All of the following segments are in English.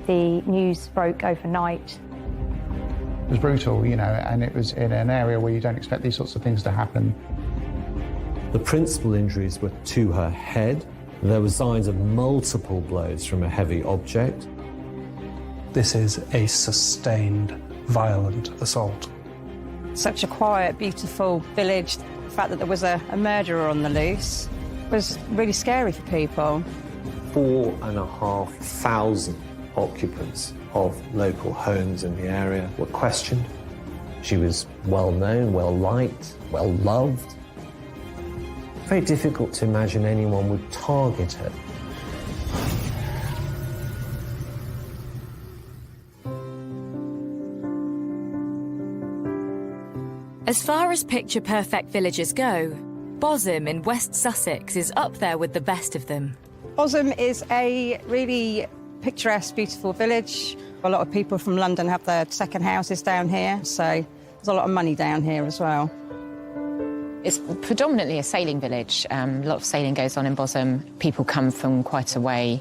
The news broke overnight. It was brutal, you know, and it was in an area where you don't expect these sorts of things to happen. The principal injuries were to her head. There were signs of multiple blows from a heavy object. This is a sustained, violent assault. Such a quiet, beautiful village. The fact that there was a murderer on the loose was really scary for people. 4,500 occupants of local homes in the area were questioned. She was well known, well liked, well loved. Very difficult to imagine anyone would target her. As far as picture-perfect villages go, Bosham in West Sussex is up there with the best of them. Bosham is a really picturesque, beautiful village. A lot of people from London have their second houses down here, so there's a lot of money down here as well. It's predominantly a sailing village. A lot of sailing goes on in Bosham. People come from quite a way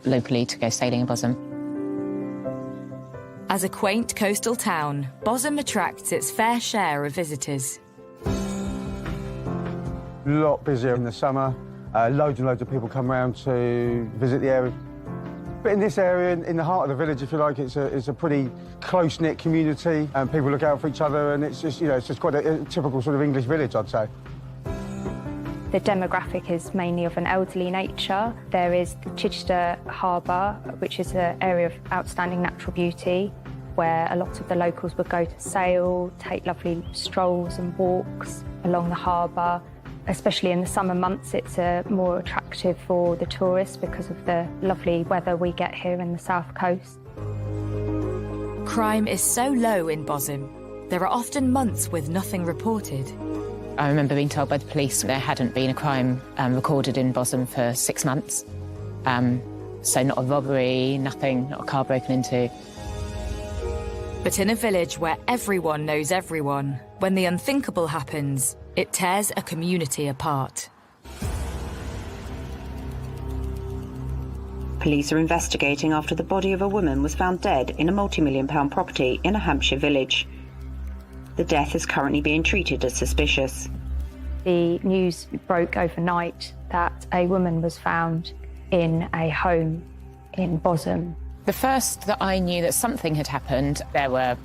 locally to go sailing in Bosham. As a quaint coastal town, Bosham attracts its fair share of visitors. A lot busier in the summer. Loads and loads of people come around to visit the area. But in this area, in the heart of the village, if you like, it's a pretty close-knit community, and people look out for each other, and it's just, you know, it's just quite a typical sort of English village, I'd say. The demographic is mainly of an elderly nature. There is the Chichester Harbour, which is an area of outstanding natural beauty, where a lot of the locals would go to sail, take lovely strolls and walks along the harbour. Especially in the summer months, it's more attractive for the tourists because of the lovely weather we get here in the south coast. Crime is so low in Bosham, there are often months with nothing reported. I remember being told by the police there hadn't been a crime recorded in Bosham for 6 months. So not a robbery, nothing, not a car broken into. But in a village where everyone knows everyone, when the unthinkable happens, it tears a community apart. Police are investigating after the body of a woman was found dead in a multi-million-pound property in a Hampshire village. The death is currently being treated as suspicious. The news broke overnight that a woman was found in a home in Bosham. The first that I knew that something had happened, there were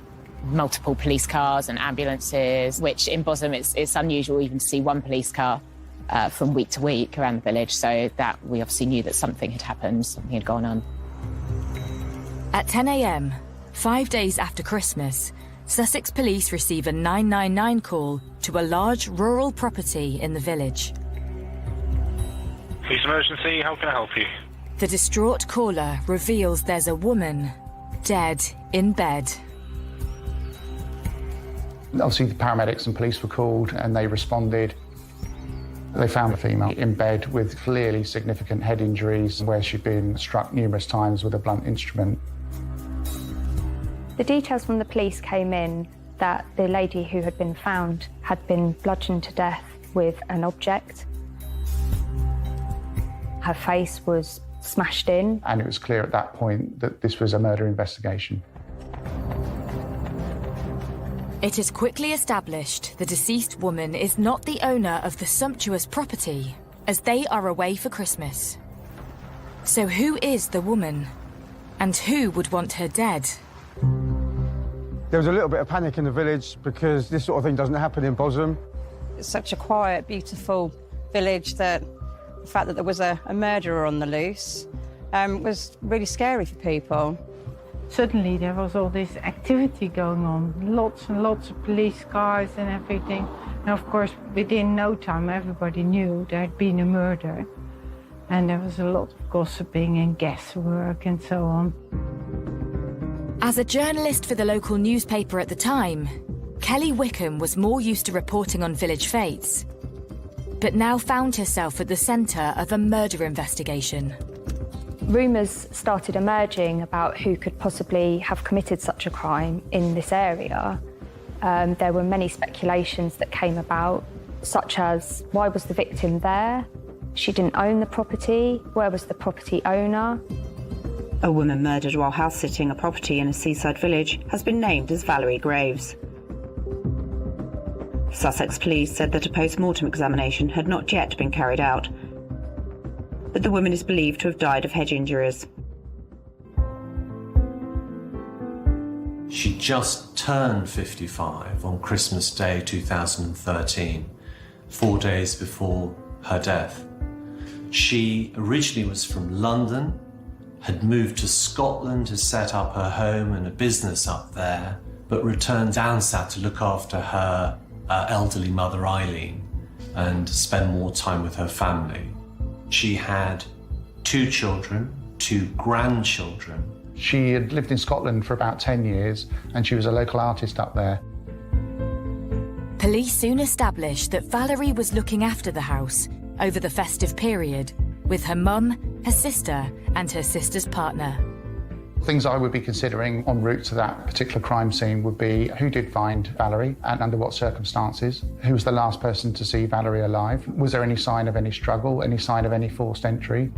multiple police cars and ambulances, which in Bosham it's unusual even to see one police car from week to week around the village, so that we obviously knew that something had happened, something had gone on. At 10 a.m, 5 days after Christmas, Sussex police receive a 999 call to a large rural property in the village. Police emergency, how can I help you? The distraught caller reveals there's a woman dead in bed. Obviously, the paramedics and police were called and they responded. They found a female in bed with clearly significant head injuries where she'd been struck numerous times with a blunt instrument. The details from the police came in that the lady who had been found had been bludgeoned to death with an object. Her face was smashed in. And it was clear at that point that this was a murder investigation. It is quickly established the deceased woman is not the owner of the sumptuous property, as they are away for Christmas. So who is the woman? And who would want her dead? There was a little bit of panic in the village because this sort of thing doesn't happen in Bosham. It's such a quiet, beautiful village that the fact that there was a murderer on the loose was really scary for people. Suddenly there was all this activity going on, lots and lots of police cars and everything. And of course, within no time, everybody knew there had been a murder. And there was a lot of gossiping and guesswork and so on. As a journalist for the local newspaper at the time, Kelly Wickham was more used to reporting on village fates, but now found herself at the centre of a murder investigation. Rumours started emerging about who could possibly have committed such a crime in this area. There were many speculations that came about, such as, why was the victim there? She didn't own the property. Where was the property owner? A woman murdered while house-sitting a property in a seaside village has been named as Valerie Graves. Sussex police said that a post-mortem examination had not yet been carried out, but the woman is believed to have died of head injuries. She just turned 55 on Christmas Day 2013, 4 days before her death. She originally was from London, had moved to Scotland to set up her home and a business up there, but returned down south to look after her elderly mother Eileen and spend more time with her family. She had 2 children, 2 grandchildren. She had lived in Scotland for about 10 years and she was a local artist up there. Police soon established that Valerie was looking after the house over the festive period with her mum, her sister and her sister's partner. Things I would be considering en route to that particular crime scene would be who did find Valerie and under what circumstances? Who was the last person to see Valerie alive? Was there any sign of any struggle, any sign of any forced entry?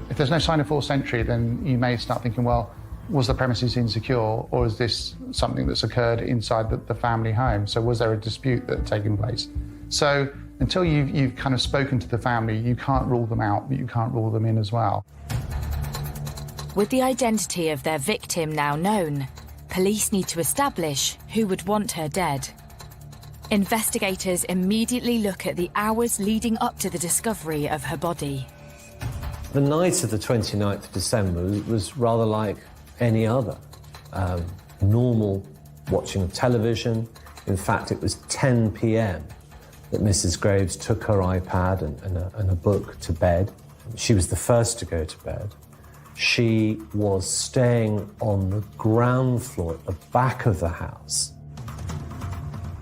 If there's no sign of forced entry, then you may start thinking, well, was the premises insecure or is this something that's occurred inside the family home? So was there a dispute that had taken place? So until you've kind of spoken to the family, you can't rule them out, but you can't rule them in as well. With the identity of their victim now known, police need to establish who would want her dead. Investigators immediately look at the hours leading up to the discovery of her body. The night of the 29th of December was rather like any other. Normal watching of television. In fact, it was 10 p.m. that Mrs. Graves took her iPad and a book to bed. She was the first to go to bed. She was staying on the ground floor at the back of the house.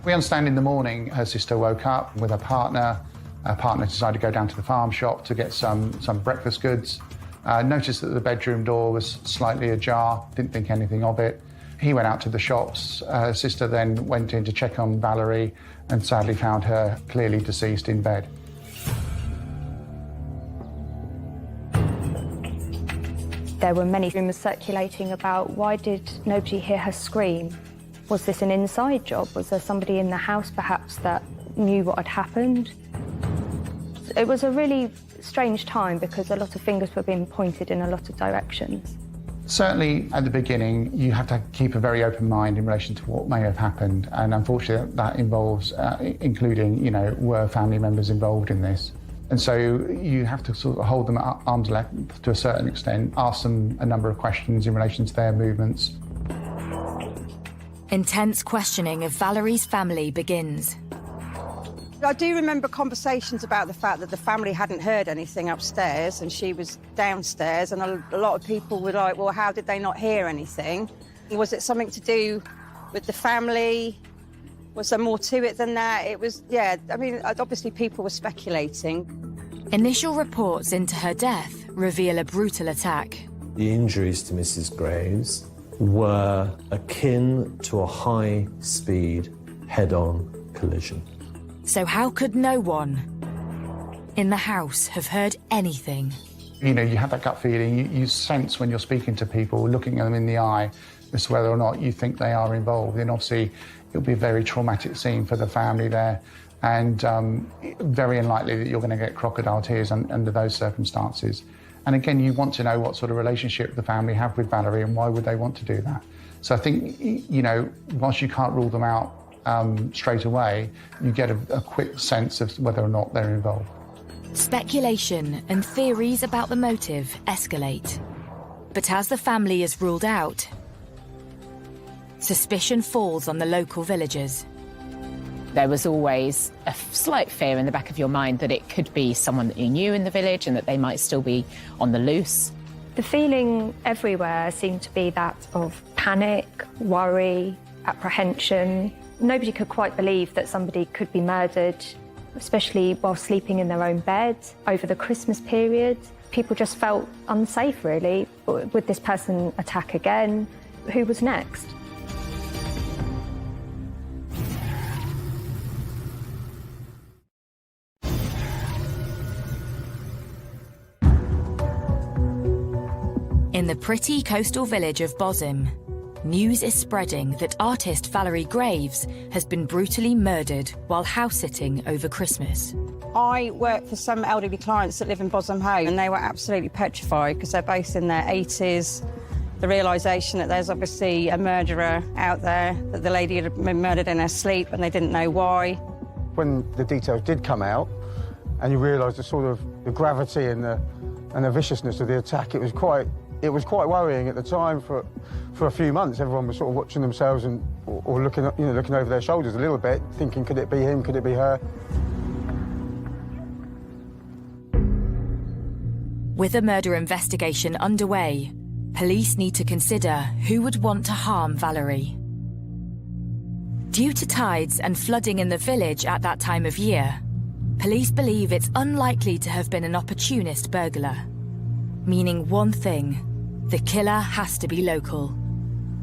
We understand in the morning her sister woke up with her partner. Her partner decided to go down to the farm shop to get some breakfast goods. Noticed that the bedroom door was slightly ajar, didn't think anything of it. He went out to the shops. Her sister then went in to check on Valerie and sadly found her clearly deceased in bed. There were many rumours circulating about why did nobody hear her scream? Was this an inside job? Was there somebody in the house perhaps that knew what had happened? It was a really strange time because a lot of fingers were being pointed in a lot of directions. Certainly at the beginning, you have to keep a very open mind in relation to what may have happened. And unfortunately, that involves including, were family members involved in this? And so you have to sort of hold them at arm's length to a certain extent, ask them a number of questions in relation to their movements. Intense questioning of Valerie's family begins. I do remember conversations about the fact that the family hadn't heard anything upstairs and she was downstairs, and a lot of people were like, well, how did they not hear anything? Was it something to do with the family? Was there more to it than that? It was, obviously people were speculating. Initial reports into her death reveal a brutal attack. The injuries to Mrs. Graves were akin to a high-speed head-on collision. So how could no one in the house have heard anything? You have that gut feeling. You sense when you're speaking to people, looking at them in the eye, as to whether or not you think they are involved. And obviously, it'll be a very traumatic scene for the family there, and very unlikely that you're going to get crocodile tears under those circumstances. And again, you want to know what sort of relationship the family have with Valerie and why would they want to do that. So I think, whilst you can't rule them out straight away, you get a quick sense of whether or not they're involved. Speculation and theories about the motive escalate. But as the family is ruled out, suspicion falls on the local villagers. There was always a slight fear in the back of your mind that it could be someone that you knew in the village and that they might still be on the loose. The feeling everywhere seemed to be that of panic, worry, apprehension. Nobody could quite believe that somebody could be murdered, especially while sleeping in their own bed over the Christmas period. People just felt unsafe, really. Would this person attack again? Who was next? In the pretty coastal village of Bosom, news is spreading that artist Valerie Graves has been brutally murdered while house-sitting over Christmas. I work for some elderly clients that live in Bosom Home, and they were absolutely petrified because they're both in their 80s. The realisation that there's obviously a murderer out there, that the lady had been murdered in her sleep and they didn't know why. When the details did come out and you realise the sort of the gravity and the viciousness of the attack, it was quite worrying at the time. For a few months, everyone was sort of watching themselves and or looking over their shoulders a little bit, thinking, could it be him, could it be her? With a murder investigation underway, police need to consider who would want to harm Valerie. Due to tides and flooding in the village at that time of year, police believe it's unlikely to have been an opportunist burglar. Meaning one thing, the killer has to be local.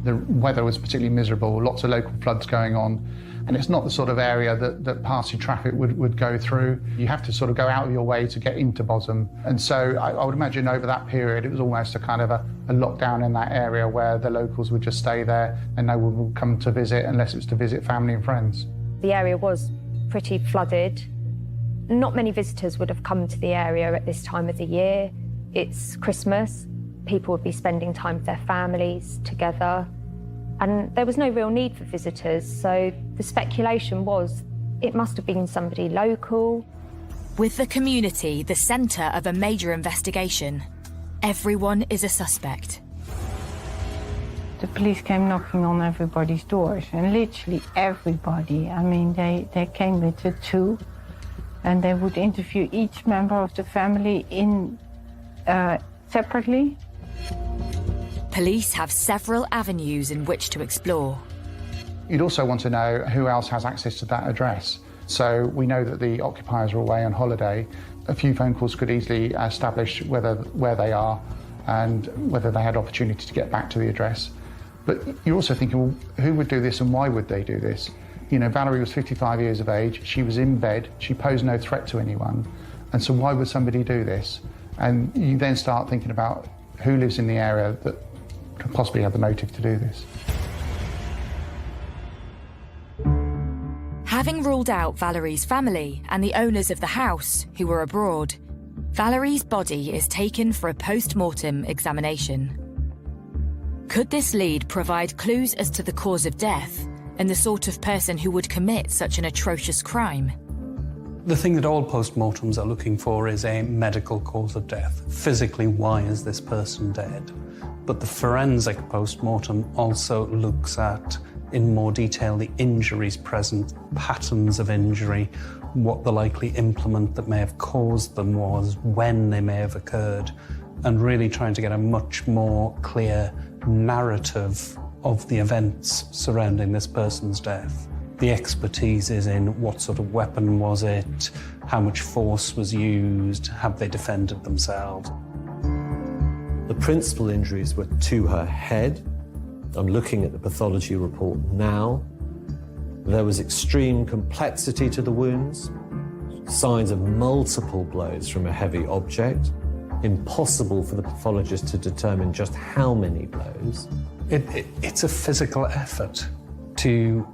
The weather was particularly miserable, lots of local floods going on, and it's not the sort of area that passing traffic would go through. You have to sort of go out of your way to get into Bosom. And so I would imagine over that period, it was almost a kind of a lockdown in that area where the locals would just stay there and no one would come to visit unless it was to visit family and friends. The area was pretty flooded. Not many visitors would have come to the area at this time of the year. It's Christmas. People would be spending time with their families together. And there was no real need for visitors, so the speculation was it must have been somebody local. With the community the centre of a major investigation, everyone is a suspect. The police came knocking on everybody's doors, and literally everybody. I mean, they came with the two, and they would interview each member of the family separately. Police have several avenues in which to explore. You'd also want to know who else has access to that address. So we know that the occupiers are away on holiday. A few phone calls could easily establish where they are and whether they had opportunity to get back to the address. But you're also thinking, well, who would do this and why would they do this? You know, Valerie was 55 years of age, she was in bed, she posed no threat to anyone. And so why would somebody do this? And you then start thinking about who lives in the area that could possibly have the motive to do this. Having ruled out Valerie's family and the owners of the house, who were abroad, Valerie's body is taken for a post-mortem examination. Could this lead provide clues as to the cause of death and the sort of person who would commit such an atrocious crime? The thing that all post-mortems are looking for is a medical cause of death. Physically, why is this person dead? But the forensic post-mortem also looks at, in more detail, the injuries present, patterns of injury, what the likely implement that may have caused them was, when they may have occurred, and really trying to get a much more clear narrative of the events surrounding this person's death. The expertise is in what sort of weapon was it, how much force was used, have they defended themselves. The principal injuries were to her head. I'm looking at the pathology report now. There was extreme complexity to the wounds, signs of multiple blows from a heavy object, impossible for the pathologist to determine just how many blows. It's a physical effort to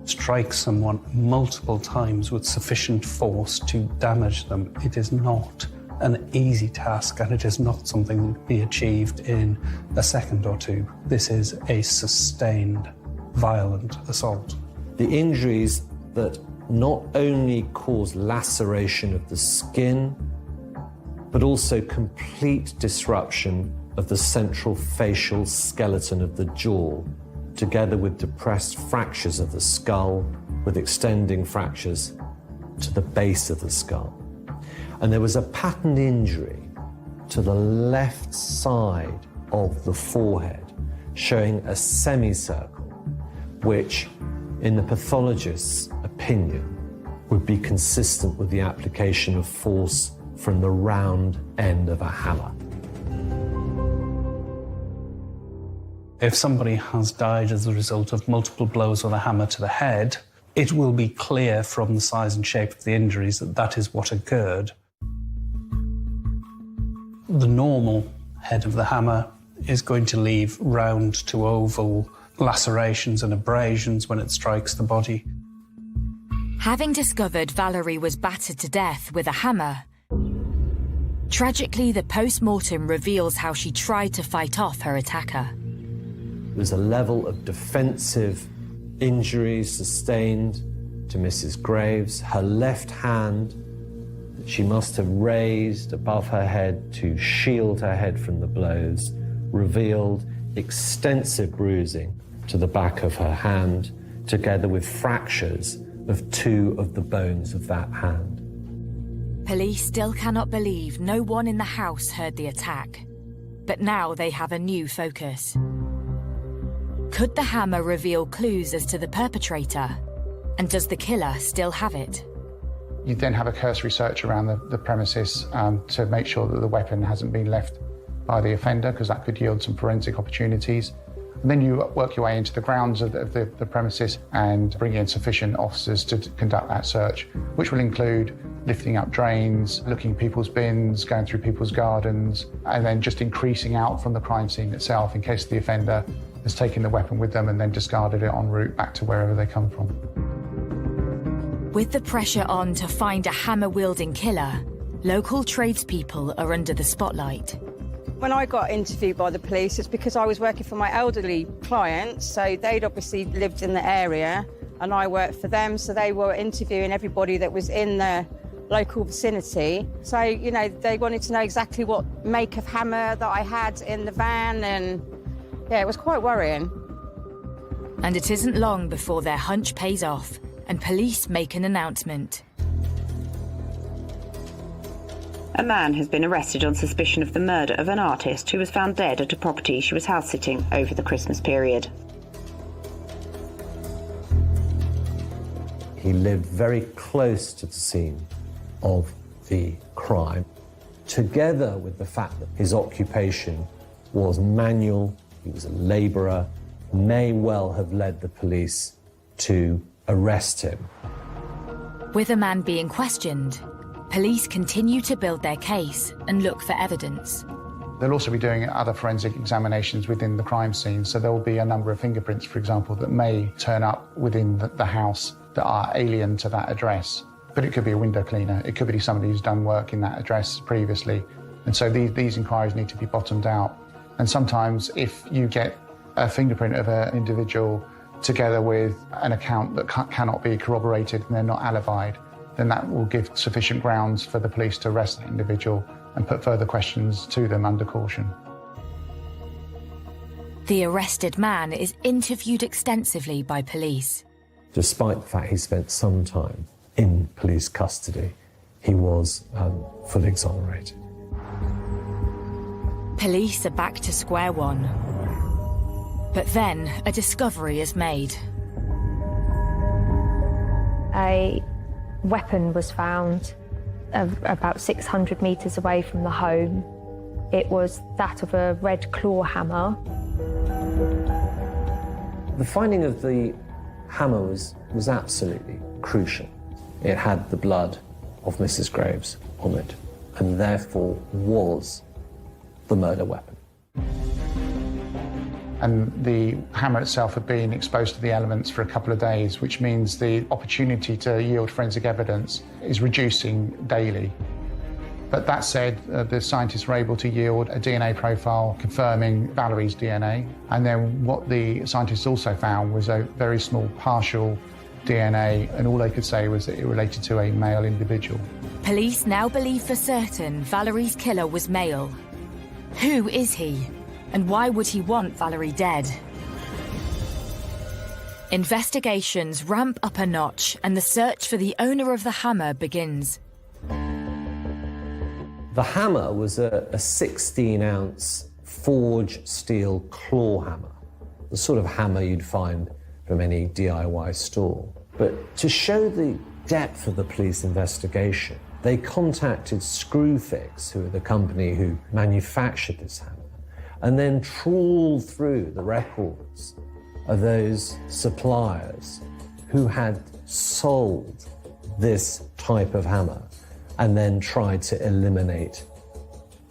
strike someone multiple times with sufficient force to damage them. It is not an easy task, and it is not something that can be achieved in a second or two. This is a sustained, violent assault. The injuries that not only cause laceration of the skin, but also complete disruption of the central facial skeleton of the jaw, together with depressed fractures of the skull, with extending fractures to the base of the skull. And there was a patterned injury to the left side of the forehead, showing a semicircle, which, in the pathologist's opinion, would be consistent with the application of force from the round end of a hammer. If somebody has died as a result of multiple blows with a hammer to the head, it will be clear from the size and shape of the injuries that that is what occurred. The normal head of the hammer is going to leave round to oval lacerations and abrasions when it strikes the body. Having discovered Valerie was battered to death with a hammer, tragically the post-mortem reveals how she tried to fight off her attacker. There's a level of defensive injuries sustained to Mrs. Graves. Her left hand that she must have raised above her head to shield her head from the blows revealed extensive bruising to the back of her hand, together with fractures of 2 of the bones of that hand. Police still cannot believe no one in the house heard the attack, but now they have a new focus. Could the hammer reveal clues as to the perpetrator? And does the killer still have it? You then have a cursory search around the premises to make sure that the weapon hasn't been left by the offender, because that could yield some forensic opportunities. And then you work your way into the grounds of the premises and bring in sufficient officers to conduct that search, which will include lifting up drains, looking at people's bins, going through people's gardens, and then just increasing out from the crime scene itself in case the offender has taken the weapon with them and then discarded it en route back to wherever they come from. With the pressure on to find a hammer-wielding killer, local tradespeople are under the spotlight. When I got interviewed by the police, it's because I was working for my elderly clients, so they'd obviously lived in the area, and I worked for them, so they were interviewing everybody that was in the local vicinity. So, you know, they wanted to know exactly what make of hammer that I had in the van, and yeah, it was quite worrying. And it isn't long before their hunch pays off, and police make an announcement. A man has been arrested on suspicion of the murder of an artist who was found dead at a property she was house-sitting over the Christmas period. He lived very close to the scene of the crime, together with the fact that his occupation was manual, he was a labourer, may well have led the police to arrest him. With the man being questioned, police continue to build their case and look for evidence. They'll also be doing other forensic examinations within the crime scene, so there will be a number of fingerprints, for example, that may turn up within the house that are alien to that address. But it could be a window cleaner, it could be somebody who's done work in that address previously. And so these inquiries need to be bottomed out. And sometimes if you get a fingerprint of an individual together with an account that cannot be corroborated and they're not alibied, then that will give sufficient grounds for the police to arrest that individual and put further questions to them under caution. The arrested man is interviewed extensively by police. Despite the fact he spent some time in police custody, he was fully exonerated. Police are back to square one. But then a discovery is made. A weapon was found about 600 metres away from the home. It was that of a red claw hammer. The finding of the hammer was absolutely crucial. It had the blood of Mrs. Graves on it, and therefore was the murder weapon. And the hammer itself had been exposed to the elements for a couple of days, which means the opportunity to yield forensic evidence is reducing daily. But that said, the scientists were able to yield a DNA profile confirming Valerie's DNA. And then what the scientists also found was a very small partial DNA, and all they could say was that it related to a male individual. Police now believe for certain Valerie's killer was male. Who is he? And why would he want Valerie dead? Investigations ramp up a notch, and the search for the owner of the hammer begins. The hammer was a 16-ounce forged steel claw hammer, the sort of hammer you'd find from any DIY store. But to show the depth of the police investigation, they contacted Screwfix, who are the company who manufactured this hammer, and then trawled through the records of those suppliers who had sold this type of hammer and then tried to eliminate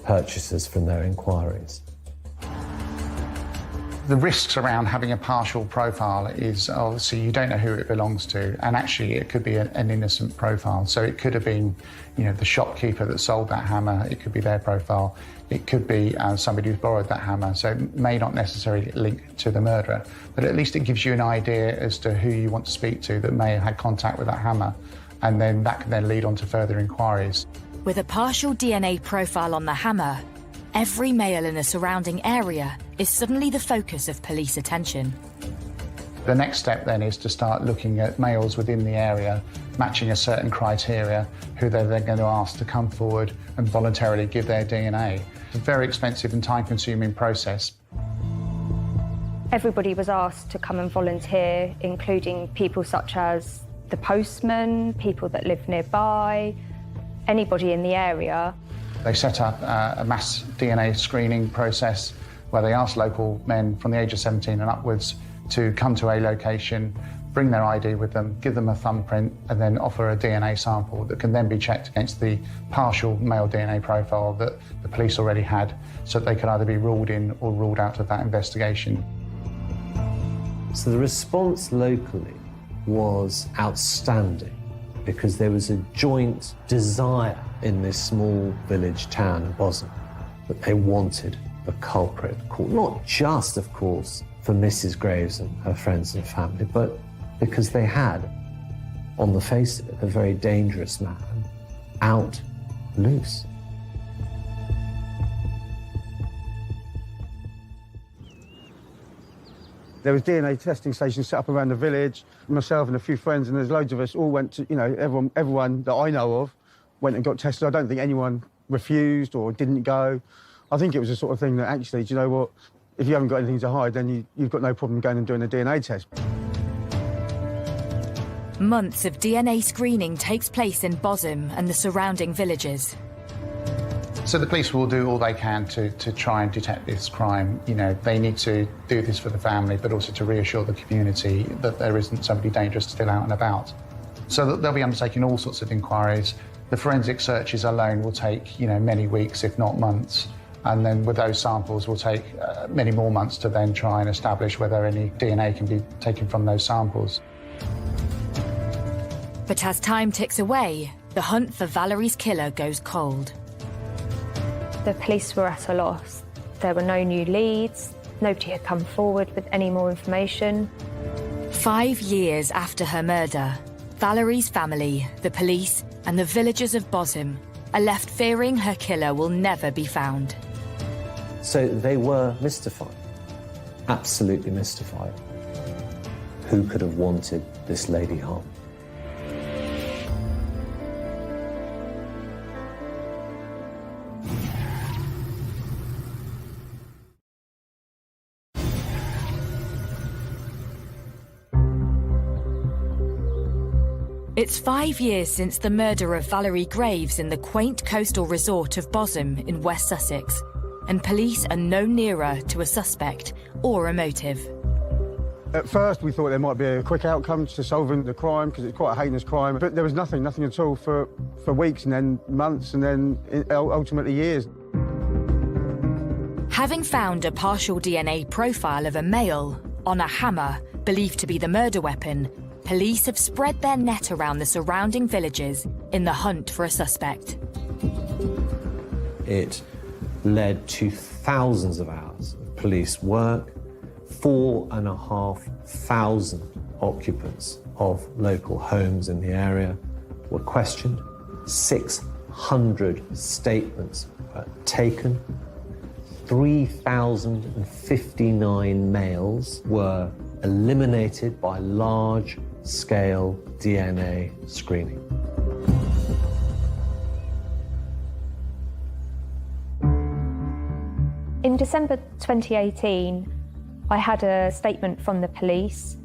purchasers from their inquiries. The risks around having a partial profile is obviously you don't know who it belongs to, and actually it could be an innocent profile. So it could have been, the shopkeeper that sold that hammer. It could be their profile. It could be somebody who's borrowed that hammer. So it may not necessarily link to the murderer, but at least it gives you an idea as to who you want to speak to that may have had contact with that hammer, and then that can then lead on to further inquiries. With a partial DNA profile on the hammer, every male in the surrounding area is suddenly the focus of police attention. The next step then is to start looking at males within the area, matching a certain criteria, who they're then going to ask to come forward and voluntarily give their DNA. It's a very expensive and time-consuming process. Everybody was asked to come and volunteer, including people such as the postman, people that live nearby, anybody in the area. They set up a mass DNA screening process where they asked local men from the age of 17 and upwards to come to a location, bring their ID with them, give them a thumbprint, and then offer a DNA sample that can then be checked against the partial male DNA profile that the police already had, so that they could either be ruled in or ruled out of that investigation. So the response locally was outstanding because there was a joint desire in this small village town of Bosham that they wanted the culprit caught. Not just, of course, for Mrs. Graves and her friends and family, but because they had, on the face of it, a very dangerous man out loose. There was DNA testing stations set up around the village. Myself and a few friends, and there's loads of us, all went to, everyone that I know of went and got tested. I don't think anyone refused or didn't go. I think it was the sort of thing that actually, do you know what, if you haven't got anything to hide, then you've got no problem going and doing a DNA test. Months of DNA screening takes place in Bosham and the surrounding villages. So the police will do all they can to try and detect this crime. They need to do this for the family, but also to reassure the community that there isn't somebody dangerous still out and about. So they'll be undertaking all sorts of inquiries. The forensic searches alone will take, many weeks, if not months. And then with those samples will take many more months to then try and establish whether any DNA can be taken from those samples. But as time ticks away, the hunt for Valerie's killer goes cold. The police were at a loss. There were no new leads. Nobody had come forward with any more information. 5 years after her murder, Valerie's family, the police, and the villagers of Bosham are left fearing her killer will never be found. So they were mystified, absolutely mystified. Who could have wanted this lady harm? It's 5 years since the murder of Valerie Graves in the quaint coastal resort of Bosham in West Sussex, and police are no nearer to a suspect or a motive. At first, we thought there might be a quick outcome to solving the crime because it's quite a heinous crime, but there was nothing at all for weeks and then months and then ultimately years. Having found a partial DNA profile of a male on a hammer believed to be the murder weapon, police have spread their net around the surrounding villages in the hunt for a suspect. It led to thousands of hours of police work. 4,500 occupants of local homes in the area were questioned. 600 statements were taken. 3,059 males were eliminated by large-scale DNA screening. In December 2018, I had a statement from the police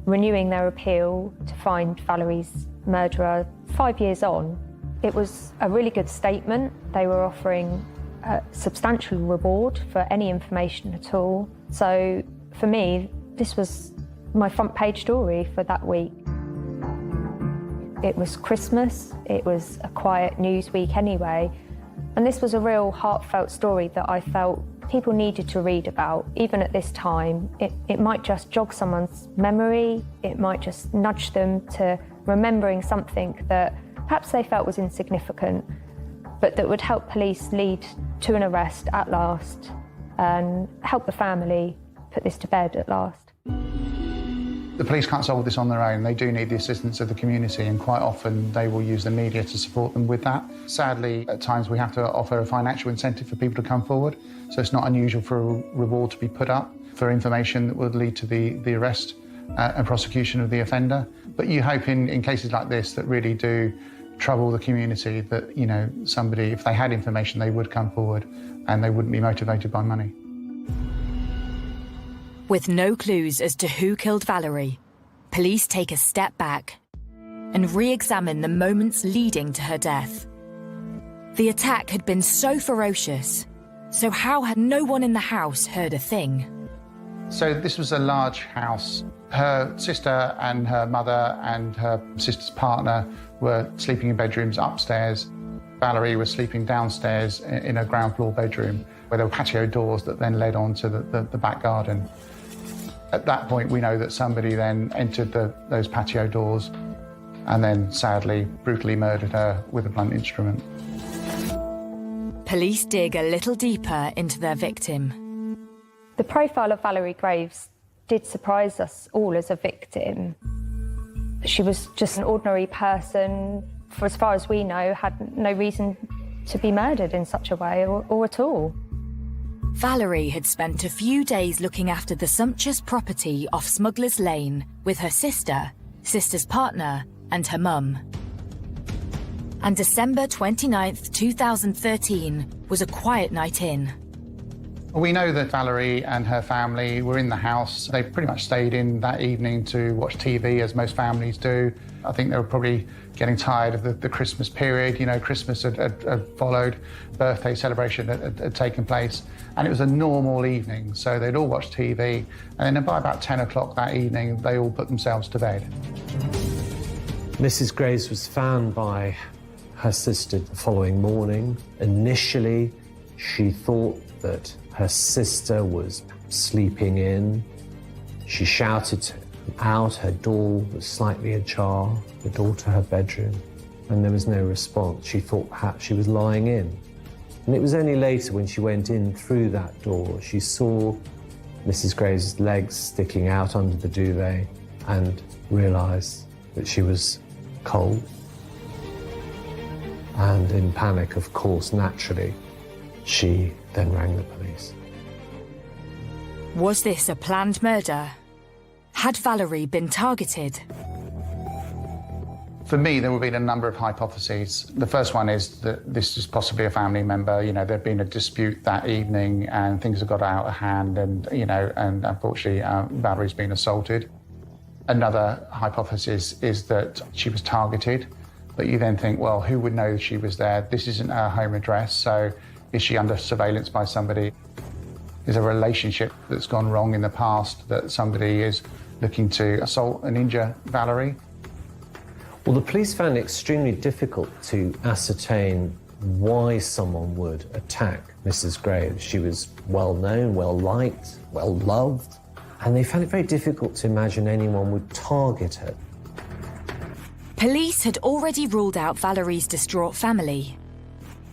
renewing their appeal to find Valerie's murderer 5 years on. It was a really good statement. They were offering a substantial reward for any information at all. So for me, this was my front page story for that week. It was Christmas, it was a quiet news week anyway, And this was a real heartfelt story that I felt people needed to read about, even at this time. It might just jog someone's memory, it might just nudge them to remembering something that perhaps they felt was insignificant, but that would help police lead to an arrest at last and help the family put this to bed at last. The police can't solve this on their own. They do need the assistance of the community, and quite often they will use the media to support them with that. Sadly, at times we have to offer a financial incentive for people to come forward, so it's not unusual for a reward to be put up for information that would lead to the arrest and prosecution of the offender. But you hope in cases like this that really do trouble the community that, you know, somebody, if they had information, they would come forward and they wouldn't be motivated by money. With no clues as to who killed Valerie, police take a step back and re-examine the moments leading to her death. The attack had been so ferocious, so how had no one in the house heard a thing? So this was a large house. Her sister and her mother and her sister's partner were sleeping in bedrooms upstairs. Valerie was sleeping downstairs in a ground floor bedroom where there were patio doors that then led on to the back garden. At that point, we know that somebody then entered those patio doors and then, sadly, brutally murdered her with a blunt instrument. Police dig a little deeper into their victim. The profile of Valerie Graves did surprise us all as a victim. She was just an ordinary person, for as far as we know, had no reason to be murdered in such a way or at all. Valerie had spent a few days looking after the sumptuous property off Smugglers Lane with her sister, sister's partner, and her mum. And December 29th, 2013 was a quiet night in. We know that Valerie and her family were in the house. They pretty much stayed in that evening to watch TV, as most families do. I think they were probably getting tired of the Christmas period. You know, Christmas had followed, birthday celebration had taken place, and it was a normal evening. So they'd all watched TV, and then by about 10 o'clock that evening, they all put themselves to bed. Mrs. Graves was found by her sister the following morning. Initially, she thought that her sister was sleeping in. She shouted out, her door was slightly ajar, the door to her bedroom, and there was no response. She thought perhaps she was lying in. And it was only later when she went in through that door, she saw Mrs. Graves' legs sticking out under the duvet and realised that she was cold. And in panic, of course, naturally, she then rang the police. Was this a planned murder? Had Valerie been targeted? For me, there would be a number of hypotheses. The first one is that this is possibly a family member. You know, there'd been a dispute that evening and things have got out of hand and, you know, and unfortunately, Valerie's been assaulted. Another hypothesis is that she was targeted, but you then think, well, who would know she was there? This isn't her home address, so is she under surveillance by somebody? Is a relationship that's gone wrong in the past that somebody is looking to assault and injure Valerie? Well, the police found it extremely difficult to ascertain why someone would attack Mrs. Graves. She was well known, well liked, well loved, and they found it very difficult to imagine anyone would target her. Police had already ruled out Valerie's distraught family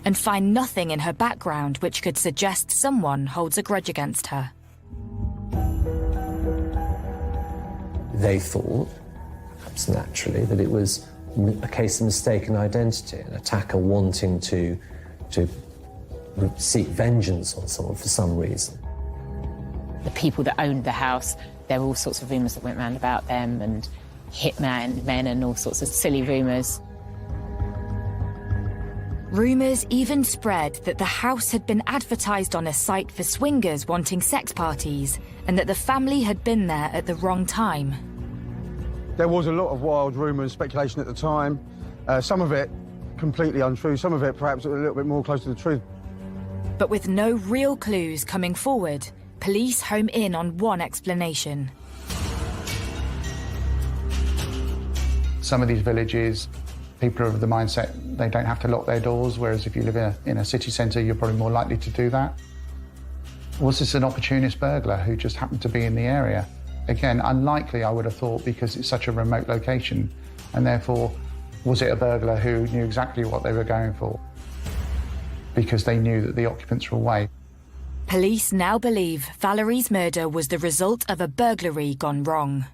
and find nothing in her background which could suggest someone holds a grudge against her. They thought, perhaps naturally, that it was a case of mistaken identity, an attacker wanting to seek vengeance on someone for some reason. The people that owned the house, there were all sorts of rumours that went round about them and hitmen men and all sorts of silly rumours. Rumours even spread that the house had been advertised on a site for swingers wanting sex parties and that the family had been there at the wrong time. There was a lot of wild rumour and speculation at the time. Some of it completely untrue, some of it perhaps a little bit more close to the truth. But with no real clues coming forward, police home in on one explanation. Some of these villages, People are of the mindset they don't have to lock their doors, whereas if you live in a city centre, you're probably more likely to do that. Was this an opportunist burglar who just happened to be in the area? Again, unlikely, I would have thought, because it's such a remote location, and therefore, was it a burglar who knew exactly what they were going for? Because they knew that the occupants were away. Police now believe Valerie's murder was the result of a burglary gone wrong,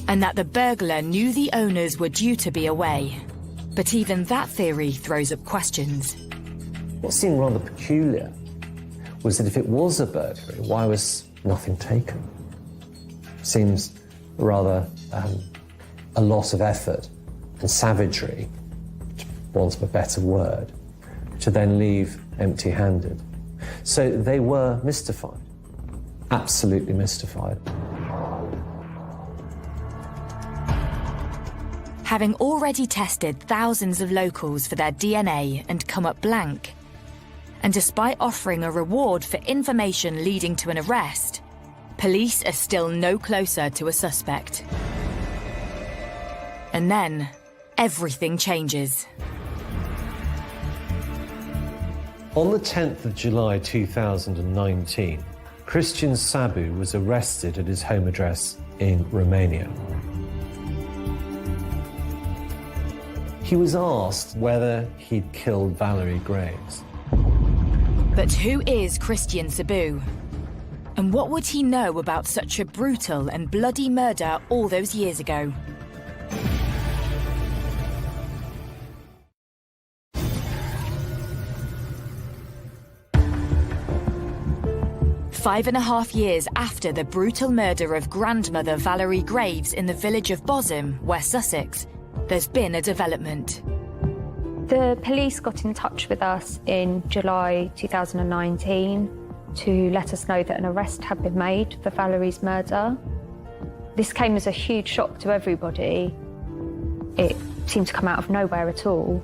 and that the burglar knew the owners were due to be away. But even that theory throws up questions. What seemed rather peculiar was that if it was a burglary, why was nothing taken? Seems rather a loss of effort and savagery, for want of a better word, to then leave empty-handed. So they were mystified, absolutely mystified. Having already tested thousands of locals for their DNA and come up blank, and despite offering a reward for information leading to an arrest, police are still no closer to a suspect. And then, everything changes. On the 10th of July 2019, Christian Sabu was arrested at his home address in Romania. He was asked whether he'd killed Valerie Graves. But who is Christian Sabu? And what would he know about such a brutal and bloody murder all those years ago? Five and a half years after the brutal murder of grandmother Valerie Graves in the village of Bosham, West Sussex, there's been a development. The police got in touch with us in July 2019 to let us know that an arrest had been made for Valerie's murder. This came as a huge shock to everybody. It seemed to come out of nowhere at all.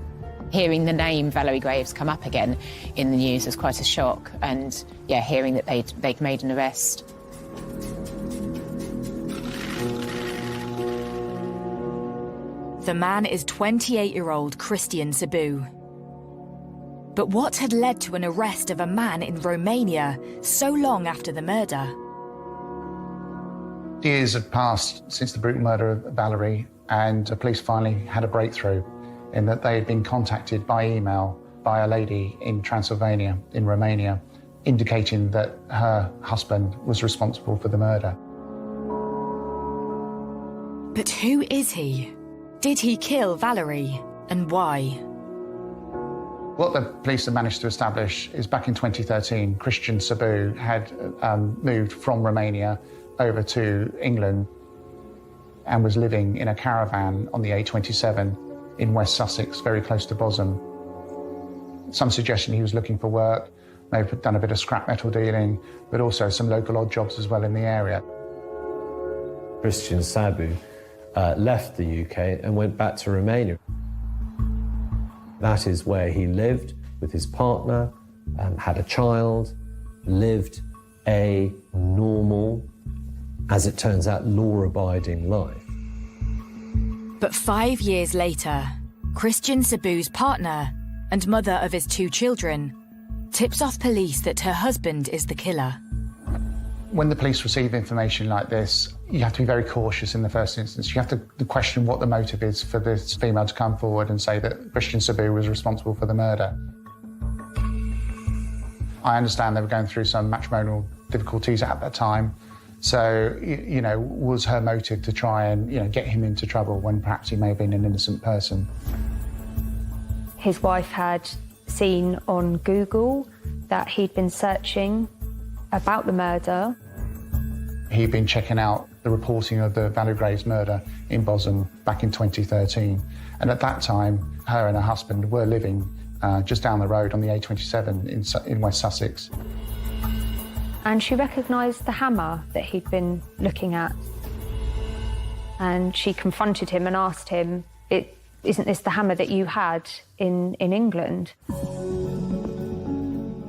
Hearing the name Valerie Graves come up again in the news was quite a shock, and yeah, hearing that they'd made an arrest. The man is 28-year-old Christian Sabu. But what had led to an arrest of a man in Romania so long after the murder? Years had passed since the brutal murder of Valerie, and the police finally had a breakthrough in that they had been contacted by email by a lady in Transylvania, in Romania, indicating that her husband was responsible for the murder. But who is he? Did he kill Valerie, and why? What the police have managed to establish is back in 2013, Christian Sabu had moved from Romania over to England and was living in a caravan on the A27 in West Sussex, very close to Bosham. Some suggestion he was looking for work, may have done a bit of scrap metal dealing, but also some local odd jobs as well in the area. Christian Sabu left the UK and went back to Romania. That is where he lived with his partner, had a child, lived a normal, as it turns out, law-abiding life. But 5 years later, Christian Sabu's partner and mother of his 2 children tips off police that her husband is the killer. When the police receive information like this, you have to be very cautious in the first instance. You have to question what the motive is for this female to come forward and say that Christian Sabu was responsible for the murder. I understand they were going through some matrimonial difficulties at that time. So, you know, was her motive to try and, you know, get him into trouble when perhaps he may have been an innocent person? His wife had seen on Google that he'd been searching about the murder. He'd been checking out the reporting of the Valerie Graves murder in Bosham back in 2013. And at that time, her and her husband were living just down the road on the A27 in West Sussex. And she recognised the hammer that he'd been looking at. And she confronted him and asked him, isn't this the hammer that you had in England?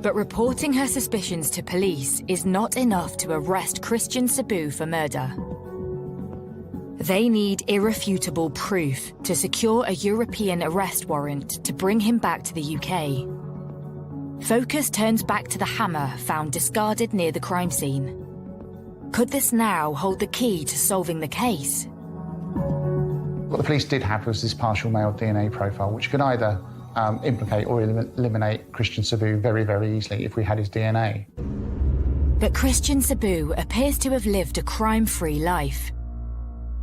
But reporting her suspicions to police is not enough to arrest Christian Sabu for murder. They need irrefutable proof to secure a European arrest warrant to bring him back to the UK. Focus turns back to the hammer found discarded near the crime scene. Could this now hold the key to solving the case? What the police did have was this partial male DNA profile, which could either implicate or eliminate Christian Sabu very, very easily if we had his DNA. But Christian Sabu appears to have lived a crime-free life.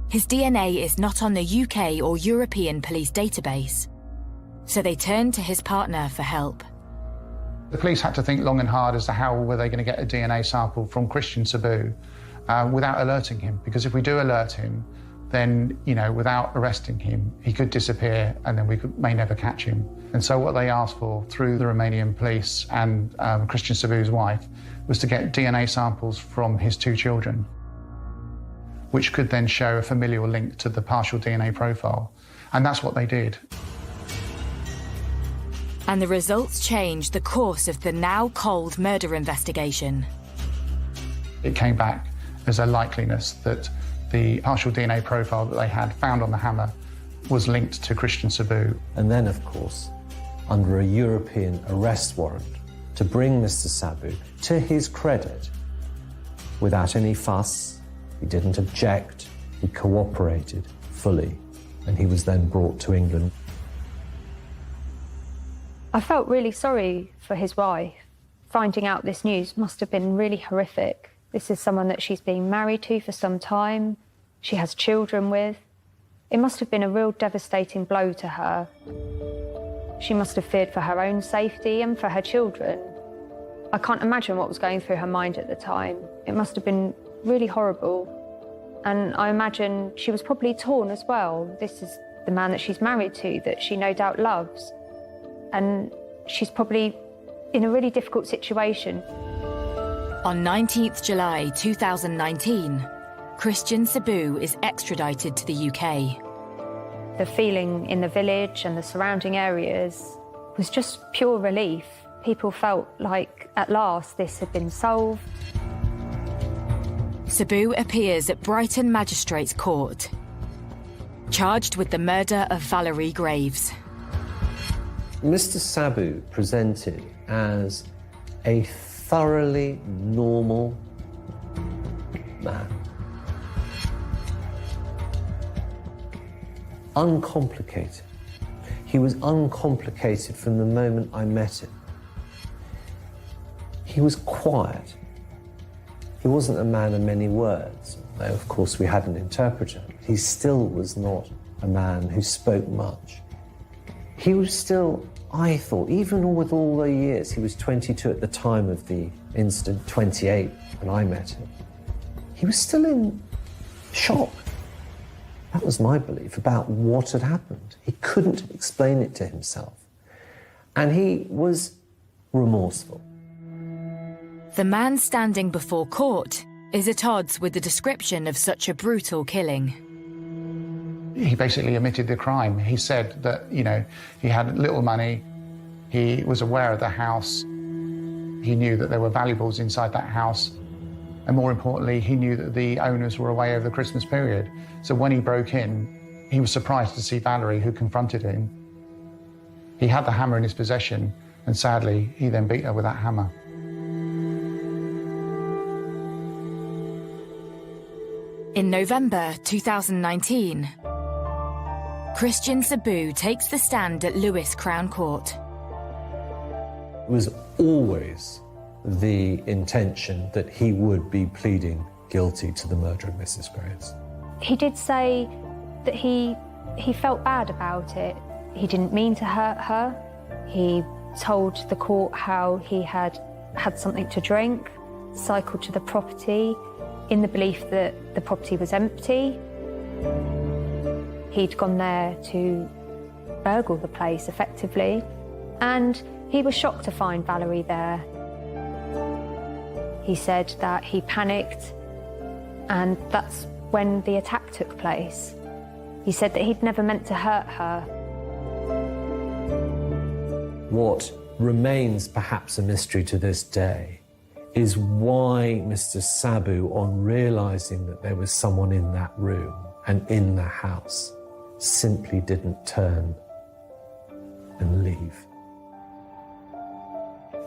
His DNA is not on the UK or European police database, so they turned to his partner for help. The police had to think long and hard as to how were they going to get a DNA sample from Christian Sabu without alerting him, because if we do alert him, then, without arresting him, he could disappear and then we may never catch him. And so what they asked for through the Romanian police and Christian Sabu's wife was to get DNA samples from his 2 children, which could then show a familial link to the partial DNA profile. And that's what they did. And the results changed the course of the now cold murder investigation. It came back as a likeliness that the partial DNA profile that they had found on the hammer was linked to Christian Sabu. And then, of course, under a European arrest warrant, to bring Mr. Sabu, to his credit, without any fuss, he didn't object, he cooperated fully, and he was then brought to England. I felt really sorry for his wife. Finding out this news must have been really horrific. This is someone that she's been married to for some time, she has children with. It must have been a real devastating blow to her. She must have feared for her own safety and for her children. I can't imagine what was going through her mind at the time. It must have been really horrible. And I imagine she was probably torn as well. This is the man that she's married to, that she no doubt loves. And she's probably in a really difficult situation. On 19th July 2019, Christian Sabu is extradited to the UK. The feeling in the village and the surrounding areas was just pure relief. People felt like, at last, this had been solved. Sabu appears at Brighton Magistrates Court, charged with the murder of Valerie Graves. Mr. Sabu presented as a thoroughly normal man. Uncomplicated. He was uncomplicated from the moment I met him. He was quiet. He wasn't a man of many words, though of course we had an interpreter. He still was not a man who spoke much. He was still, I thought, even with all the years, he was 22 at the time of the incident, 28 when I met him. He was still in shock. That was my belief about what had happened. He couldn't explain it to himself. And he was remorseful. The man standing before court is at odds with the description of such a brutal killing. He basically admitted the crime. He said that, he had little money, he was aware of the house, he knew that there were valuables inside that house, and more importantly, he knew that the owners were away over the Christmas period. So when he broke in, he was surprised to see Valerie, who confronted him. He had the hammer in his possession, and sadly, he then beat her with that hammer. In November 2019, Christian Sabu takes the stand at Lewes Crown Court. It was always the intention that he would be pleading guilty to the murder of Mrs. Graves. He did say that he felt bad about it. He didn't mean to hurt her. He told the court how he had something to drink, cycled to the property in the belief that the property was empty. He'd gone there to burgle the place, effectively, and he was shocked to find Valerie there. He said that he panicked, and that's when the attack took place. He said that he'd never meant to hurt her. What remains perhaps a mystery to this day is why Mr. Sabu, on realising that there was someone in that room and in the house simply didn't turn and leave.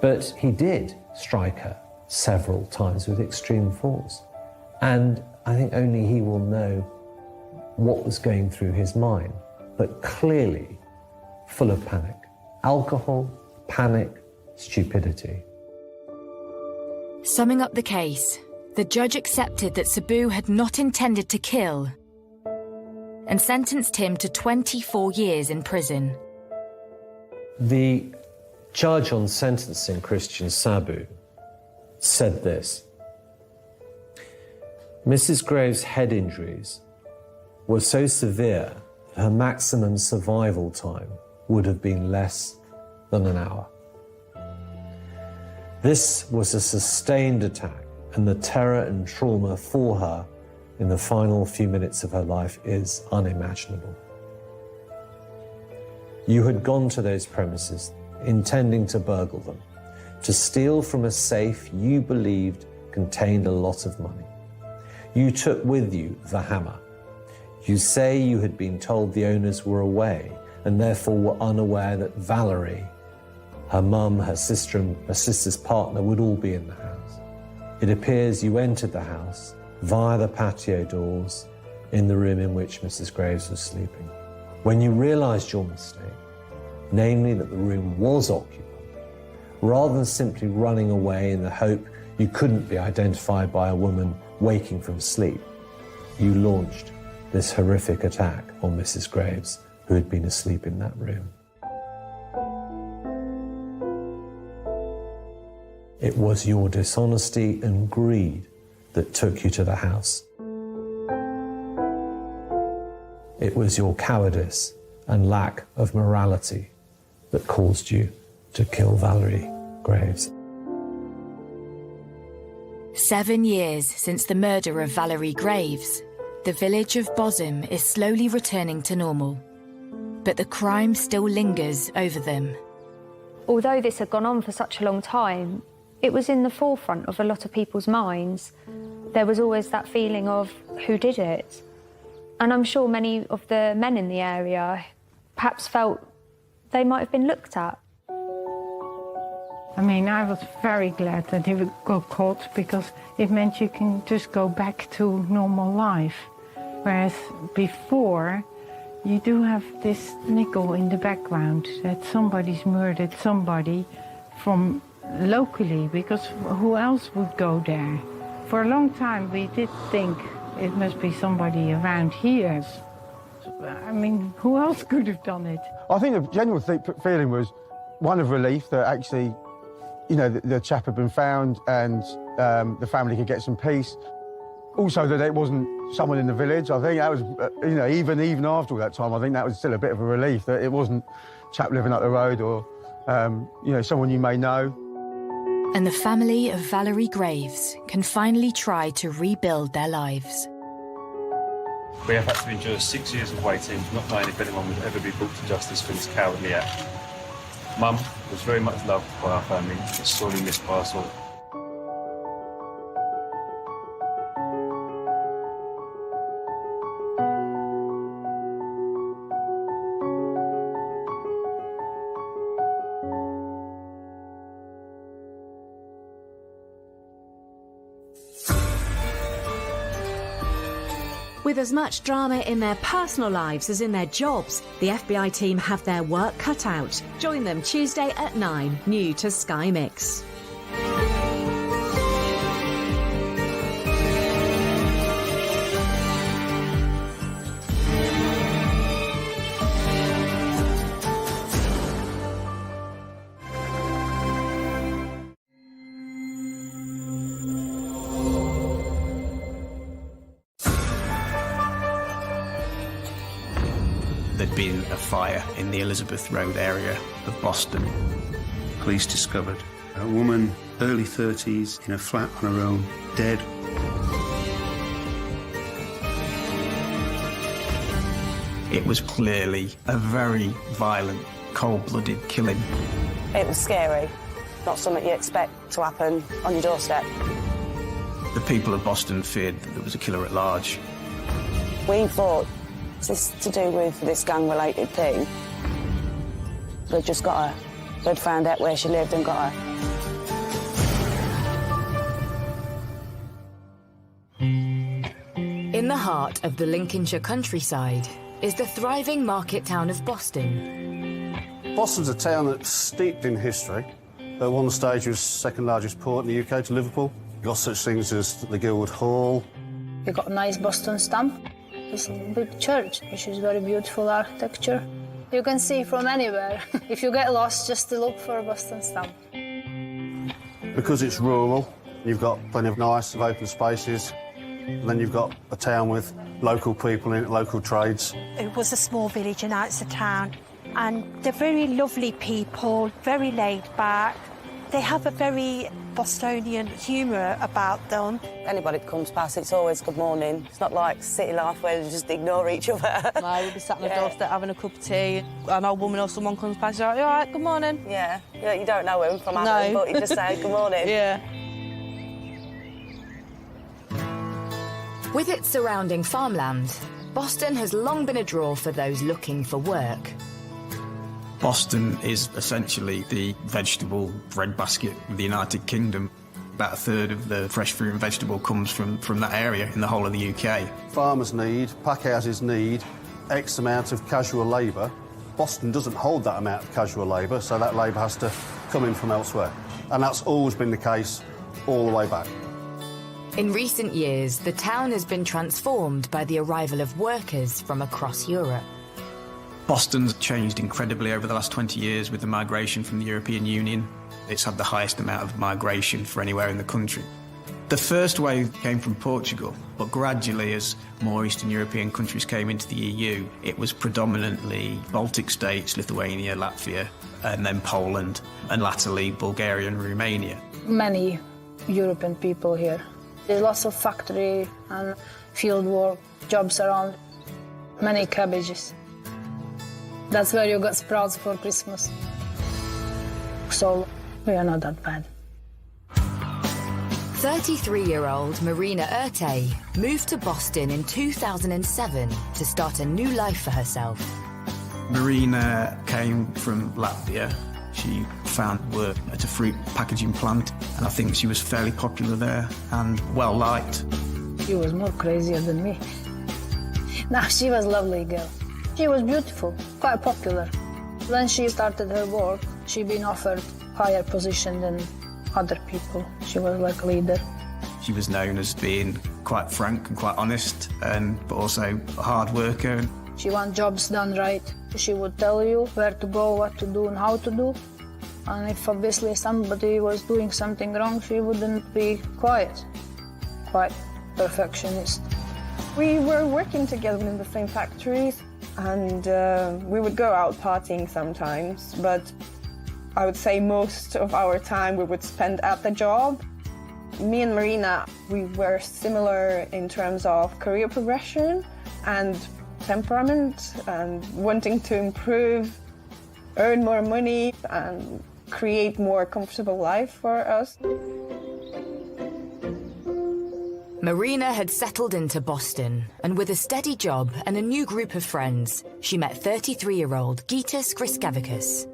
But he did strike her several times with extreme force. And I think only he will know what was going through his mind, but clearly full of panic. Alcohol, panic, stupidity. Summing up the case, the judge accepted that Sabu had not intended to kill and sentenced him to 24 years in prison. The judge on sentencing Christian Sabu said this: Mrs. Graves' head injuries were so severe that her maximum survival time would have been less than an hour. This was a sustained attack, and the terror and trauma for her in the final few minutes of her life is unimaginable. You had gone to those premises intending to burgle them, to steal from a safe you believed contained a lot of money. You took with you the hammer. You say you had been told the owners were away and therefore were unaware that Valerie, her mum, her sister and her sister's partner would all be in the house. It appears you entered the house via the patio doors in the room in which Mrs. Graves was sleeping. When you realised your mistake, namely that the room was occupied, rather than simply running away in the hope you couldn't be identified by a woman waking from sleep, you launched this horrific attack on Mrs. Graves, who had been asleep in that room. It was your dishonesty and greed that took you to the house. It was your cowardice and lack of morality that caused you to kill Valerie Graves. 7 years since the murder of Valerie Graves, the village of Bosham is slowly returning to normal. But the crime still lingers over them. Although this had gone on for such a long time, it was in the forefront of a lot of people's minds. There was always that feeling of who did it. And I'm sure many of the men in the area perhaps felt they might have been looked at. I mean, I was very glad that he got caught because it meant you can just go back to normal life. Whereas before, you do have this nickel in the background that somebody's murdered somebody from locally, because who else would go there? For a long time, we did think it must be somebody around here. I mean, who else could have done it? I think the general feeling was one of relief that actually, you know, the chap had been found and the family could get some peace. Also that it wasn't someone in the village. I think that was, you know, even after all that time, I think that was still a bit of a relief that it wasn't a chap living up the road or, you know, someone you may know. And the family of Valerie Graves can finally try to rebuild their lives. We have had to endure 6 years of waiting, not knowing if anyone would ever be brought to justice for this cowardly act. Mum was very much loved by our family, but sorely missed by us all. With as much drama in their personal lives as in their jobs, the FBI team have their work cut out. Join them Tuesday at 9, new to Sky Mix. There'd been a fire in the Elizabeth Road area of Boston. Police discovered a woman, early 30s, in a flat on her own, dead. It was clearly a very violent, cold-blooded killing. It was scary, not something you expect to happen on your doorstep. The people of Boston feared that there was a killer at large. We thought, is this to do with this gang-related thing? They'd just got her. They'd found out where she lived and got her. In the heart of the Lincolnshire countryside is the thriving market town of Boston. Boston's a town that's steeped in history. At one stage, it was the second largest port in the UK to Liverpool. You've got such things as the Guildwood Hall. We got a nice Boston stamp. It's a big church, which is very beautiful architecture. You can see from anywhere. If you get lost, just to look for a Boston stamp. Because it's rural, you've got plenty of nice open spaces. And then you've got a town with local people in it, local trades. It was a small village and now it's a town. And they're very lovely people, very laid back. They have a very Bostonian humour about them. Anybody that comes past, it's always good morning. It's not like city life where you just ignore each other. No, we'll be sat on the doorstep having a cup of tea. An old woman or someone comes past, you're like, you all right, good morning? Yeah, you don't know him from Adam, but you just say good morning. Yeah. With its surrounding farmland, Boston has long been a draw for those looking for work. Boston is essentially the vegetable breadbasket of the United Kingdom. About a third of the fresh fruit and vegetable comes from that area in the whole of the UK. Farmers need, packhouses need X amount of casual labour. Boston doesn't hold that amount of casual labour, so that labour has to come in from elsewhere. And that's always been the case all the way back. In recent years, the town has been transformed by the arrival of workers from across Europe. Boston's changed incredibly over the last 20 years with the migration from the European Union. It's had the highest amount of migration for anywhere in the country. The first wave came from Portugal, but gradually as more Eastern European countries came into the EU, it was predominantly Baltic states, Lithuania, Latvia, and then Poland, and latterly Bulgaria and Romania. Many European people here. There's lots of factory and field work jobs around. Many cabbages. That's where you got sprouts for Christmas. So we are not that bad. 33-year-old Marina Urte moved to Boston in 2007 to start a new life for herself. Marina came from Latvia. She found work at a fruit packaging plant, and I think she was fairly popular there and well-liked. She was more crazier than me. No, she was a lovely girl. She was beautiful, quite popular. When she started her work, she'd been offered higher position than other people. She was like a leader. She was known as being quite frank and quite honest, but also a hard worker. She wants jobs done right. She would tell you where to go, what to do and how to do. And if obviously somebody was doing something wrong, she wouldn't be quiet. Quite perfectionist. We were working together in the same factories and we would go out partying sometimes, but I would say most of our time we would spend at the job. Me and Marina, we were similar in terms of career progression and temperament and wanting to improve, earn more money and create more comfortable life for us. Marina had settled into Boston, and with a steady job and a new group of friends, she met 33-year-old Gytis Griskavikas.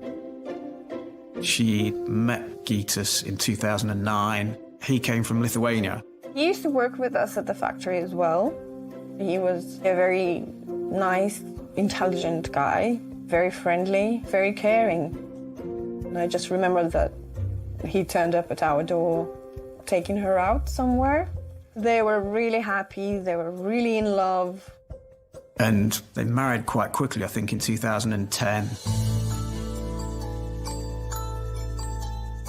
She met Gytis in 2009. He came from Lithuania. He used to work with us at the factory as well. He was a very nice, intelligent guy, very friendly, very caring. And I just remember that he turned up at our door, taking her out somewhere. They were really happy, they were really in love. And they married quite quickly, I think, in 2010.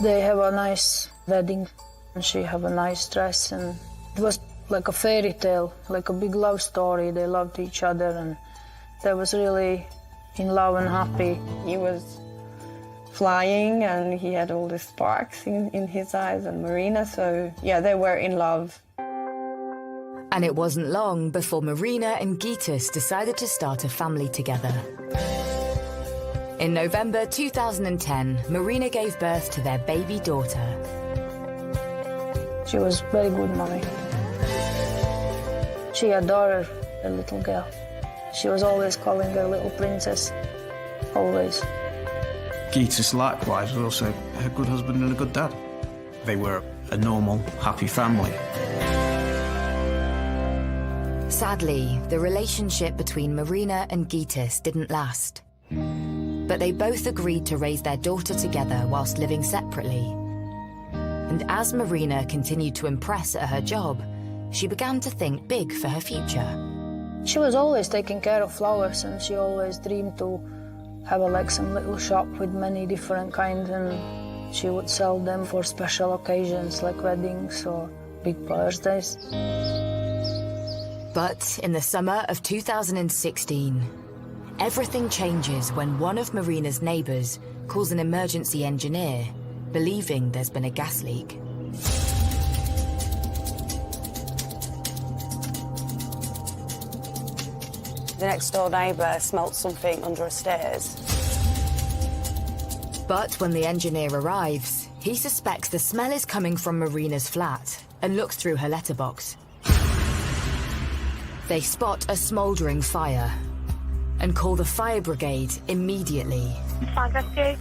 They have a nice wedding, and she have a nice dress, and it was like a fairy tale, like a big love story. They loved each other, and they was really in love and happy. He was flying, and he had all the sparks in his eyes, and Marina, so yeah, they were in love. And it wasn't long before Marina and Gytis decided to start a family together. In November 2010, Marina gave birth to their baby daughter. She was very good mommy. She adored her a little girl. She was always calling her little princess, always. Gitas, likewise, was also a good husband and a good dad. They were a normal, happy family. Sadly, the relationship between Marina and Gitas didn't last. But they both agreed to raise their daughter together whilst living separately. And as Marina continued to impress at her job, she began to think big for her future. She was always taking care of flowers, and she always dreamed to have some little shop with many different kinds, and she would sell them for special occasions like weddings or big birthdays. But in the summer of 2016, everything changes when one of Marina's neighbours calls an emergency engineer, believing there's been a gas leak. The next door neighbour smelt something under the stairs. But when the engineer arrives, he suspects the smell is coming from Marina's flat and looks through her letterbox. They spot a smouldering fire and call the fire brigade immediately. Fire rescue.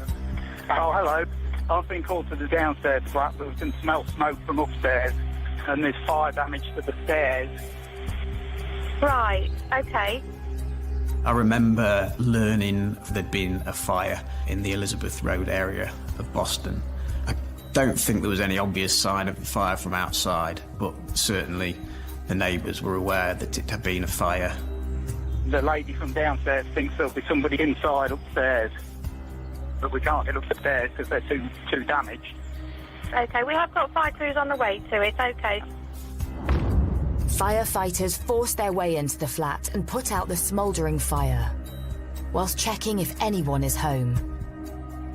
Oh, hello. I've been called to the downstairs flat, but we can smell smoke from upstairs, and there's fire damage to the stairs. Right, okay. I remember learning there'd been a fire in the Elizabeth Road area of Boston. I don't think there was any obvious sign of a fire from outside, but certainly the neighbours were aware that it had been a fire. The lady from downstairs thinks there'll be somebody inside upstairs, but we can't get up the stairs because they're too damaged. Okay, we have got fire crews on the way to it, okay. Firefighters force their way into the flat and put out the smouldering fire, whilst checking if anyone is home.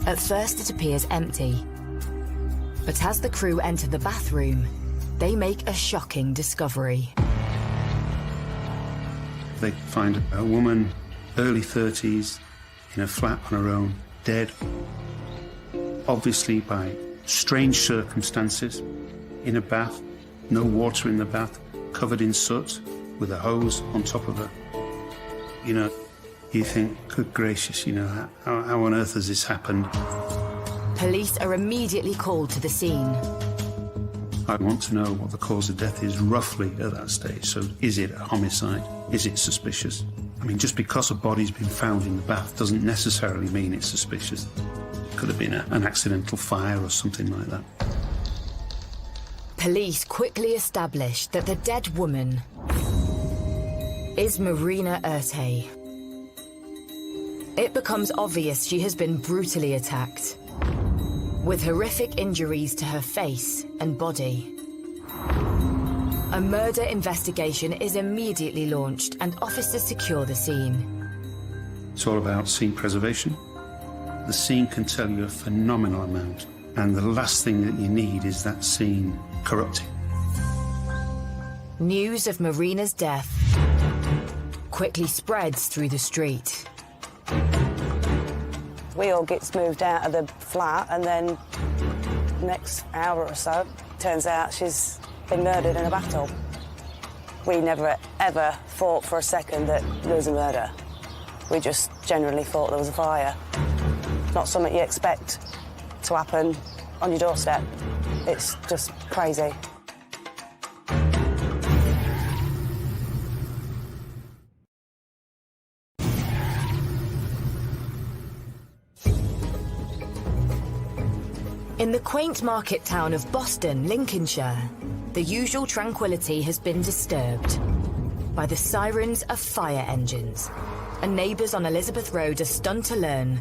At first it appears empty, but as the crew enter the bathroom, they make a shocking discovery. They find a woman, early 30s, in a flat on her own, dead, obviously by strange circumstances, in a bath, no water in the bath, covered in soot, with a hose on top of her. You know, you think, good gracious, you know, how on earth has this happened? Police are immediately called to the scene. I want to know what the cause of death is roughly at that stage. So is it a homicide? Is it suspicious? I mean, just because a body's been found in the bath doesn't necessarily mean it's suspicious. It could have been an accidental fire or something like that. Police quickly established that the dead woman is Marina Urte. It becomes obvious she has been brutally attacked, with horrific injuries to her face and body. A murder investigation is immediately launched and officers secure the scene. It's all about scene preservation. The scene can tell you a phenomenal amount, and the last thing that you need is that scene corrupting. News of Marina's death quickly spreads through the street. We all gets moved out of the flat, and then next hour or so, turns out she's been murdered in a battle. We never ever thought for a second that there was a murder. We just generally thought there was a fire. Not something you expect to happen on your doorstep. It's just crazy. In the quaint market town of Boston, Lincolnshire, the usual tranquility has been disturbed by the sirens of fire engines, and neighbours on Elizabeth Road are stunned to learn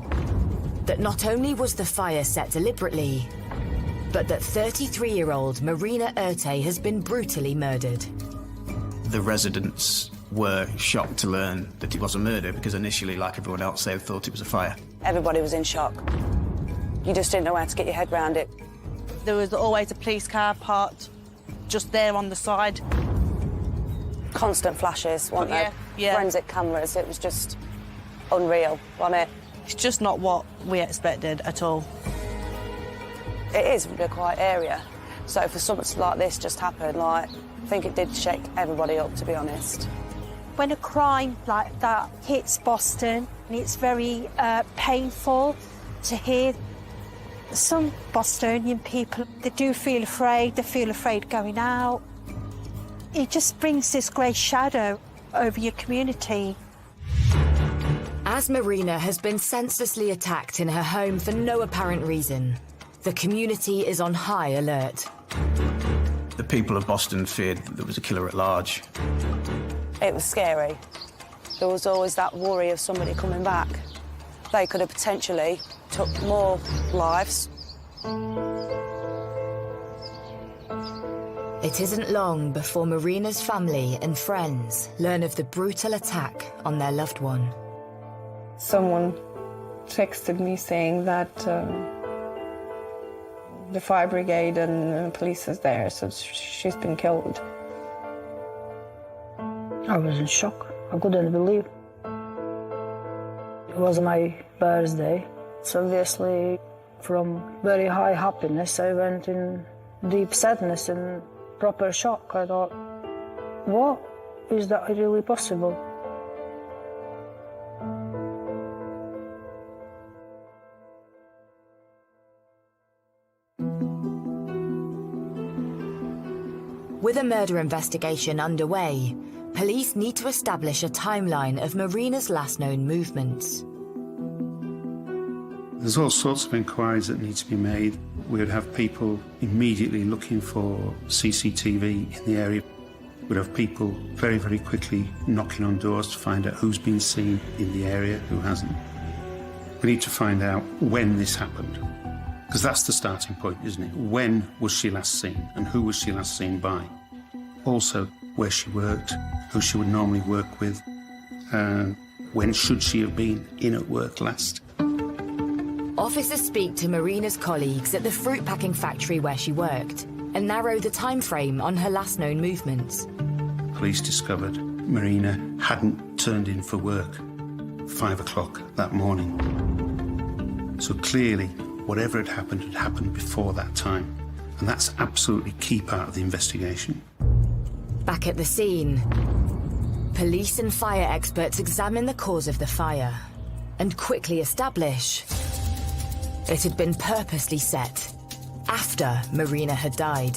that not only was the fire set deliberately, but that 33-year-old Marina Urte has been brutally murdered. The residents were shocked to learn that it was a murder because initially, like everyone else, they thought it was a fire. Everybody was in shock. You just didn't know how to get your head around it. There was always a police car parked just there on the side. Constant flashes, weren't there? Yeah. Forensic cameras, it was just unreal, wasn't it? It's just not what we expected at all. It is a quiet area, so for something like this just happened, I think it did shake everybody up, to be honest. When a crime like that hits Boston, it's very painful to hear. Some Bostonian people, they do feel afraid, they feel afraid going out. It just brings this grey shadow over your community. As Marina has been senselessly attacked in her home for no apparent reason, the community is on high alert. The people of Boston feared that there was a killer at large. It was scary. There was always that worry of somebody coming back. They could have potentially took more lives. It isn't long before Marina's family and friends learn of the brutal attack on their loved one. Someone texted me saying that the fire brigade and police is there, so she's been killed. I was in shock. I couldn't believe. It was my birthday, so obviously from very high happiness I went in deep sadness and proper shock. I thought, what? Is that really possible? With a murder investigation underway, police need to establish a timeline of Marina's last known movements. There's all sorts of inquiries that need to be made. We would have people immediately looking for CCTV in the area. We'd have people very, very quickly knocking on doors to find out who's been seen in the area, who hasn't. We need to find out when this happened, because that's the starting point, isn't it? When was she last seen, and who was she last seen by? Also, where she worked, who she would normally work with, when should she have been in at work last? Officers speak to Marina's colleagues at the fruit packing factory where she worked and narrow the time frame on her last known movements. Police discovered Marina hadn't turned in for work 5 o'clock that morning. So clearly, whatever had happened before that time. And that's absolutely key part of the investigation. Back at the scene, police and fire experts examine the cause of the fire and quickly establish it had been purposely set after Marina had died.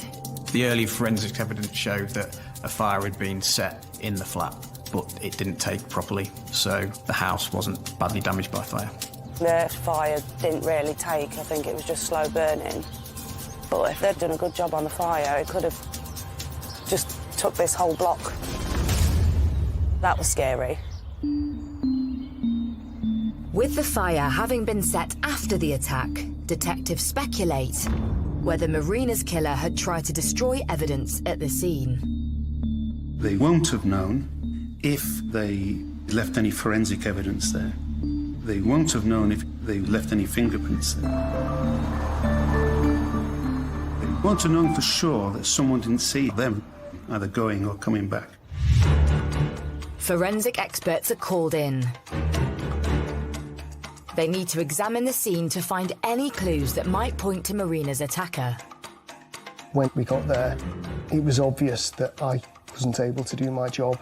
The early forensic evidence showed that a fire had been set in the flat, but it didn't take properly, so the house wasn't badly damaged by fire. The fire didn't really take, I think it was just slow burning. But if they'd done a good job on the fire, it could have just took this whole block. That was scary. With the fire having been set after the attack, detectives speculate whether Marina's killer had tried to destroy evidence at the scene. They won't have known if they left any forensic evidence there. They won't have known if they left any fingerprints there. They won't have known for sure that someone didn't see them either going or coming back. Forensic experts are called in. They need to examine the scene to find any clues that might point to Marina's attacker. When we got there, it was obvious that I wasn't able to do my job.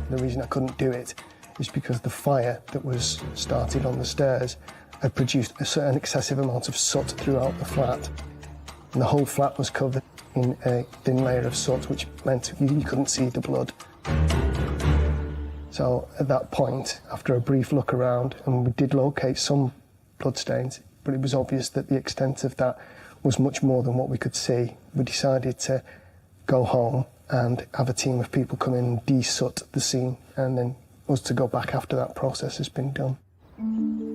The reason I couldn't do it is because the fire that was started on the stairs had produced a certain excessive amount of soot throughout the flat. And the whole flat was covered in a thin layer of soot, which meant you couldn't see the blood. So at that point, after a brief look around, and we did locate some bloodstains, but it was obvious that the extent of that was much more than what we could see, we decided to go home and have a team of people come in and de-soot the scene, and then us to go back after that process has been done.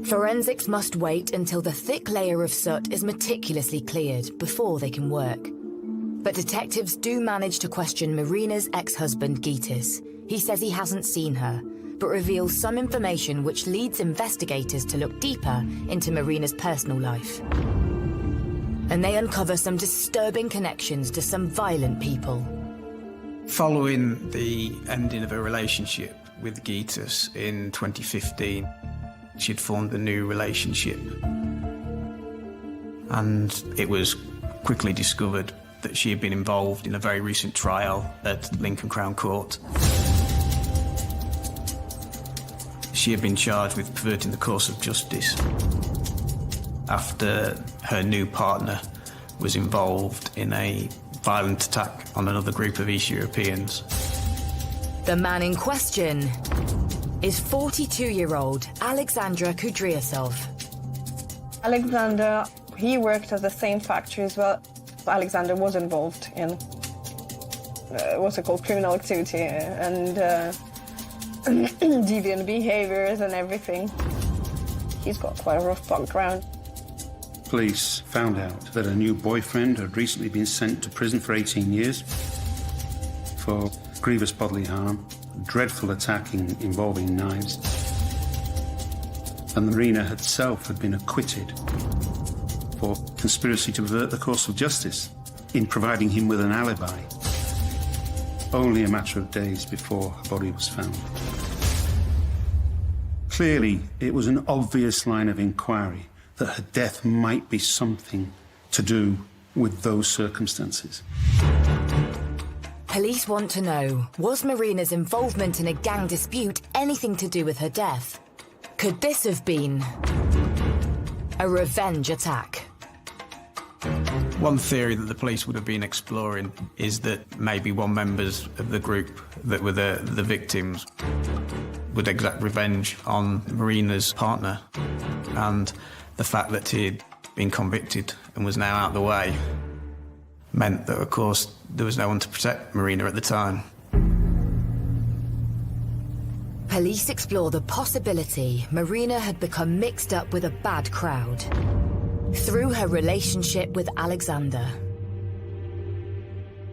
Forensics must wait until the thick layer of soot is meticulously cleared before they can work. But detectives do manage to question Marina's ex-husband, Gitas. He says he hasn't seen her, but reveals some information which leads investigators to look deeper into Marina's personal life. And they uncover some disturbing connections to some violent people. Following the ending of a relationship with Gitas in 2015, she'd formed a new relationship. And it was quickly discovered that she had been involved in a very recent trial at Lincoln Crown Court. She had been charged with perverting the course of justice after her new partner was involved in a violent attack on another group of East Europeans. The man in question is 42-year-old Alexandra Kudryasov. Alexander, he worked at the same factory as well. Alexander was involved in what's it called, criminal activity and deviant behaviors and everything. He's got quite a rough background. Police found out that her new boyfriend had recently been sent to prison for 18 years for grievous bodily harm, dreadful attacking involving knives, and Marina herself had been acquitted for conspiracy to pervert the course of justice in providing him with an alibi, only a matter of days before her body was found. Clearly, it was an obvious line of inquiry that her death might be something to do with those circumstances. Police want to know, was Marina's involvement in a gang dispute anything to do with her death? Could this have been a revenge attack? One theory that the police would have been exploring is that maybe one members of the group that were the victims would exact revenge on Marina's partner, and the fact that he had been convicted and was now out of the way meant that, of course, there was no one to protect Marina at the time. Police explore the possibility Marina had become mixed up with a bad crowd through her relationship with Alexander.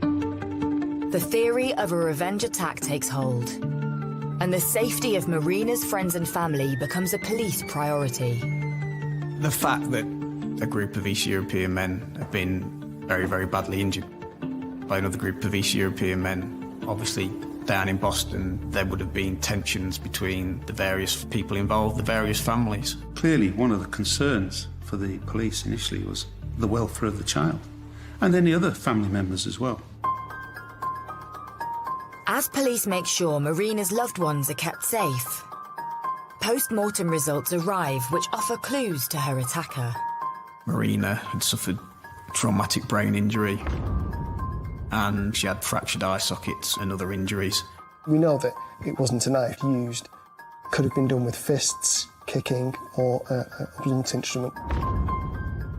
The theory of a revenge attack takes hold, and the safety of Marina's friends and family becomes a police priority. The fact that a group of East European men have been very, very badly injured by another group of East European men, obviously down in Boston, there would have been tensions between the various people involved, the various families. Clearly, one of the concerns for the police initially was the welfare of the child, and any other family members as well. As police make sure Marina's loved ones are kept safe, post-mortem results arrive which offer clues to her attacker. Marina had suffered traumatic brain injury, and she had fractured eye sockets and other injuries. We know that it wasn't a knife used. It could have been done with fists, kicking, or a blunt instrument.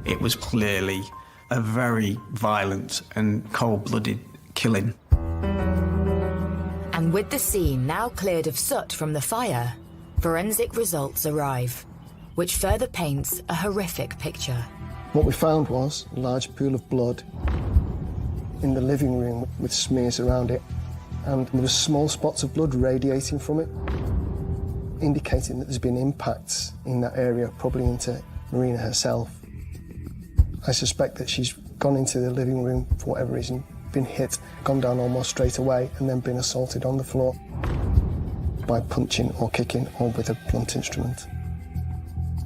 It was clearly a very violent and cold-blooded killing. And with the scene now cleared of soot from the fire, forensic results arrive, which further paints a horrific picture. What we found was a large pool of blood in the living room with smears around it, and there were small spots of blood radiating from it, indicating that there's been impacts in that area, probably into Marina herself. I suspect that she's gone into the living room for whatever reason, been hit, gone down almost straight away, and then been assaulted on the floor by punching or kicking or with a blunt instrument.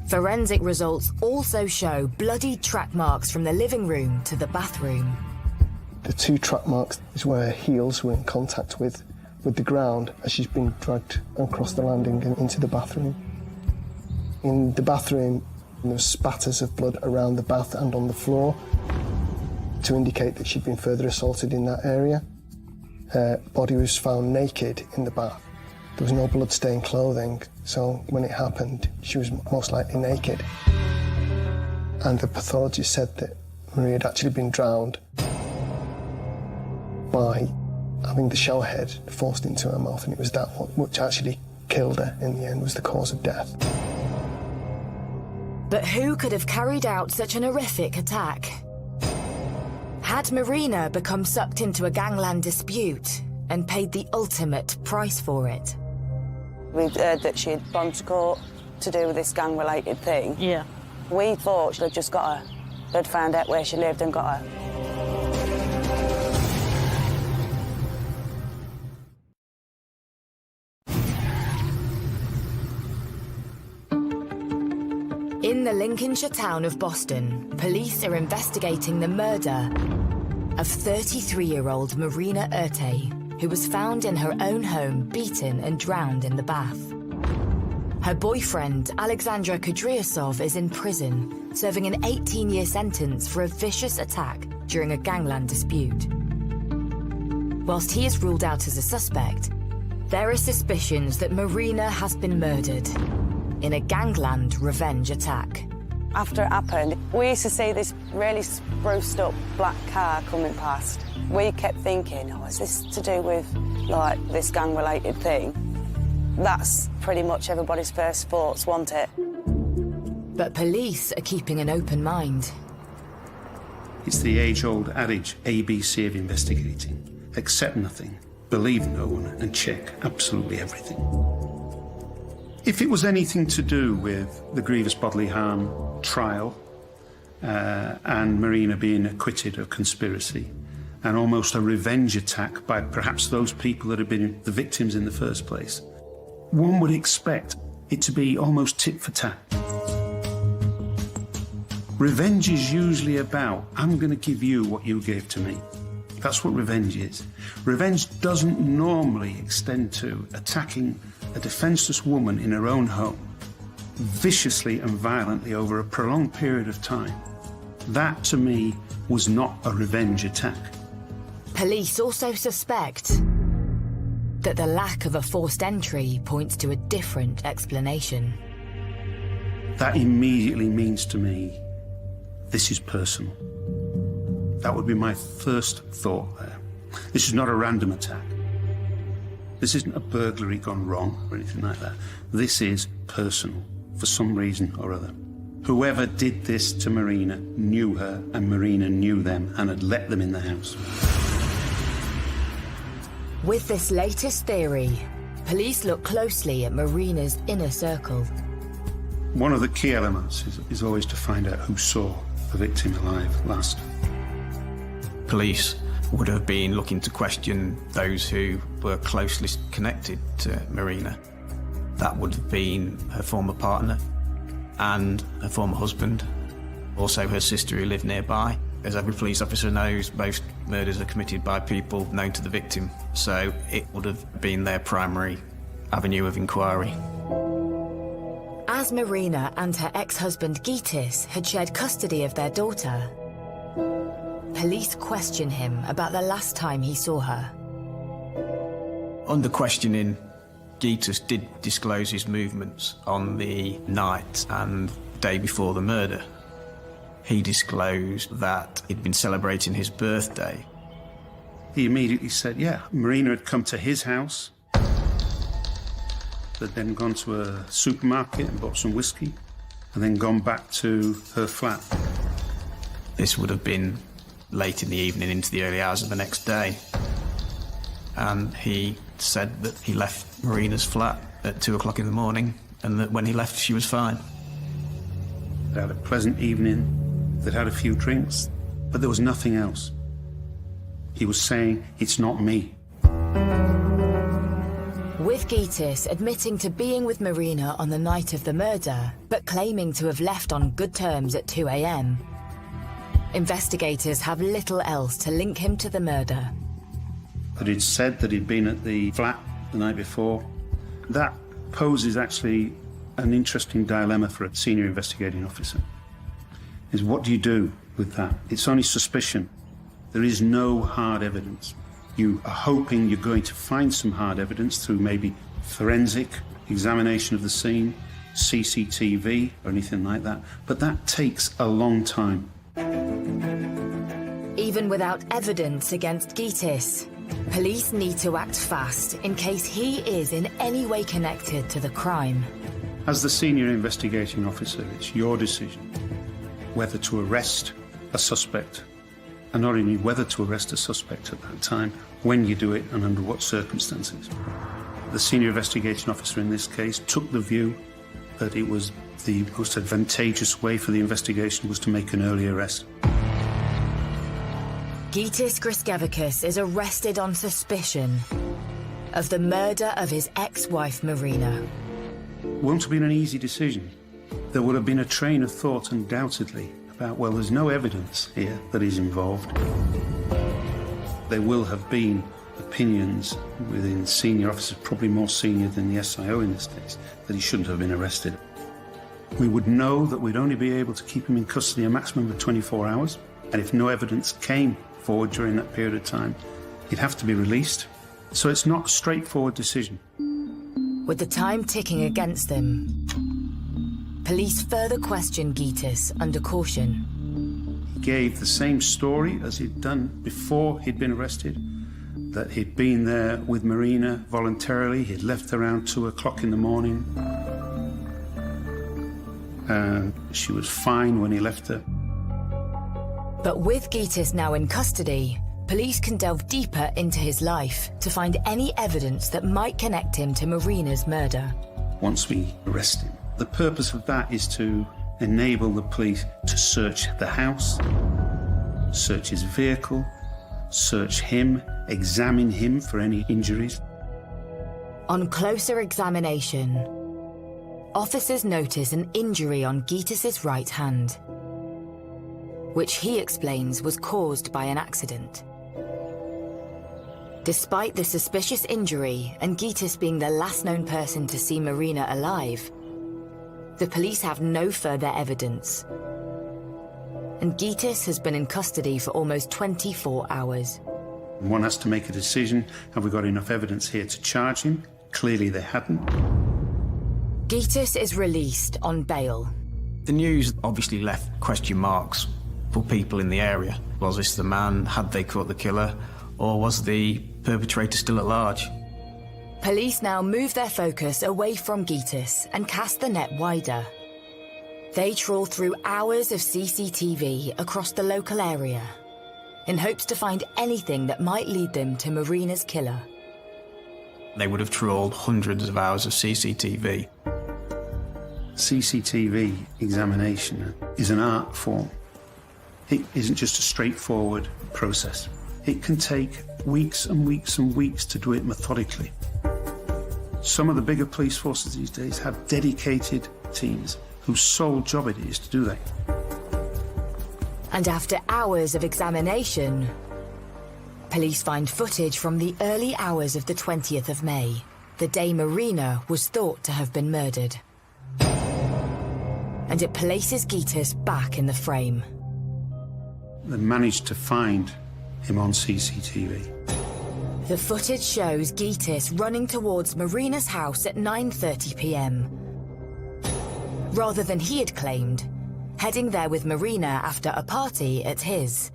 Forensic results also show bloodied track marks from the living room to the bathroom. The two track marks is where her heels were in contact with the ground as she's been dragged across the landing and into the bathroom. In the bathroom, there were spatters of blood around the bath and on the floor to indicate that she'd been further assaulted in that area. Her body was found naked in the bath. There was no blood-stained clothing, so when it happened, she was most likely naked. And the pathologist said that Maria had actually been drowned by having the shower head forced into her mouth, and it was that which actually killed her in the end, was the cause of death. But who could have carried out such an horrific attack? Had Marina become sucked into a gangland dispute and paid the ultimate price for it? We'd heard that she had gone to court to do with this gang-related thing. Yeah. We thought she'd just got her. They'd found out where she lived and got her. In the Lincolnshire town of Boston, police are investigating the murder of 33-year-old Marina Urte, who was found in her own home, beaten and drowned in the bath. Her boyfriend, Alexandra Kudryasov, is in prison, serving an 18-year sentence for a vicious attack during a gangland dispute. Whilst he is ruled out as a suspect, there are suspicions that Marina has been murdered in a gangland revenge attack. After it happened, we used to see this really spruced up black car coming past. We kept thinking, oh, is this to do with, like, this gang-related thing? That's pretty much everybody's first thoughts, wasn't it? But police are keeping an open mind. It's the age-old adage, ABC of investigating. Accept nothing, believe no one, and check absolutely everything. If it was anything to do with the grievous bodily harm trial and Marina being acquitted of conspiracy and almost a revenge attack by perhaps those people that had been the victims in the first place, one would expect it to be almost tit for tat. Revenge is usually about, I'm going to give you what you gave to me. That's what revenge is. Revenge doesn't normally extend to attacking a defenseless woman in her own home, viciously and violently over a prolonged period of time. That, to me, was not a revenge attack. Police also suspect that the lack of a forced entry points to a different explanation. That immediately means to me, this is personal. That would be my first thought there. This is not a random attack. This isn't a burglary gone wrong or anything like that. This is personal, for some reason or other. Whoever did this to Marina knew her, and Marina knew them and had let them in the house. With this latest theory, police look closely at Marina's inner circle. One of the key elements is always to find out who saw the victim alive last. Police would have been looking to question those who were closely connected to Marina. That would have been her former partner and her former husband, also her sister who lived nearby. As every police officer knows, most murders are committed by people known to the victim, so it would have been their primary avenue of inquiry. As Marina and her ex-husband Gytis had shared custody of their daughter, police question him about the last time he saw her. Under questioning, Gytis did disclose his movements on the night and day before the murder. He disclosed that he'd been celebrating his birthday. He immediately said, yeah, Marina had come to his house, had then gone to a supermarket and bought some whiskey, and then gone back to her flat. This would have been late in the evening into the early hours of the next day. And he said that he left Marina's flat at 2 o'clock in the morning and that when he left she was fine. They had a pleasant evening, they'd had a few drinks, but there was nothing else. He was saying, it's not me. With Gytis admitting to being with Marina on the night of the murder, but claiming to have left on good terms at 2 a.m, investigators have little else to link him to the murder. That he'd said that he'd been at the flat the night before. That poses actually an interesting dilemma for a senior investigating officer. Is what do you do with that? It's only suspicion. There is no hard evidence. You are hoping you're going to find some hard evidence through maybe forensic examination of the scene, CCTV, or anything like that, but that takes a long time. Even without evidence against Gytis, police need to act fast in case he is in any way connected to the crime. As the senior investigating officer, it's your decision whether to arrest a suspect, and not only whether to arrest a suspect at that time, when you do it and under what circumstances. The senior investigating officer in this case took the view that it was the most advantageous way for the investigation was to make an early arrest. Gytis Griskevicius is arrested on suspicion of the murder of his ex-wife Marina. Won't have been an easy decision. There would have been a train of thought undoubtedly about, well, there's no evidence here that he's involved. There will have been opinions within senior officers, probably more senior than the SIO in this case, that he shouldn't have been arrested. We would know that we'd only be able to keep him in custody a maximum of 24 hours, and if no evidence came forward during that period of time, he'd have to be released. So it's not a straightforward decision. With the time ticking against them, police further question Gitis under caution. He gave the same story as he'd done before he'd been arrested, that he'd been there with Marina voluntarily, he'd left around 2 o'clock in the morning. She was fine when he left her. But with Gitis now in custody, police can delve deeper into his life to find any evidence that might connect him to Marina's murder. Once we arrest him, the purpose of that is to enable the police to search the house, search his vehicle, search him, examine him for any injuries. On closer examination, officers notice an injury on Gitis's right hand, which he explains was caused by an accident. Despite the suspicious injury and Gitis being the last known person to see Marina alive, the police have no further evidence. And Gitis has been in custody for almost 24 hours. One has to make a decision. Have we got enough evidence here to charge him? Clearly they hadn't. Gitis is released on bail. The news obviously left question marks for people in the area. Was this the man? Had they caught the killer? Or was the perpetrator still at large? Police now move their focus away from Gitis and cast the net wider. They trawl through hours of CCTV across the local area in hopes to find anything that might lead them to Marina's killer. They would have trawled hundreds of hours of CCTV. CCTV examination is an art form. It isn't just a straightforward process. It can take weeks and weeks and weeks to do it methodically. Some of the bigger police forces these days have dedicated teams whose sole job it is to do that. And after hours of examination, police find footage from the early hours of the 20th of May, the day Marina was thought to have been murdered. And it places Gitis back in the frame. They managed to find him on CCTV. The footage shows Gitis running towards Marina's house at 9:30 p.m. rather than he had claimed, heading there with Marina after a party at his.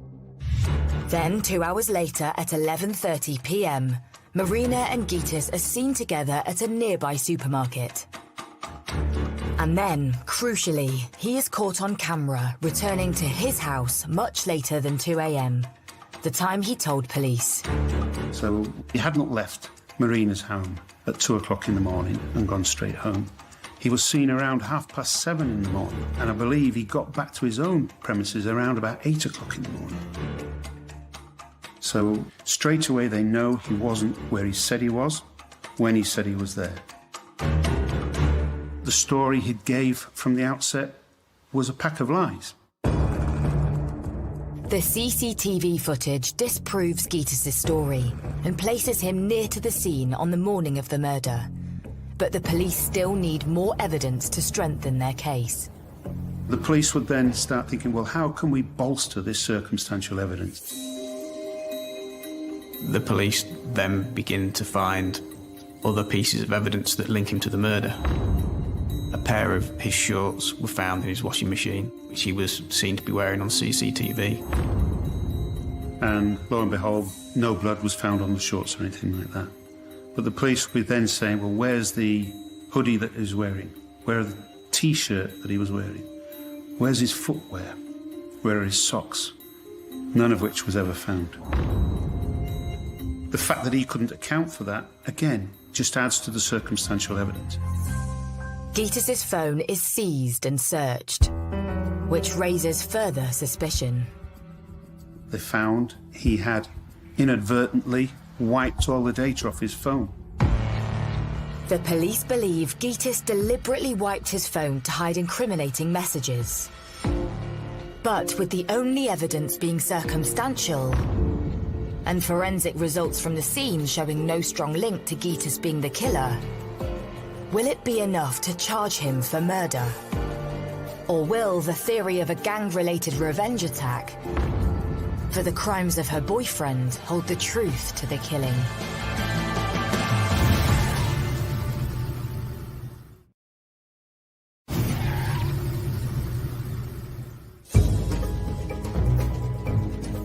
Then, 2 hours later at 11:30 p.m, Marina and Gitis are seen together at a nearby supermarket. And then, crucially, he is caught on camera returning to his house much later than 2 a.m, the time he told police. So he had not left Marina's home at 2 o'clock in the morning and gone straight home. He was seen around 7:30 in the morning, and I believe he got back to his own premises around about 8 o'clock in the morning. So straight away they know he wasn't where he said he was, when he said he was there. The story he gave from the outset was a pack of lies. The CCTV footage disproves Gitis' story and places him near to the scene on the morning of the murder. But the police still need more evidence to strengthen their case. The police would then start thinking, well, how can we bolster this circumstantial evidence? The police then begin to find other pieces of evidence that link him to the murder. A pair of his shorts were found in his washing machine, which he was seen to be wearing on CCTV. And lo and behold, no blood was found on the shorts or anything like that. But the police would then say, well, where's the hoodie that he was wearing? Where's the T-shirt that he was wearing? Where's his footwear? Where are his socks? None of which was ever found. The fact that he couldn't account for that, again, just adds to the circumstantial evidence. Gitis' phone is seized and searched, which raises further suspicion. They found he had inadvertently wiped all the data off his phone. The police believe Gitis deliberately wiped his phone to hide incriminating messages. But with the only evidence being circumstantial, and forensic results from the scene showing no strong link to Gitas being the killer, will it be enough to charge him for murder? Or will the theory of a gang-related revenge attack for the crimes of her boyfriend hold the truth to the killing?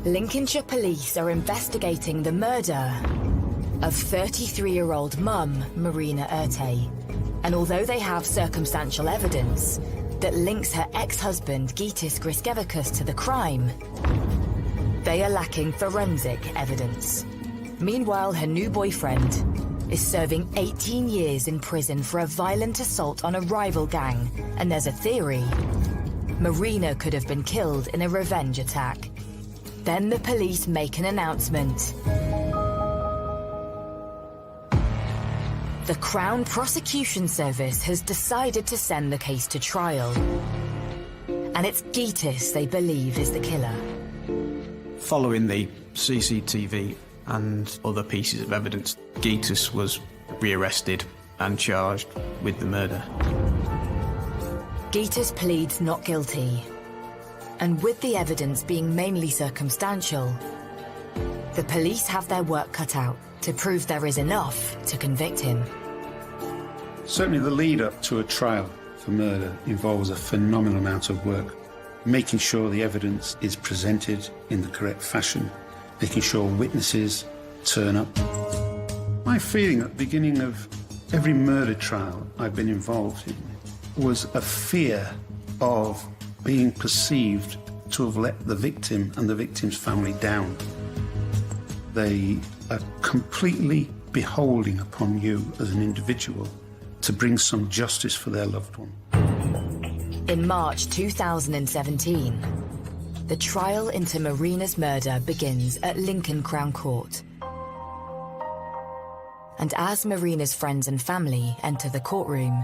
Lincolnshire police are investigating the murder of 33-year-old mum Marina Urte. And although they have circumstantial evidence that links her ex-husband Gitas Griskevikas to the crime, they are lacking forensic evidence. Meanwhile, her new boyfriend is serving 18 years in prison for a violent assault on a rival gang, and there's a theory Marina could have been killed in a revenge attack. Then the police make an announcement. The Crown Prosecution Service has decided to send the case to trial. And it's Gitas they believe is the killer. Following the CCTV and other pieces of evidence, Gitas was rearrested and charged with the murder. Gitas pleads not guilty. And with the evidence being mainly circumstantial, the police have their work cut out to prove there is enough to convict him. Certainly the lead up to a trial for murder involves a phenomenal amount of work. Making sure the evidence is presented in the correct fashion, making sure witnesses turn up. My feeling at the beginning of every murder trial I've been involved in was a fear of being perceived to have let the victim and the victim's family down. They are completely beholding upon you as an individual to bring some justice for their loved one. In March 2017, the trial into Marina's murder begins at Lincoln Crown Court. And as Marina's friends and family enter the courtroom,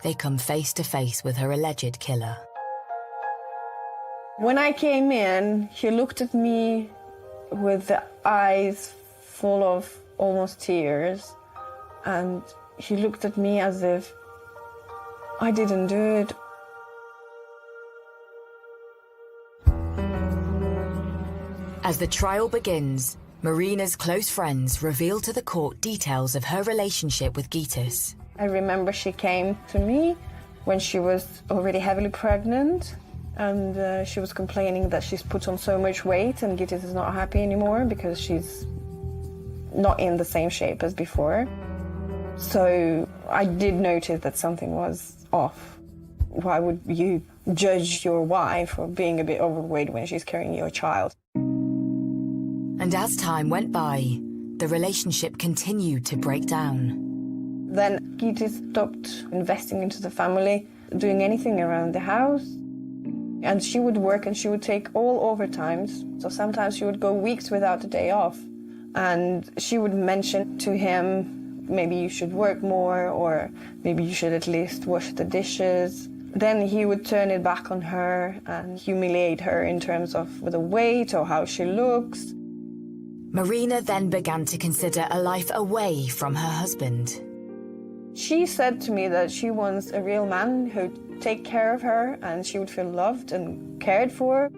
they come face to face with her alleged killer. When I came in, he looked at me with the eyes full of almost tears, and he looked at me as if I didn't do it. As the trial begins, Marina's close friends reveal to the court details of her relationship with Gitas. I remember she came to me when she was already heavily pregnant, and she was complaining that she's put on so much weight and Gitas is not happy anymore because she's not in the same shape as before. So I did notice that something was off. Why would you judge your wife for being a bit overweight when she's carrying your child? And as time went by, the relationship continued to break down. Then Gitas stopped investing into the family, doing anything around the house. And she would work and she would take all overtimes. So sometimes she would go weeks without a day off. And she would mention to him, maybe you should work more, or maybe you should at least wash the dishes. Then he would turn it back on her and humiliate her in terms of the weight or how she looks. Marina then began to consider a life away from her husband. She said to me that she wants a real man who'd take care of her and she would feel loved and cared for.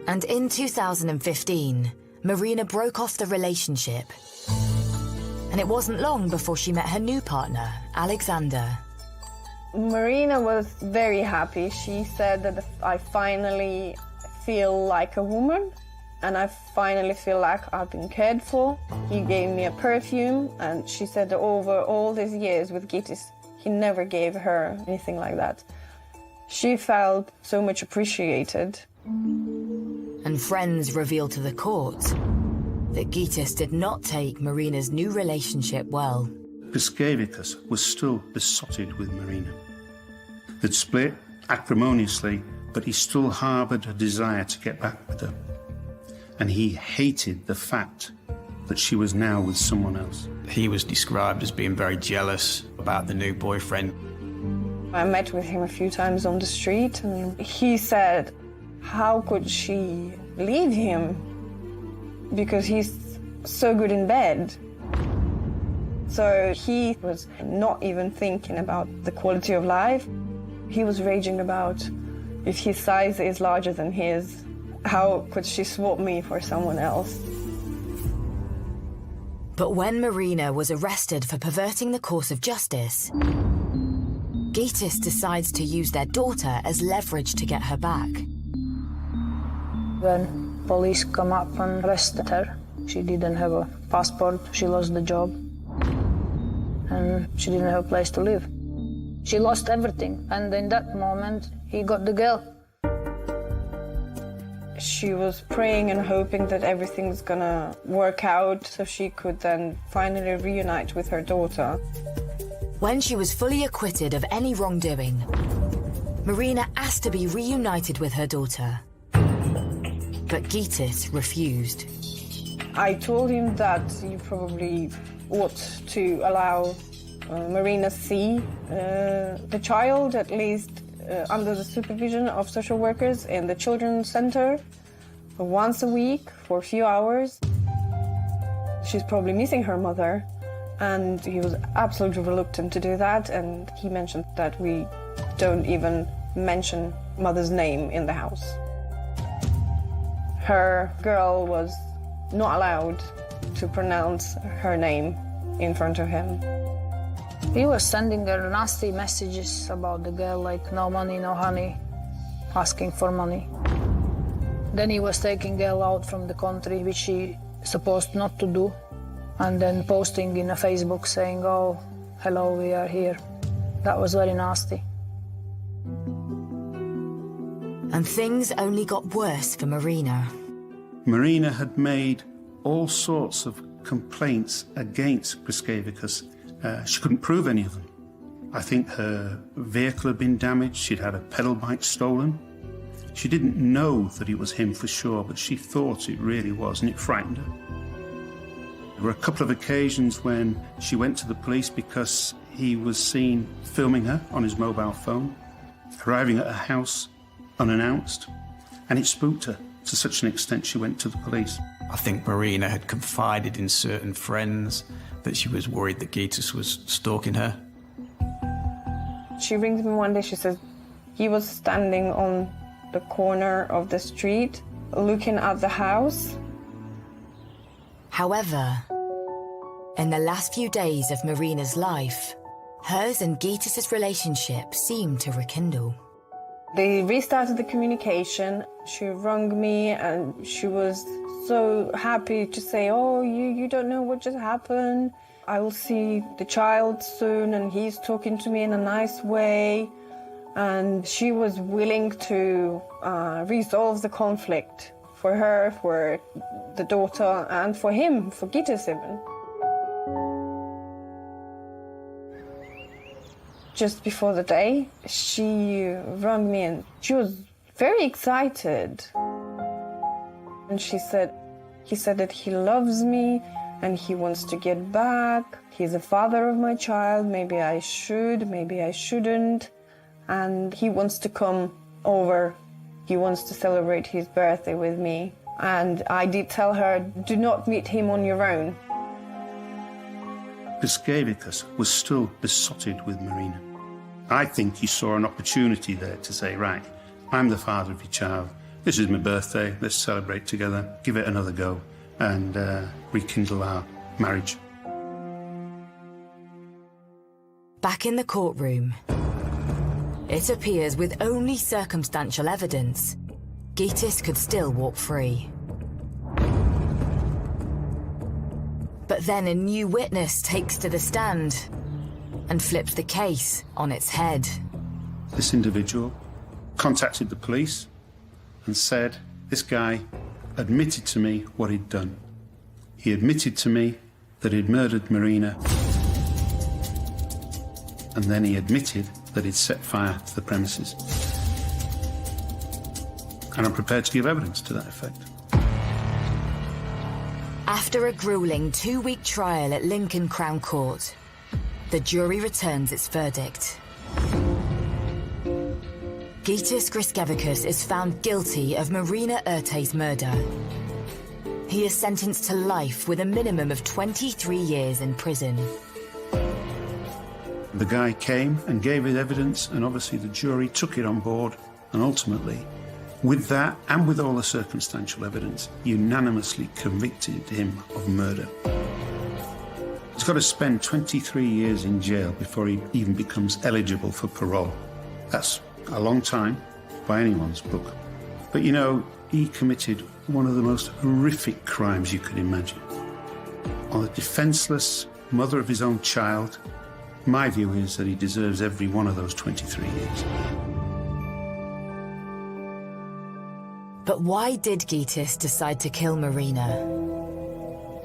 And in 2015, Marina broke off the relationship. And it wasn't long before she met her new partner, Alexander. Marina was very happy. She said that I finally feel like a woman and I finally feel like I've been cared for. He gave me a perfume, and she said that over all these years with Gitas, he never gave her anything like that. She felt so much appreciated. And friends revealed to the court that Gitas did not take Marina's new relationship well. Griskevikas was still besotted with Marina. They'd split acrimoniously, but he still harboured a desire to get back with her. And he hated the fact that she was now with someone else. He was described as being very jealous about the new boyfriend. I met with him a few times on the street, and he said, how could she leave him? Because he's so good in bed. So he was not even thinking about the quality of life. He was raging about if his size is larger than his, how could she swap me for someone else? But when Marina was arrested for perverting the course of justice, Gytis decides to use their daughter as leverage to get her back. When police come up and arrested her, she didn't have a passport, she lost the job, and she didn't have a place to live. She lost everything, and in that moment, he got the girl. She was praying and hoping that everything's gonna work out so she could then finally reunite with her daughter. When she was fully acquitted of any wrongdoing, Marina asked to be reunited with her daughter. But Gytis refused. I told him that you probably ought to allow Marina see the child, at least under the supervision of social workers in the children's center once a week for a few hours. She's probably missing her mother, and he was absolutely reluctant to do that, and he mentioned that we don't even mention mother's name in the house. Her girl was not allowed to pronounce her name in front of him. He was sending her nasty messages about the girl, like no money, no honey, asking for money. Then he was taking girl out from the country, which she supposed not to do, and then posting in a Facebook saying, oh, hello, we are here. That was very nasty. And things only got worse for Marina. Marina had made all sorts of complaints against Griskevicius. She couldn't prove any of them. I think her vehicle had been damaged, she'd had a pedal bike stolen. She didn't know that it was him for sure, but she thought it really was, and it frightened her. There were a couple of occasions when she went to the police because he was seen filming her on his mobile phone, arriving at her house unannounced, and it spooked her to such an extent she went to the police. I think Marina had confided in certain friends that she was worried that Gytis was stalking her. She rings me one day, she says, he was standing on the corner of the street looking at the house. However, in the last few days of Marina's life, hers and Gytis' relationship seemed to rekindle. They restarted the communication. She rang me and she was so happy to say, oh, you don't know what just happened. I will see the child soon and he's talking to me in a nice way. And she was willing to resolve the conflict for her, for the daughter, and for him, for Gytis even. Just before the day, she rang me and she was very excited. And he said that he loves me and he wants to get back. He's the father of my child. Maybe I should, maybe I shouldn't. And he wants to come over. He wants to celebrate his birthday with me. And I did tell her, do not meet him on your own. Griskevicius was still besotted with Marina. I think he saw an opportunity there to say, right, I'm the father of your child. This is my birthday. Let's celebrate together, give it another go, and rekindle our marriage. Back in the courtroom, it appears with only circumstantial evidence, Gytis could still walk free. But then a new witness takes to the stand and flips the case on its head. This individual contacted the police and said, this guy admitted to me what he'd done. He admitted to me that he'd murdered Marina, and then he admitted that he'd set fire to the premises. And I'm prepared to give evidence to that effect. After a grueling 2-week trial at Lincoln Crown Court, the jury returns its verdict. Gytis Griskevicius is found guilty of Marina Urte's murder. He is sentenced to life with a minimum of 23 years in prison. The guy came and gave his evidence, and obviously the jury took it on board, and ultimately, with that and with all the circumstantial evidence, unanimously convicted him of murder. He's got to spend 23 years in jail before he even becomes eligible for parole. That's a long time by anyone's book. But you know, he committed one of the most horrific crimes you could imagine. On a defenceless mother of his own child, my view is that he deserves every one of those 23 years. But why did Gytis decide to kill Marina?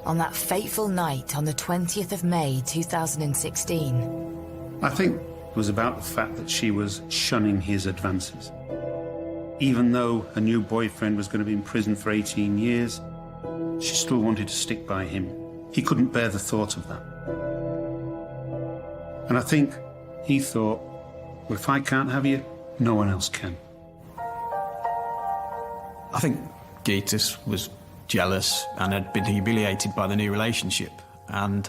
On that fateful night on the 20th of May 2016. I think it was about the fact that she was shunning his advances. Even though her new boyfriend was going to be in prison for 18 years, she still wanted to stick by him. He couldn't bear the thought of that. And I think he thought, well, if I can't have you, no one else can. I think Gytis was jealous and had been humiliated by the new relationship, and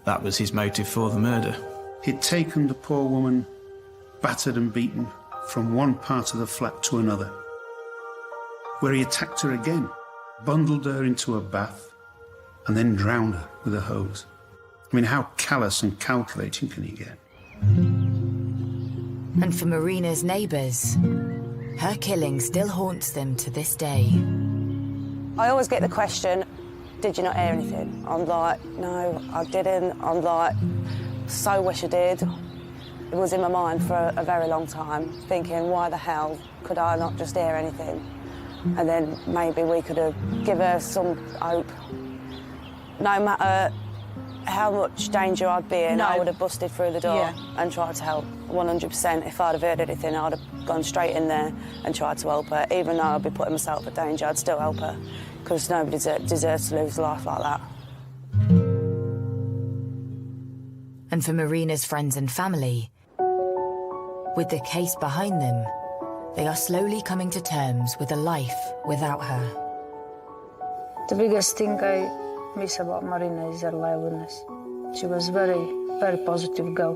that was his motive for the murder. He'd taken the poor woman, battered and beaten, from one part of the flat to another, where he attacked her again, bundled her into a bath, and then drowned her with a hose. I mean, how callous and calculating can he get? And for Marina's neighbours, her killing still haunts them to this day. I always get the question, did you not hear anything? I'm like, no, I didn't. I'm like, so wish I did. It was in my mind for a very long time, thinking, why the hell could I not just hear anything? And then maybe we could have given her some hope. No matter how much danger I'd be in, I would have busted through the door and tried to help. 100%. If I'd have heard anything, I'd have gone straight in there and tried to help her. Even though I'd be putting myself at danger, I'd still help her, because nobody deserves to lose life like that. And for Marina's friends and family, with the case behind them, they are slowly coming to terms with a life without her. The biggest thing I miss about Marina is her liveliness. She was very, very positive girl,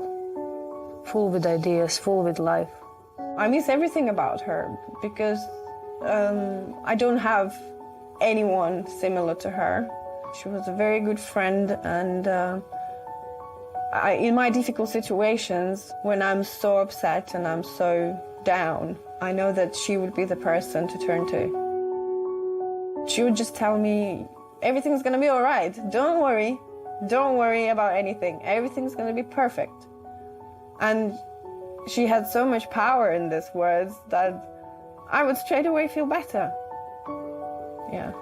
full with ideas, full with life. I miss everything about her because I don't have anyone similar to her. She was a very good friend, and in my difficult situations, when I'm so upset and I'm so down, I know that she would be the person to turn to. She would just tell me, everything's gonna be all right. Don't worry about anything. Everything's gonna be perfect. And she had so much power in these words that I would straight away feel better. Yeah.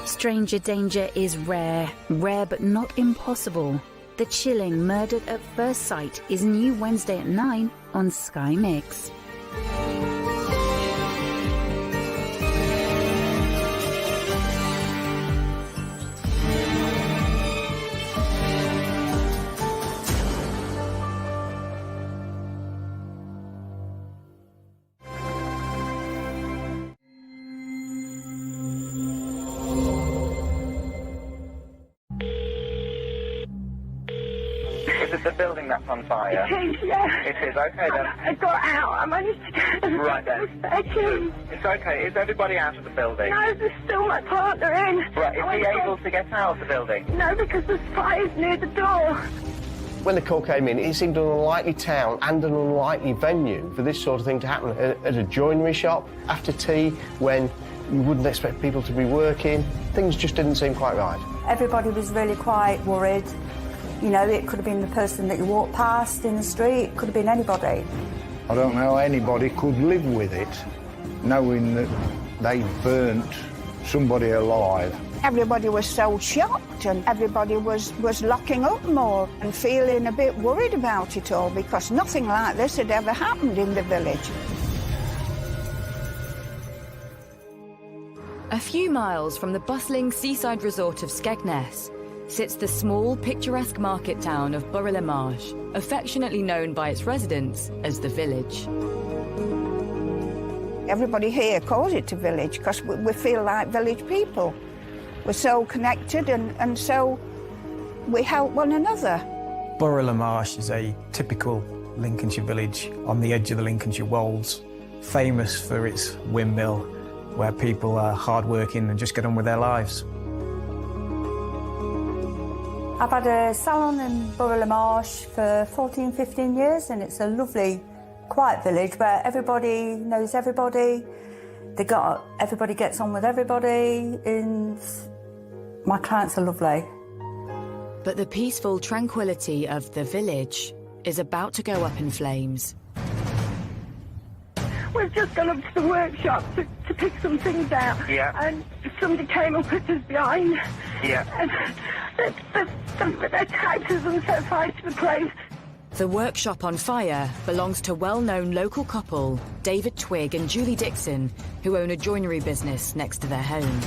Stranger danger is rare but not impossible. The chilling Murdered at First Sight is new Wednesday at 9 on Sky Mix. Is it the building that's on fire? It is, yeah. It is, okay then. I got out. I managed to get them. Right then. It's okay. Is everybody out of the building? No, there's still my partner in. Right, is he able to get out of the building? No, because there's fires near the door. When the call came in, it seemed an unlikely town and an unlikely venue for this sort of thing to happen. At a joinery shop, after tea, when you wouldn't expect people to be working, things just didn't seem quite right. Everybody was really quite worried. You know, it could have been the person that you walked past in the street, it could have been anybody. I don't know how anybody could live with it, knowing that they burnt somebody alive. Everybody was so shocked, and everybody was locking up more and feeling a bit worried about it all, because nothing like this had ever happened in the village. A few miles from the bustling seaside resort of Skegness sits the small, picturesque market town of Borough-le-Marche, affectionately known by its residents as the Village. Everybody here calls it a village because we feel like village people. We're so connected and so we help one another. Borough-le-Marche is a typical Lincolnshire village on the edge of the Lincolnshire Wolds, famous for its windmill, where people are hard-working and just get on with their lives. I've had a salon in Borough-le-Marche for 14, 15 years, and it's a lovely, quiet village where everybody knows everybody. Everybody gets on with everybody, and my clients are lovely. But the peaceful tranquility of the village is about to go up in flames. We've just gone up to the workshop to pick some things out. Yeah. And somebody came up with us behind. Yeah. And they attacked us and set fire to the place. The workshop on fire belongs to well-known local couple David Twigg and Julie Dixon, who own a joinery business next to their home.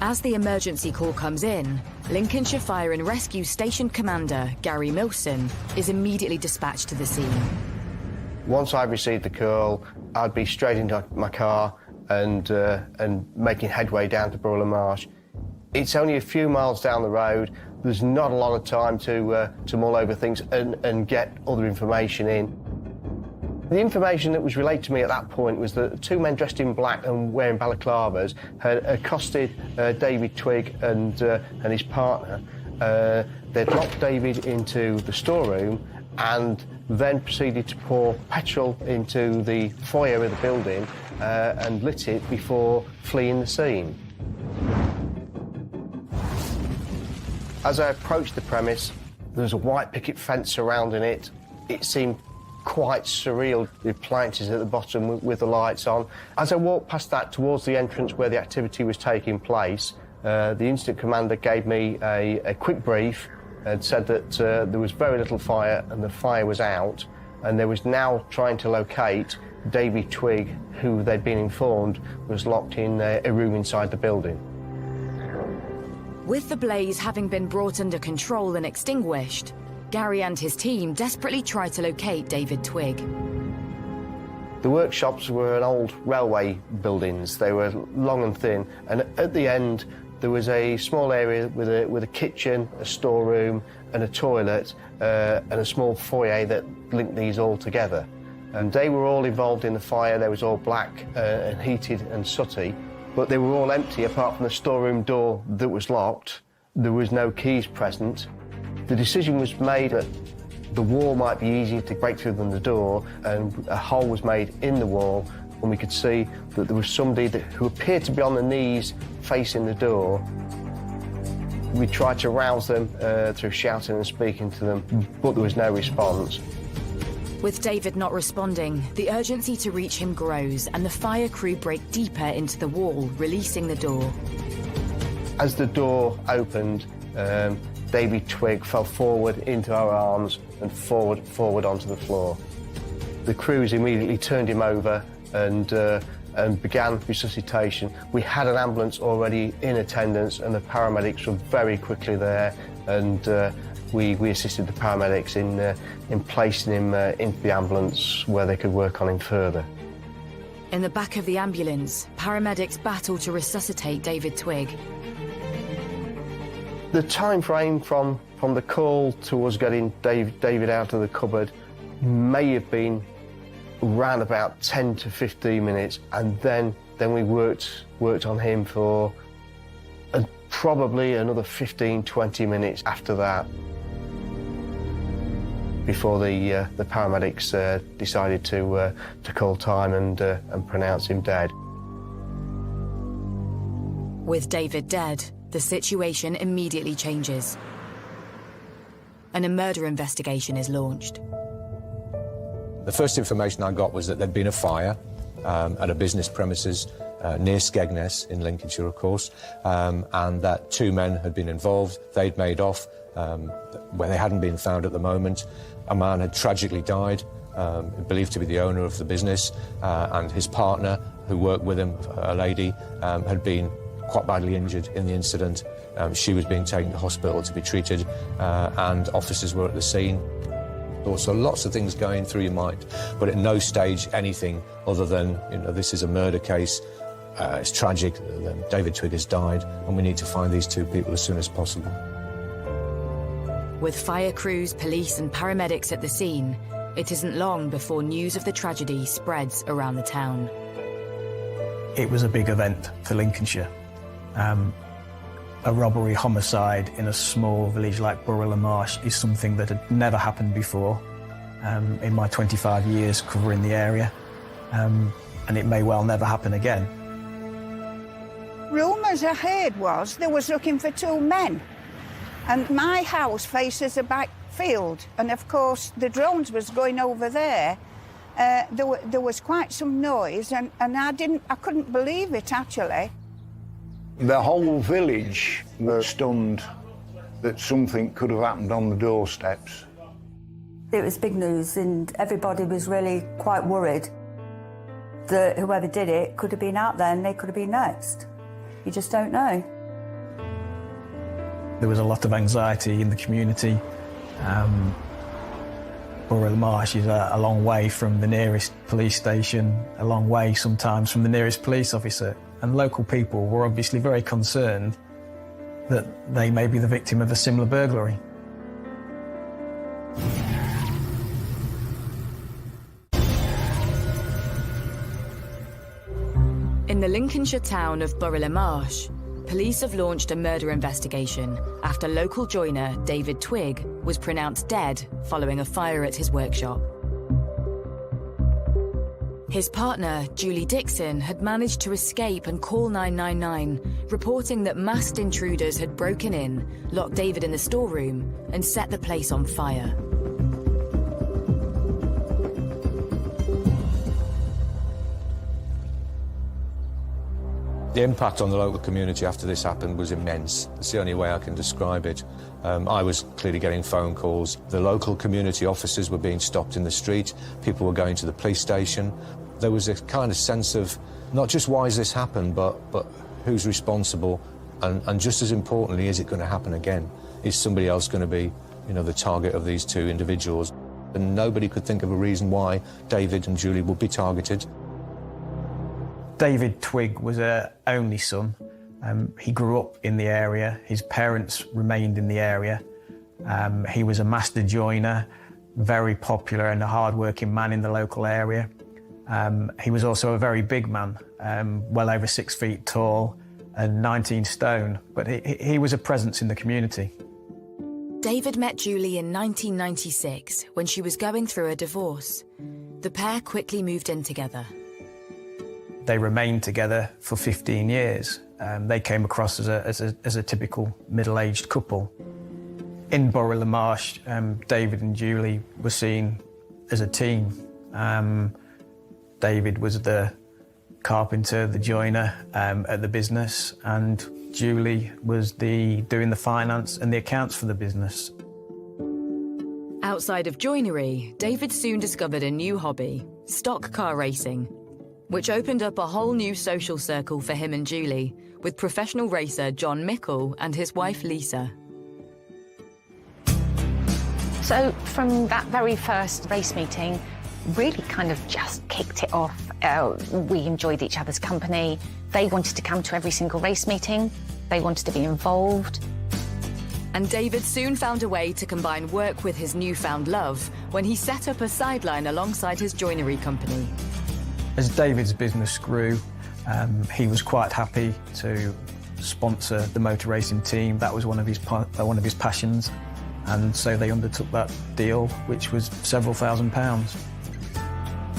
As the emergency call comes in, Lincolnshire Fire and Rescue Station Commander Gary Milson is immediately dispatched to the scene. Once I received the call, I'd be straight into my car and making headway down to Borough-le-Marche. It's only a few miles down the road. There's not a lot of time to mull over things and get other information in. The information that was relayed to me at that point was that two men dressed in black and wearing balaclavas had accosted David Twigg and his partner. They'd locked David into the storeroom and then proceeded to pour petrol into the foyer of the building and lit it before fleeing the scene. As I approached the premise, there was a white picket fence surrounding it. It seemed quite surreal, the appliances at the bottom with the lights on. As I walked past that towards the entrance where the activity was taking place, the incident commander gave me a quick brief and said that there was very little fire and the fire was out, and they was now trying to locate David Twigg, who they'd been informed was locked in a room inside the building. With the blaze having been brought under control and extinguished, Gary and his team desperately tried to locate David Twigg. The workshops were an old railway buildings. They were long and thin, and at the end there was a small area with a kitchen, a storeroom and a toilet and a small foyer that linked these all together. And they were all involved in the fire. They was all black and heated and sooty, but they were all empty apart from the storeroom door that was locked. There was no keys present. The decision was made that the wall might be easier to break through than the door, and a hole was made in the wall, and we could see that there was somebody who appeared to be on the knees facing the door. We tried to rouse them through shouting and speaking to them, but there was no response. With David not responding, the urgency to reach him grows and the fire crew break deeper into the wall, releasing the door. As the door opened, David Twigg fell forward into our arms and forward onto the floor. The crews immediately turned him over and began resuscitation. We had an ambulance already in attendance and the paramedics were very quickly there, and we assisted the paramedics in placing him into the ambulance where they could work on him further. In the back of the ambulance, paramedics battle to resuscitate David Twigg. The time frame from the call to us getting David out of the cupboard may have been around about 10 to 15 minutes, and then we worked on him for probably another 15-20 minutes after that before the paramedics decided to call time and pronounce him dead. With David dead, the situation immediately changes, and a murder investigation is launched. The first information I got was that there'd been a fire at a business premises near Skegness in Lincolnshire, of course, and that two men had been involved. They'd made off where they hadn't been found at the moment. A man had tragically died, believed to be the owner of the business, and his partner who worked with him, a lady, had been quite badly injured in the incident. She was being taken to hospital to be treated, and officers were at the scene. So lots of things going through your mind, but at no stage anything other than, you know, this is a murder case. It's tragic that David Twigg has died, and we need to find these two people as soon as possible. With fire crews, police and paramedics at the scene, it isn't long before news of the tragedy spreads around the town. It was a big event for Lincolnshire. A robbery homicide in a small village like Borough Marsh is something that had never happened before in my 25 years covering the area, and it may well never happen again. Rumours I heard was they was looking for two men, and my house faces a back field, and of course the drones was going over there. There was quite some noise, and I couldn't believe it actually. The whole village were stunned that something could have happened on the doorsteps. It was big news, and everybody was really quite worried that whoever did it could have been out there and they could have been next. You just don't know. There was a lot of anxiety in the community. Borough Marsh is a long way from the nearest police station, a long way sometimes from the nearest police officer, and local people were obviously very concerned that they may be the victim of a similar burglary. In the Lincolnshire town of Borough Marsh, police have launched a murder investigation after local joiner David Twigg was pronounced dead following a fire at his workshop. His partner, Julie Dixon, had managed to escape and call 999, reporting that masked intruders had broken in, locked David in the storeroom, and set the place on fire. The impact on the local community after this happened was immense. It's the only way I can describe it. I was clearly getting phone calls. The local community officers were being stopped in the street. People were going to the police station. There was a kind of sense of not just why has this happened, but who's responsible, and just as importantly, is it going to happen again? Is somebody else going to be, you know, the target of these two individuals? And nobody could think of a reason why David and Julie would be targeted. David Twigg was an only son. He grew up in the area. His parents remained in the area. He was a master joiner, very popular and a hard-working man in the local area. He was also a very big man, well over 6 feet tall and 19 stone, but he was a presence in the community. David met Julie in 1996 when she was going through a divorce. The pair quickly moved in together. They remained together for 15 years. They came across as a typical middle-aged couple. In Borough Marsh, David and Julie were seen as a team. David was the carpenter, the joiner at the business, and Julie was doing the finance and the accounts for the business. Outside of joinery, David soon discovered a new hobby, stock car racing, which opened up a whole new social circle for him and Julie, with professional racer John Mickle and his wife Lisa. So from that very first race meeting, really kind of just kicked it off. We enjoyed each other's company. They wanted to come to every single race meeting. They wanted to be involved. And David soon found a way to combine work with his newfound love when he set up a sideline alongside his joinery company. As David's business grew, he was quite happy to sponsor the motor racing team. That was one of his passions, and so they undertook that deal, which was several £1,000s.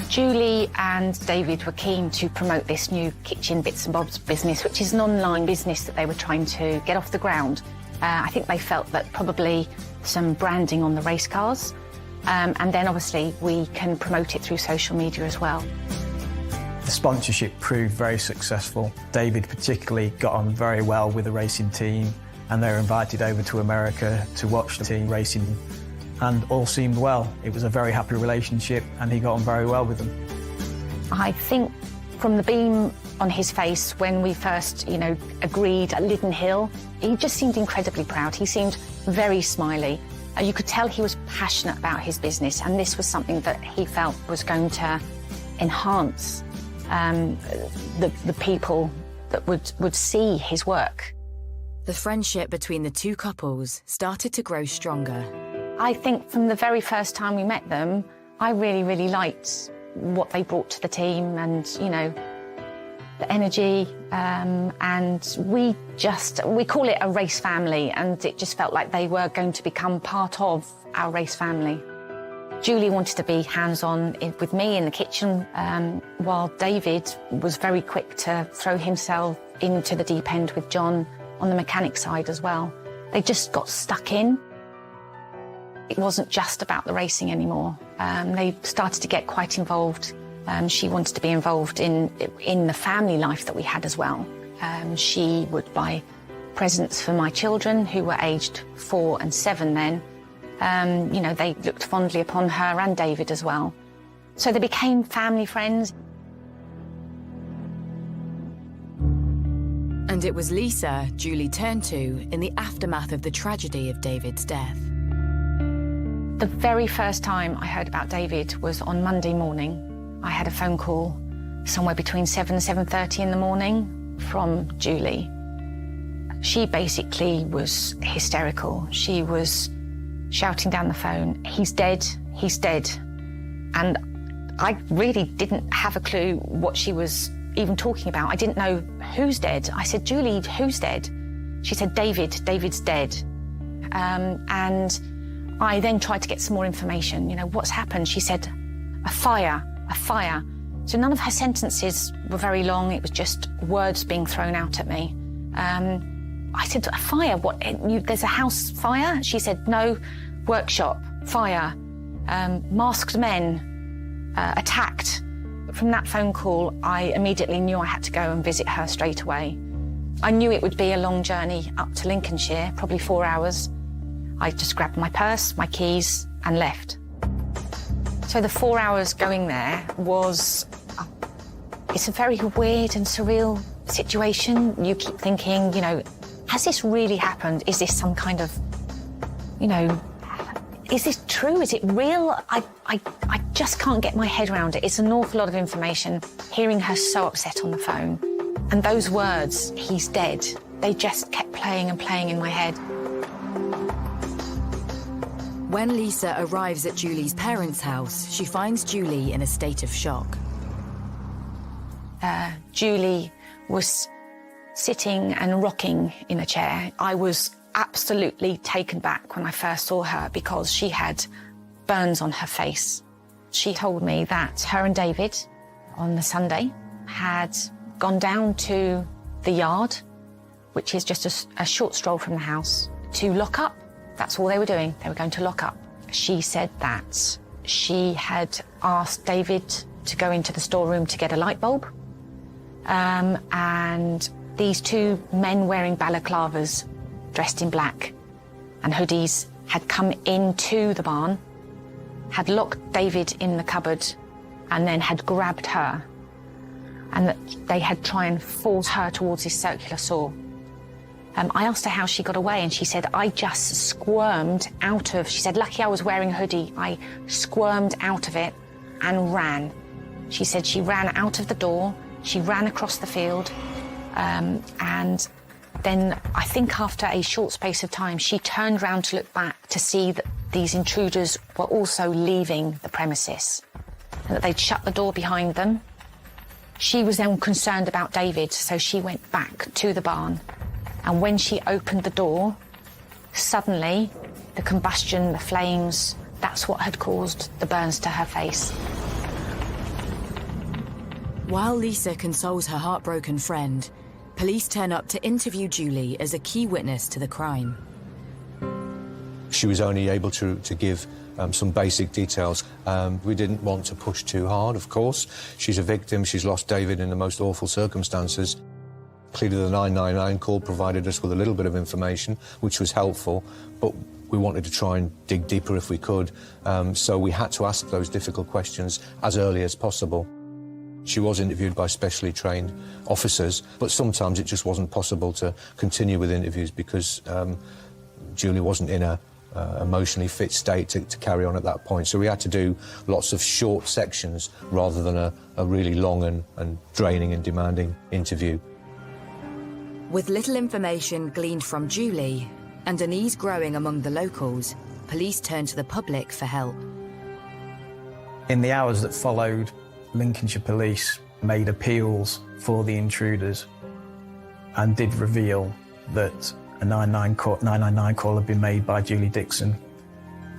Julie and David were keen to promote this new kitchen bits and bobs business, which is an online business that they were trying to get off the ground. I think they felt that probably some branding on the race cars, and then obviously we can promote it through social media as well. The sponsorship proved very successful. David particularly got on very well with the racing team, and they were invited over to America to watch the team racing, and all seemed well. It was a very happy relationship, and he got on very well with them. I think From the beam on his face when we first, agreed at Lidden Hill, he just seemed incredibly proud. He seemed very smiley. You could tell he was passionate about his business, and this was something that he felt was going to enhance the people that would see his work. The friendship between the two couples started to grow stronger. I think from the very first time we met them, I really, really liked what they brought to the team and, the energy. And we call it a race family, and it just felt like they were going to become part of our race family. Julie wanted to be hands-on with me in the kitchen, while David was very quick to throw himself into the deep end with John on the mechanic side as well. They just got stuck in. It wasn't just about the racing anymore. They started to get quite involved. She wanted to be involved in the family life that we had as well. She would buy presents for my children, who were aged 4 and 7 then. They looked fondly upon her and David as well. So they became family friends. And it was Lisa Julie turned to in the aftermath of the tragedy of David's death. The very first time I heard about David was on Monday morning. I had a phone call somewhere between 7 and 7:30 in the morning from Julie. She basically was hysterical. She was shouting down the phone, "He's dead, he's dead." And I really didn't have a clue what she was even talking about. I didn't know who's dead. I said, "Julie, who's dead?" She said, David's dead. And I then tried to get some more information. What's happened? She said, a fire. So none of her sentences were very long. It was just words being thrown out at me. I said, a fire? What? There's a house fire? She said, no, workshop, fire, masked men, attacked. From that phone call, I immediately knew I had to go and visit her straight away. I knew it would be a long journey up to Lincolnshire, probably 4 hours. I just grabbed my purse, my keys, and left. So the 4 hours going there was, it's a very weird and surreal situation. You keep thinking, has this really happened? Is this some kind of, is this true? Is it real? I just can't get my head around it. It's an awful lot of information, hearing her so upset on the phone. And those words, he's dead, they just kept playing and playing in my head. When Lisa arrives at Julie's parents' house, she finds Julie in a state of shock. Julie was sitting and rocking in a chair. I was absolutely taken back when I first saw her because she had burns on her face. She told me that her and David, on the Sunday, had gone down to the yard, which is just a short stroll from the house, to lock up. That's all they were doing. They were going to lock up. She said that she had asked David to go into the storeroom to get a light bulb. And these 2 men wearing balaclavas, dressed in black and hoodies, had come into the barn, had locked David in the cupboard, and then had grabbed her. And that they had tried and force her towards this circular saw. I asked her how she got away, and she said, I just squirmed out of... She said, lucky I was wearing a hoodie. I squirmed out of it and ran. She said she ran out of the door, she ran across the field, and then I think after a short space of time, she turned round to look back to see that these intruders were also leaving the premises and that they'd shut the door behind them. She was then concerned about David, so she went back to the barn. And when she opened the door, suddenly the combustion, the flames, that's what had caused the burns to her face. While Lisa consoles her heartbroken friend, police turn up to interview Julie as a key witness to the crime. She was only able to give some basic details. We didn't want to push too hard, of course. She's a victim, she's lost David in the most awful circumstances. Clearly the 999 call provided us with a little bit of information, which was helpful, but we wanted to try and dig deeper if we could, so we had to ask those difficult questions as early as possible. She was interviewed by specially trained officers, but sometimes it just wasn't possible to continue with interviews because Julie wasn't in a emotionally fit state to carry on at that point. So we had to do lots of short sections rather than a really long and draining and demanding interview. With little information gleaned from Julie and unease growing among the locals, police turned to the public for help. In the hours that followed, Lincolnshire Police made appeals for the intruders and did reveal that a 999 call had been made by Julie Dixon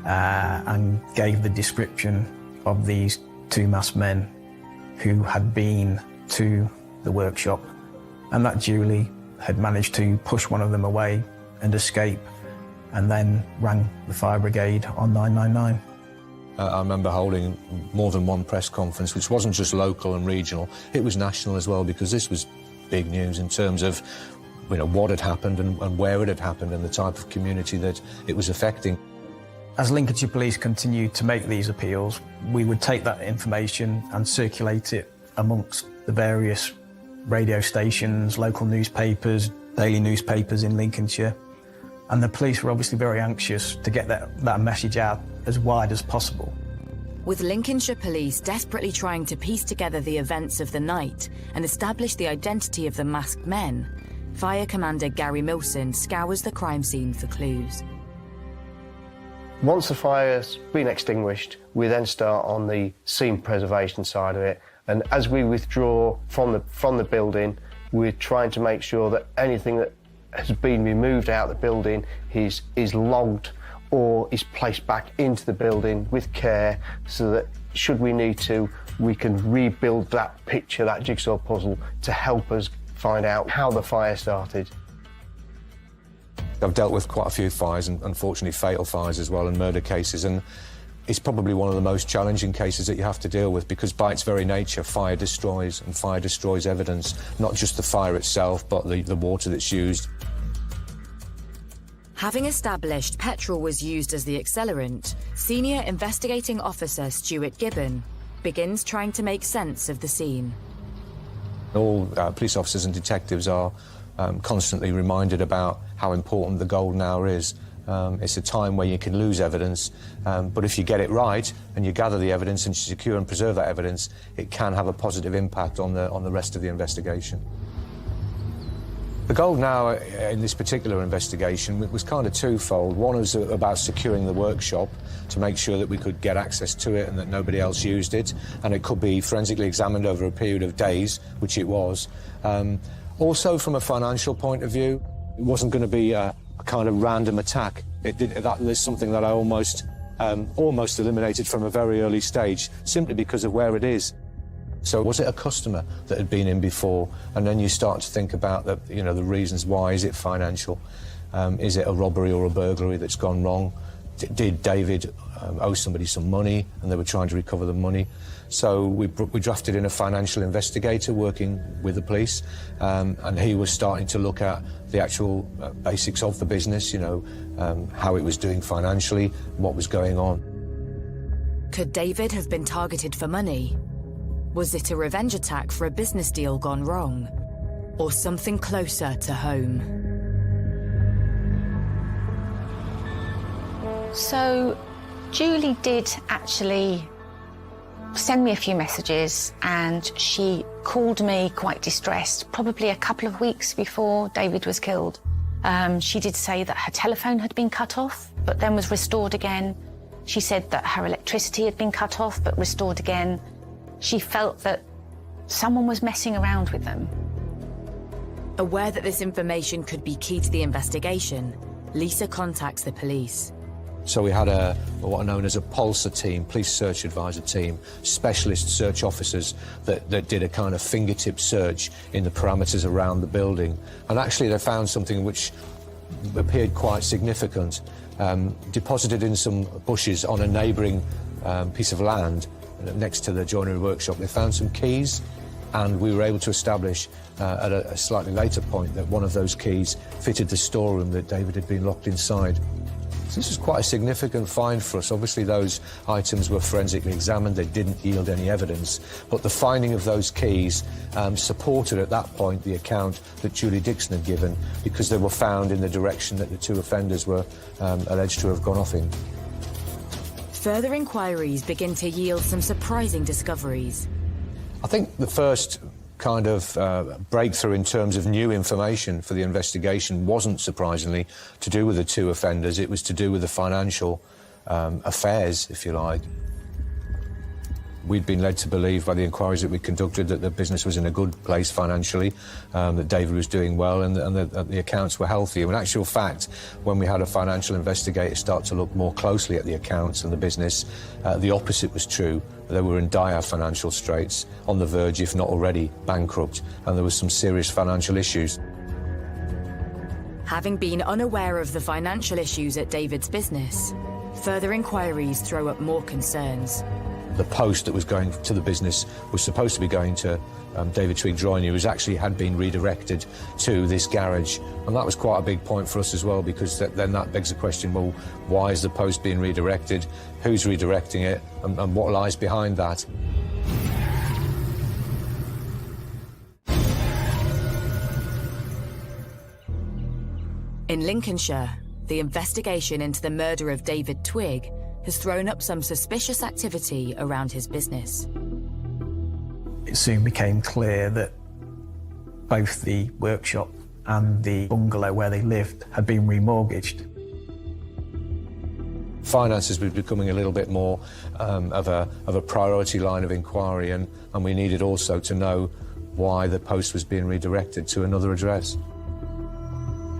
and gave the description of these two masked men who had been to the workshop, and that Julie had managed to push one of them away and escape, and then rang the fire brigade on 999. I remember holding more than one press conference, which wasn't just local and regional, it was national as well, because this was big news in terms of what had happened and where it had happened and the type of community that it was affecting. As Lincolnshire Police continued to make these appeals, we would take that information and circulate it amongst the various radio stations, local newspapers, daily newspapers in Lincolnshire. And the police were obviously very anxious to get that message out as wide as possible. With Lincolnshire Police desperately trying to piece together the events of the night and establish the identity of the masked men, Fire Commander Gary Milson scours the crime scene for clues. Once the fire's been extinguished, we then start on the scene preservation side of it. And as we withdraw from the building, we're trying to make sure that anything that has been removed out of the building is logged or is placed back into the building with care, so that should we need to, we can rebuild that picture, that jigsaw puzzle, to help us find out how the fire started. I've dealt with quite a few fires, and unfortunately fatal fires as well, and murder cases, and it's probably one of the most challenging cases that you have to deal with, because by its very nature, fire destroys, and fire destroys evidence, not just the fire itself, but the water that's used. Having established petrol was used as the accelerant, Senior Investigating Officer Stuart Gibbon begins trying to make sense of the scene. All police officers and detectives are constantly reminded about how important the golden hour is. It's a time where you can lose evidence, but if you get it right and you gather the evidence and you secure and preserve that evidence, it can have a positive impact on the rest of the investigation. The golden hour in this particular investigation was kind of twofold. One was about securing the workshop to make sure that we could get access to it and that nobody else used it, and it could be forensically examined over a period of days, which it was. Also, from a financial point of view, it wasn't going to be a kind of random attack. That is something that I almost eliminated from a very early stage, simply because of where it is. So was it a customer that had been in before? And then you start to think about the reasons why. Is it financial? Is it a robbery or a burglary that's gone wrong? Did David owe somebody some money and they were trying to recover the money? So we drafted in a financial investigator working with the police, and he was starting to look at the actual basics of the business, how it was doing financially, what was going on. Could David have been targeted for money? Was it a revenge attack for a business deal gone wrong? Or something closer to home? So Julie did actually send me a few messages, and she called me quite distressed, probably a couple of weeks before David was killed. She did say that her telephone had been cut off, but then was restored again. She said that her electricity had been cut off, but restored again. She felt that someone was messing around with them. Aware that this information could be key to the investigation, Lisa contacts the police. So we had what are known as a POLSA team, police search advisor team, specialist search officers that did a kind of fingertip search in the parameters around the building. And actually they found something which appeared quite significant. Deposited in some bushes on a neighbouring piece of land next to the joinery workshop, they found some keys, and we were able to establish at a slightly later point that one of those keys fitted the storeroom that David had been locked inside. So this was quite a significant find for us. Obviously, those items were forensically examined. They didn't yield any evidence. But the finding of those keys supported, at that point, the account that Julie Dixon had given, because they were found in the direction that the two offenders were alleged to have gone off in. Further inquiries begin to yield some surprising discoveries. I think the first kind of breakthrough in terms of new information for the investigation wasn't, surprisingly, to do with the two offenders. It was to do with the financial affairs, if you like. We'd been led to believe by the inquiries that we conducted that the business was in a good place financially, that David was doing well, and that the accounts were healthy. In actual fact, when we had a financial investigator start to look more closely at the accounts and the business, the opposite was true. They were in dire financial straits, on the verge, if not already, bankrupt, and there was some serious financial issues. Having been unaware of the financial issues at David's business, further inquiries throw up more concerns. The post that was going to the business was supposed to be going to David Twigg Joyner, who actually had been redirected to this garage. And that was quite a big point for us as well, because then that begs the question, well, why is the post being redirected? Who's redirecting it? And what lies behind that? In Lincolnshire, the investigation into the murder of David Twigg has thrown up some suspicious activity around his business. It soon became clear that both the workshop and the bungalow where they lived had been remortgaged. Finances was becoming a little bit more of a priority line of inquiry, and we needed also to know why the post was being redirected to another address.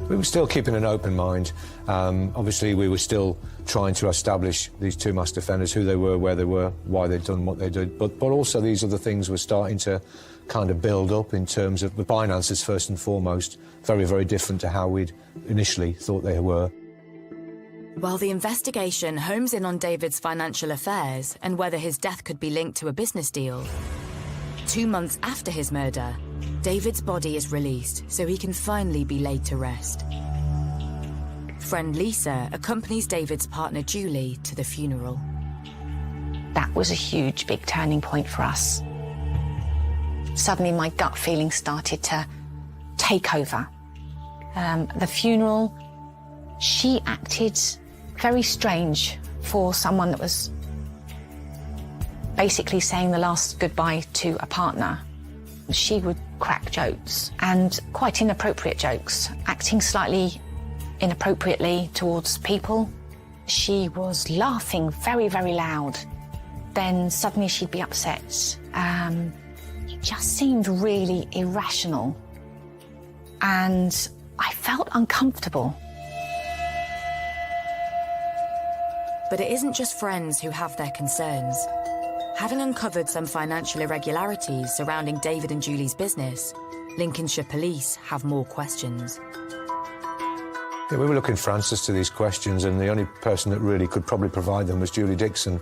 We were still keeping an open mind. Obviously, we were still trying to establish these two master offenders, who they were, where they were, why they'd done what they did. But also these other things were starting to kind of build up in terms of the finances, first and foremost. Very, very different to how we'd initially thought they were. While the investigation homes in on David's financial affairs and whether his death could be linked to a business deal, 2 months after his murder, David's body is released so he can finally be laid to rest. Friend Lisa accompanies David's partner Julie to the funeral. That was a huge, big turning point for us. Suddenly my gut feeling started to take over. The funeral, she acted very strange for someone that was basically saying the last goodbye to a partner. She would crack jokes, and quite inappropriate jokes, acting slightly inappropriately towards people. She was laughing very, very loud. Then suddenly she'd be upset. It just seemed really irrational. And I felt uncomfortable. But it isn't just friends who have their concerns. Having uncovered some financial irregularities surrounding David and Julie's business, Lincolnshire police have more questions. Yeah, we were looking for answers to these questions, and the only person that really could probably provide them was Julie Dixon.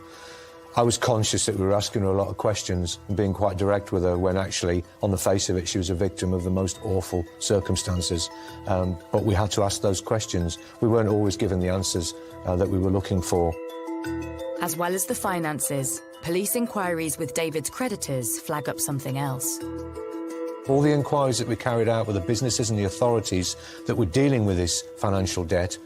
I was conscious that we were asking her a lot of questions and being quite direct with her, when actually, on the face of it, she was a victim of the most awful circumstances. But we had to ask those questions. We weren't always given the answers that we were looking for. As well as the finances, police inquiries with David's creditors flag up something else. All the inquiries that we carried out with the businesses and the authorities that were dealing with this financial debt,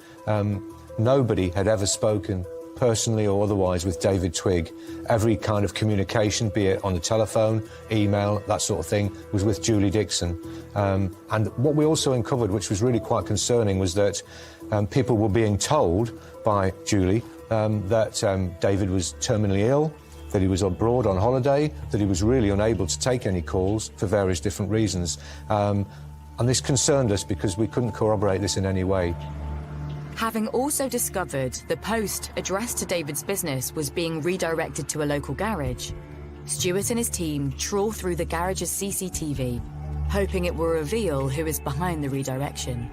nobody had ever spoken personally or otherwise with David Twigg. Every kind of communication, be it on the telephone, email, that sort of thing, was with Julie Dixon. And what we also uncovered, which was really quite concerning, was that people were being told by Julie that David was terminally ill, that he was abroad on holiday, that he was really unable to take any calls for various different reasons. And this concerned us because we couldn't corroborate this in any way. Having also discovered the post addressed to David's business was being redirected to a local garage, Stuart and his team trawl through the garage's CCTV, hoping it will reveal who is behind the redirection.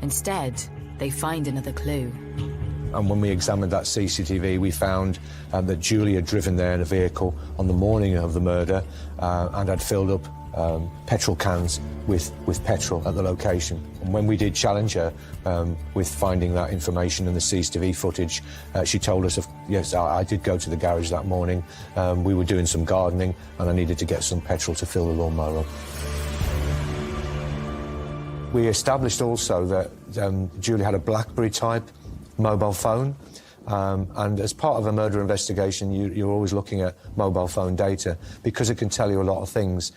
Instead, they find another clue. And when we examined that CCTV, we found that Julie had driven there in a vehicle on the morning of the murder and had filled up petrol cans with petrol at the location. And when we did challenge her with finding that information in the CCTV footage, she told us, yes, I did go to the garage that morning. We were doing some gardening and I needed to get some petrol to fill the lawnmower up. We established also that Julie had a BlackBerry-type mobile phone, and as part of a murder investigation, you're always looking at mobile phone data because it can tell you a lot of things,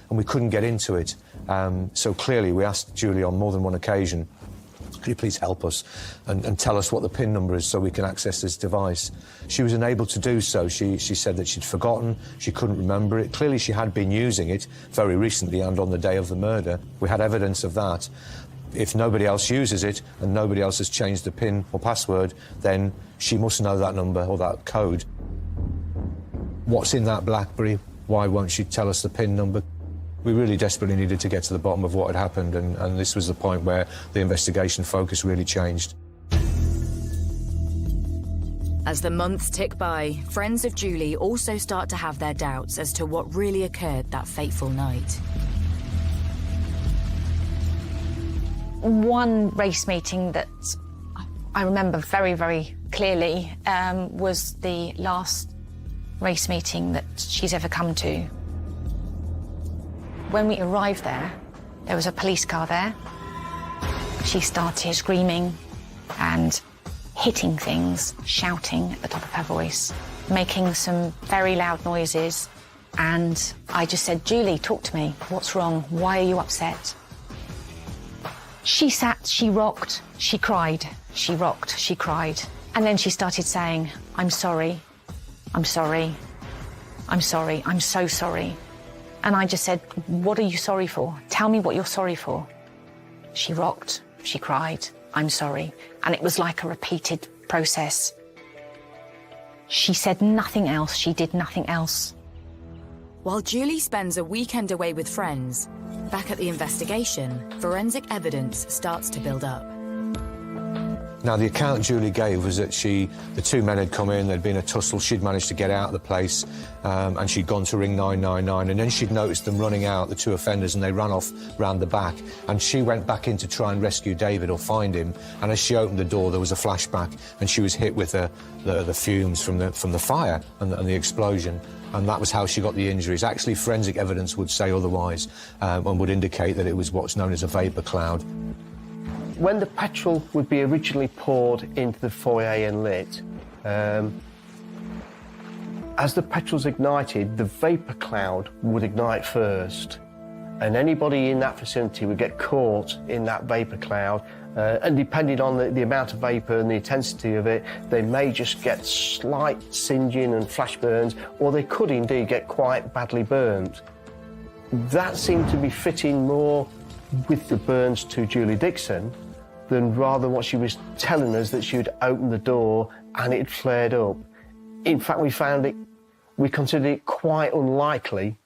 and we couldn't get into it. So clearly we asked Julie on more than one occasion, could you please help us and tell us what the PIN number is so we can access this device? She was unable to do so. She said that she'd forgotten, she couldn't remember it. Clearly she had been using it very recently and on the day of the murder. We had evidence of that. If nobody else uses it and nobody else has changed the PIN or password, then she must know that number or that code. What's in that BlackBerry? Why won't she tell us the PIN number? We really desperately needed to get to the bottom of what had happened, and this was the point where the investigation focus really changed. As the months tick by, friends of Julie also start to have their doubts as to what really occurred that fateful night. One race meeting that I remember very, very clearly was the last race meeting that she's ever come to. When we arrived there was a police car there. She started screaming and hitting things, shouting at the top of her voice, making some very loud noises. And I just said, Julie, talk to me. What's wrong? Why are you upset? She sat, she rocked, she cried, she rocked, she cried. And then she started saying, I'm sorry, I'm sorry, I'm sorry, I'm so sorry. And I just said, what are you sorry for? Tell me what you're sorry for. She rocked, she cried, I'm sorry. And it was like a repeated process. She said nothing else, she did nothing else. While Julie spends a weekend away with friends, back at the investigation, forensic evidence starts to build up. Now, the account Julie gave was that the two men had come in, there'd been a tussle, she'd managed to get out of the place, and she'd gone to ring 999, and then she'd noticed them running out, the two offenders, and they ran off round the back, and she went back in to try and rescue David or find him, and as she opened the door, there was a flashback, and she was hit with the fumes from the fire and the explosion, and that was how she got the injuries. Actually, forensic evidence would say otherwise, and would indicate that it was what's known as a vapour cloud. When the petrol would be originally poured into the foyer and lit, as the petrol's ignited, the vapour cloud would ignite first, and anybody in that vicinity would get caught in that vapour cloud, and depending on the amount of vapour and the intensity of it, they may just get slight singeing and flash burns, or they could indeed get quite badly burnt. That seemed to be fitting more with the burns to Julie Dixon than rather what she was telling us, that she would open the door and it flared up. In fact, we considered it quite unlikely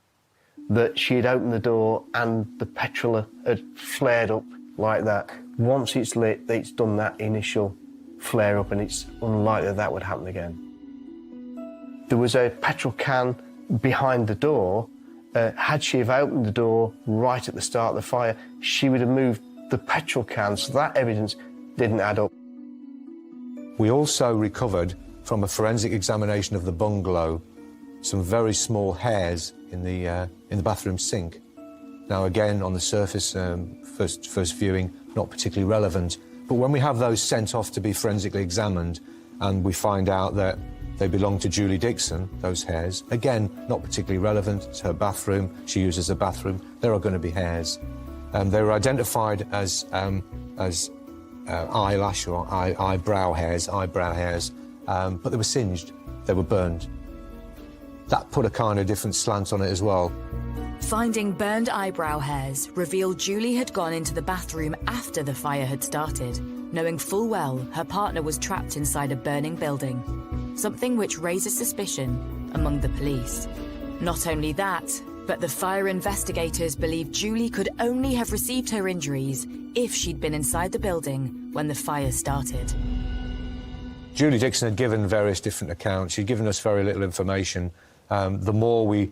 that she had opened the door and the petrol had flared up like that. Once it's lit, it's done that initial flare up, and it's unlikely that would happen again. There was a petrol can behind the door. Had she have opened the door right at the start of the fire, she would have moved the petrol can, so that evidence didn't add up. We also recovered from a forensic examination of the bungalow some very small hairs in the bathroom sink. Now again, on the surface, first viewing, not particularly relevant, but when we have those sent off to be forensically examined and we find out that they belong to Julie Dixon, those hairs, again, not particularly relevant, it's her bathroom, she uses the bathroom, there are going to be hairs. They were identified as eyelash or eyebrow hairs, but they were singed, they were burned. That put a kind of different slant on it as well. Finding burned eyebrow hairs revealed Julie had gone into the bathroom after the fire had started, knowing full well her partner was trapped inside a burning building, something which raises suspicion among the police. Not only that, but the fire investigators believe Julie could only have received her injuries if she'd been inside the building when the fire started. Julie Dixon had given various different accounts. She'd given us very little information. The more we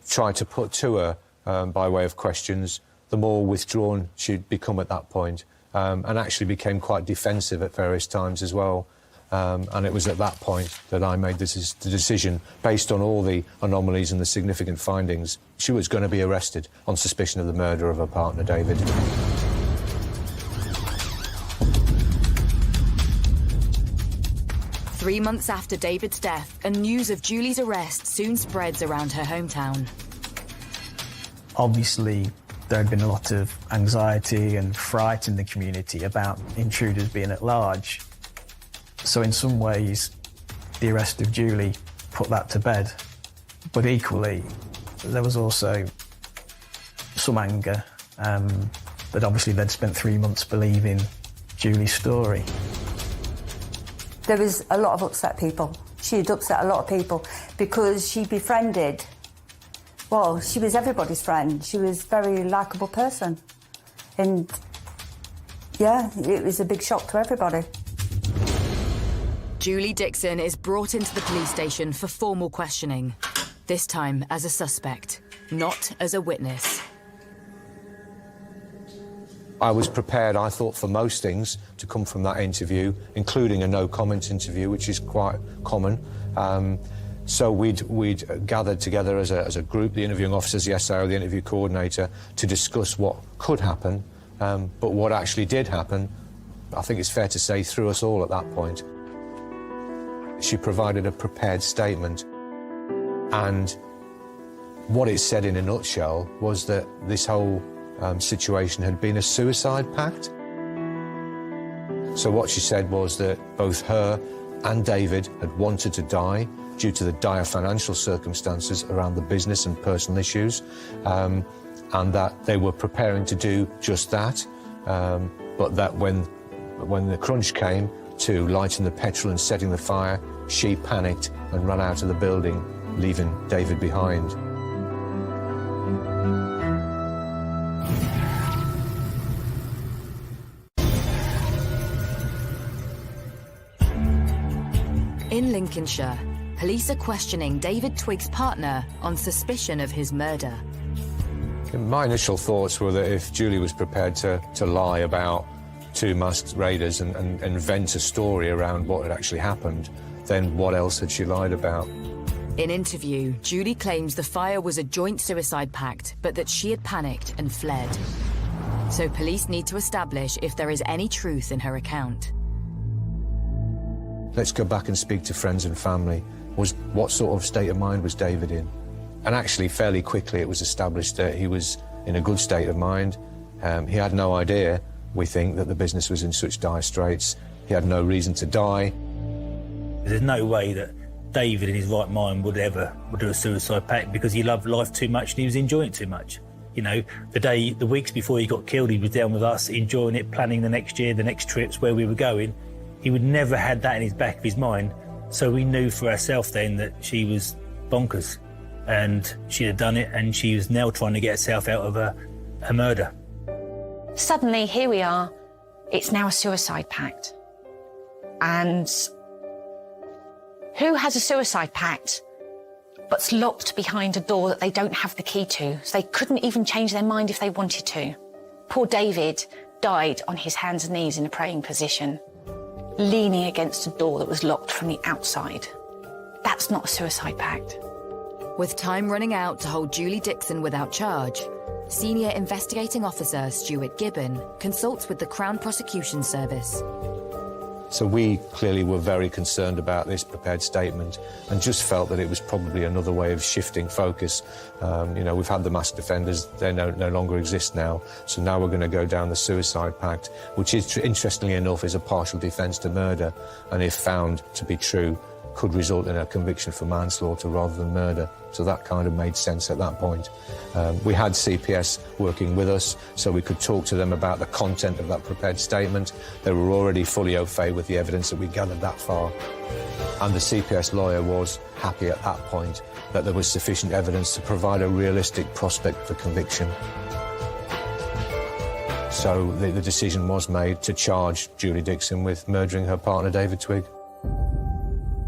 tried to put to her, by way of questions, the more withdrawn she'd become at that point, and actually became quite defensive at various times as well. And it was at that point that I made the decision, based on all the anomalies and the significant findings, she was going to be arrested on suspicion of the murder of her partner, David. Three months after David's death, and news of Julie's arrest soon spreads around her hometown. Obviously, there had been a lot of anxiety and fright in the community about intruders being at large. So in some ways, the arrest of Julie put that to bed. But equally, there was also some anger that obviously they'd spent 3 months believing Julie's story. There was a lot of upset people. She had upset a lot of people because she befriended, well, she was everybody's friend. She was a very likeable person. And, yeah, it was a big shock to everybody. Julie Dixon is brought into the police station for formal questioning, this time as a suspect, not as a witness. I was prepared, I thought, for most things to come from that interview, including a no-comment interview, which is quite common. So we'd gathered together as a group, the interviewing officers, the SIO, the interview coordinator, to discuss what could happen. But what actually did happen, I think it's fair to say, threw us all at that point. She provided a prepared statement, and what it said in a nutshell was that this whole situation had been a suicide pact. So what she said was that both her and David had wanted to die due to the dire financial circumstances around the business and personal issues, and that they were preparing to do just that, but that when the crunch came to lighting the petrol and setting the fire, she panicked and ran out of the building, leaving David behind. In Lincolnshire, police are questioning David Twigg's partner on suspicion of his murder. My initial thoughts were that if Julie was prepared to lie about two masked raiders and invent a story around what had actually happened, then what else had she lied about? In interview, Julie claims the fire was a joint suicide pact, but that she had panicked and fled. So police need to establish if there is any truth in her account. Let's go back and speak to friends and family. What sort of state of mind was David in? And actually, fairly quickly, it was established that he was in a good state of mind. He had no idea, we think, that the business was in such dire straits. He had no reason to die. There's no way that David in his right mind would do a suicide pact, because he loved life too much and he was enjoying it too much. You know, the weeks before he got killed, he was down with us, enjoying it, planning the next year, the next trips, where we were going. He would never had that in his back of his mind. So we knew for ourselves then that she was bonkers and she had done it, and she was now trying to get herself out of a murder. Suddenly, here we are. It's now a suicide pact. And who has a suicide pact but's locked behind a door that they don't have the key to, so they couldn't even change their mind if they wanted to? Poor David died on his hands and knees in a praying position, leaning against a door that was locked from the outside. That's not a suicide pact. With time running out to hold Julie Dixon without charge, Senior Investigating Officer Stuart Gibbon consults with the Crown Prosecution Service. So we clearly were very concerned about this prepared statement and just felt that it was probably another way of shifting focus. You know, we've had the masked offenders, they no longer exist now, so now we're going to go down the suicide pact, which is, interestingly enough, is a partial defence to murder, and if found to be true, could result in a conviction for manslaughter rather than murder. So that kind of made sense at that point. We had CPS working with us, so we could talk to them about the content of that prepared statement. They were already fully au fait with the evidence that we gathered that far. And the CPS lawyer was happy at that point that there was sufficient evidence to provide a realistic prospect for conviction. So the decision was made to charge Julie Dixon with murdering her partner, David Twigg.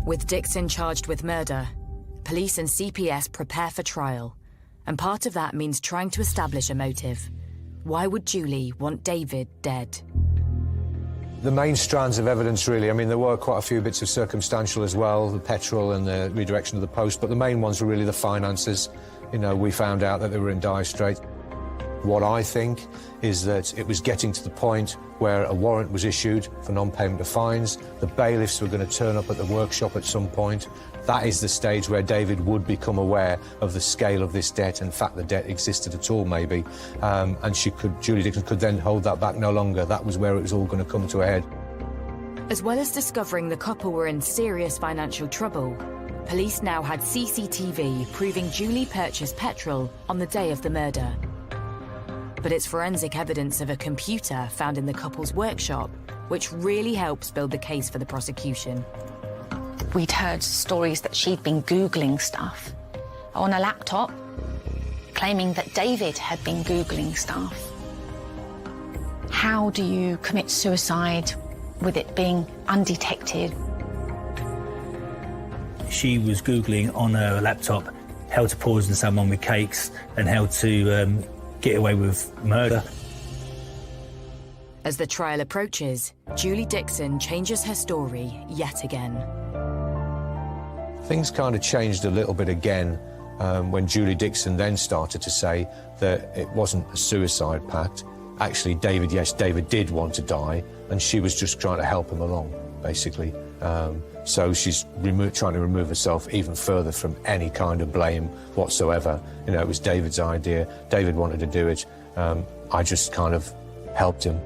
With Dixon charged with murder, police and CPS prepare for trial, And part of that means trying to establish a motive. Why would Julie want David dead? The main strands of evidence, really, I mean, there were quite a few bits of circumstantial as well, the petrol and the redirection of the post, but the main ones were really the finances. You know, we found out that they were in dire straits. What I think is that it was getting to the point where a warrant was issued for non-payment of fines. The bailiffs were going to turn up at the workshop at some point. That is the stage where David would become aware of the scale of this debt, in fact the debt existed at all maybe, and Julie Dixon could then hold that back no longer. That was where it was all going to come to a head. As well as discovering the couple were in serious financial trouble, police now had CCTV proving Julie purchased petrol on the day of the murder. But it's forensic evidence of a computer found in the couple's workshop which really helps build the case for the prosecution. We'd heard stories that she'd been Googling stuff on a laptop, claiming that David had been Googling stuff. How do you commit suicide with it being undetected? She was Googling on her laptop how to poison someone with cakes and how to get away with murder. As the trial approaches, Julie Dixon changes her story yet again. Things kind of changed a little bit again when Julie Dixon then started to say that it wasn't a suicide pact. Actually, David did want to die, and she was just trying to help him along, basically. So she's trying to remove herself even further from any kind of blame whatsoever. You know, it was David's idea. David wanted to do it. I just kind of helped him.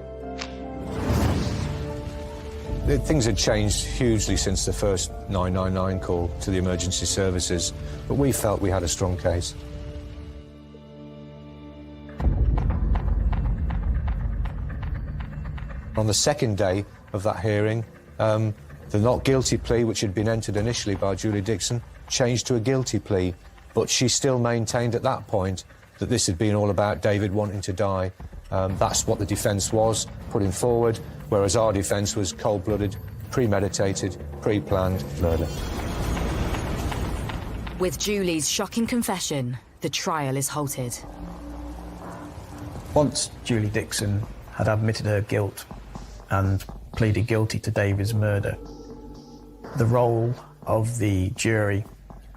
Things had changed hugely since the first 999 call to the emergency services, but we felt we had a strong case. On the second day of that hearing, the not guilty plea, which had been entered initially by Julie Dixon, changed to a guilty plea, but she still maintained at that point that this had been all about David wanting to die. That's what the defence was putting forward, whereas our defence was cold-blooded, premeditated, pre-planned murder. With Julie's shocking confession, the trial is halted. Once Julie Dixon had admitted her guilt and pleaded guilty to David's murder, the role of the jury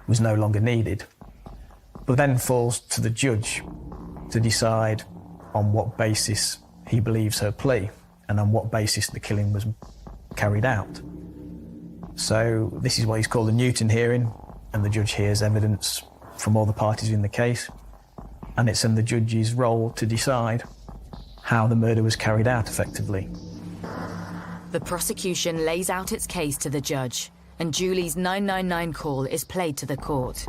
was no longer needed, but then falls to the judge to decide on what basis he believes her plea and on what basis the killing was carried out. So this is what is called a Newton hearing, and the judge hears evidence from all the parties in the case, and it's in the judge's role to decide how the murder was carried out effectively. The prosecution lays out its case to the judge, and Julie's 999 call is played to the court.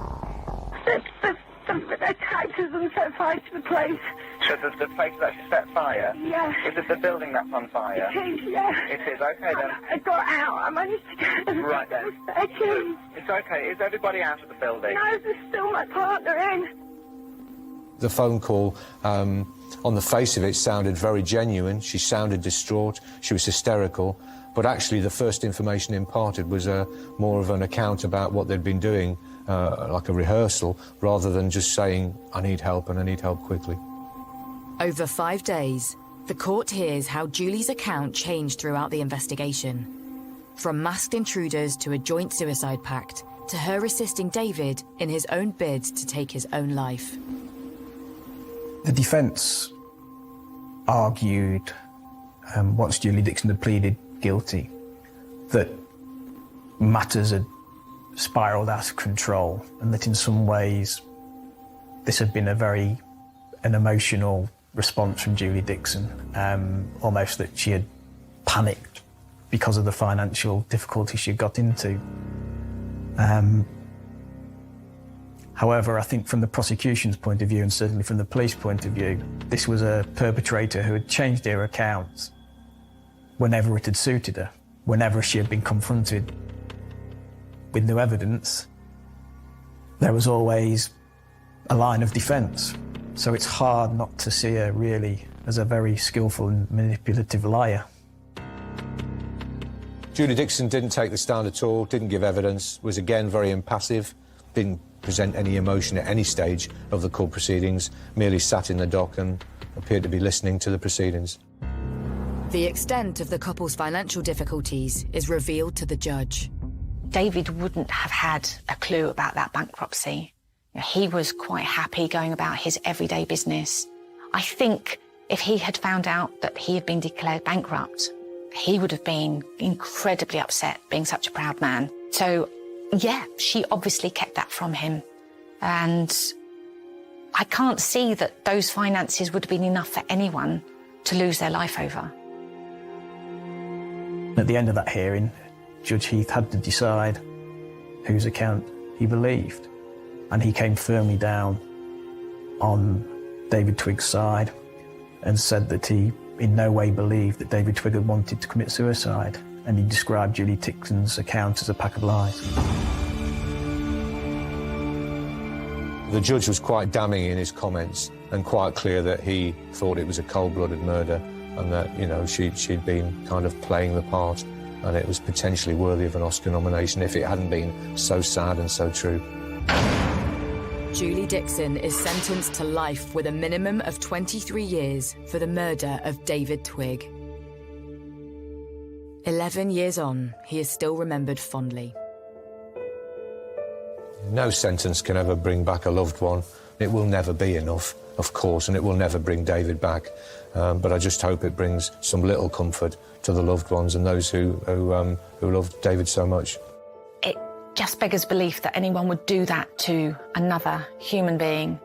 The tractors and set fire to the place. So the place that actually set fire? Yeah. Is it the building that's on fire? It is, yeah. It is, okay then. I got out. I managed to get Right then. It's okay. Is everybody out of the building? No, there's still my partner in. The phone call, on the face of it, sounded very genuine. She sounded distraught. She was hysterical. But actually, the first information imparted was more of an account about what they'd been doing, like a rehearsal, rather than just saying, I need help and I need help quickly. Over 5 days, the court hears how Julie's account changed throughout the investigation. From masked intruders to a joint suicide pact, to her assisting David in his own bid to take his own life. The defence argued, once Julie Dixon had pleaded guilty, that matters had spiralled out of control, and that in some ways this had been an emotional response from Julie Dixon, almost that she had panicked because of the financial difficulties she got into. However, I think from the prosecution's point of view, and certainly from the police point of view, this was a perpetrator who had changed her accounts whenever it had suited her, whenever she had been confronted with new evidence. There was always a line of defence. So it's hard not to see her really as a very skillful and manipulative liar. Julie Dixon didn't take the stand at all, didn't give evidence, was again very impassive, didn't present any emotion at any stage of the court proceedings, merely sat in the dock and appeared to be listening to the proceedings. The extent of the couple's financial difficulties is revealed to the judge. David wouldn't have had a clue about that bankruptcy. He was quite happy going about his everyday business. I think if he had found out that he had been declared bankrupt, he would have been incredibly upset, being such a proud man. So, yeah, she obviously kept that from him. And I can't see that those finances would have been enough for anyone to lose their life over. At the end of that hearing, Judge Heath had to decide whose account he believed. And he came firmly down on David Twigg's side and said that he in no way believed that David Twigg had wanted to commit suicide. And he described Julie Dixon's account as a pack of lies. The judge was quite damning in his comments and quite clear that he thought it was a cold-blooded murder and that, you know, she'd been kind of playing the part and it was potentially worthy of an Oscar nomination if it hadn't been so sad and so true. Julie Dixon is sentenced to life with a minimum of 23 years for the murder of David Twigg. 11 years on, he is still remembered fondly. No sentence can ever bring back a loved one. It will never be enough, of course, and it will never bring David back. But I just hope it brings some little comfort to the loved ones and those who loved David so much. It just beggars belief that anyone would do that to another human being,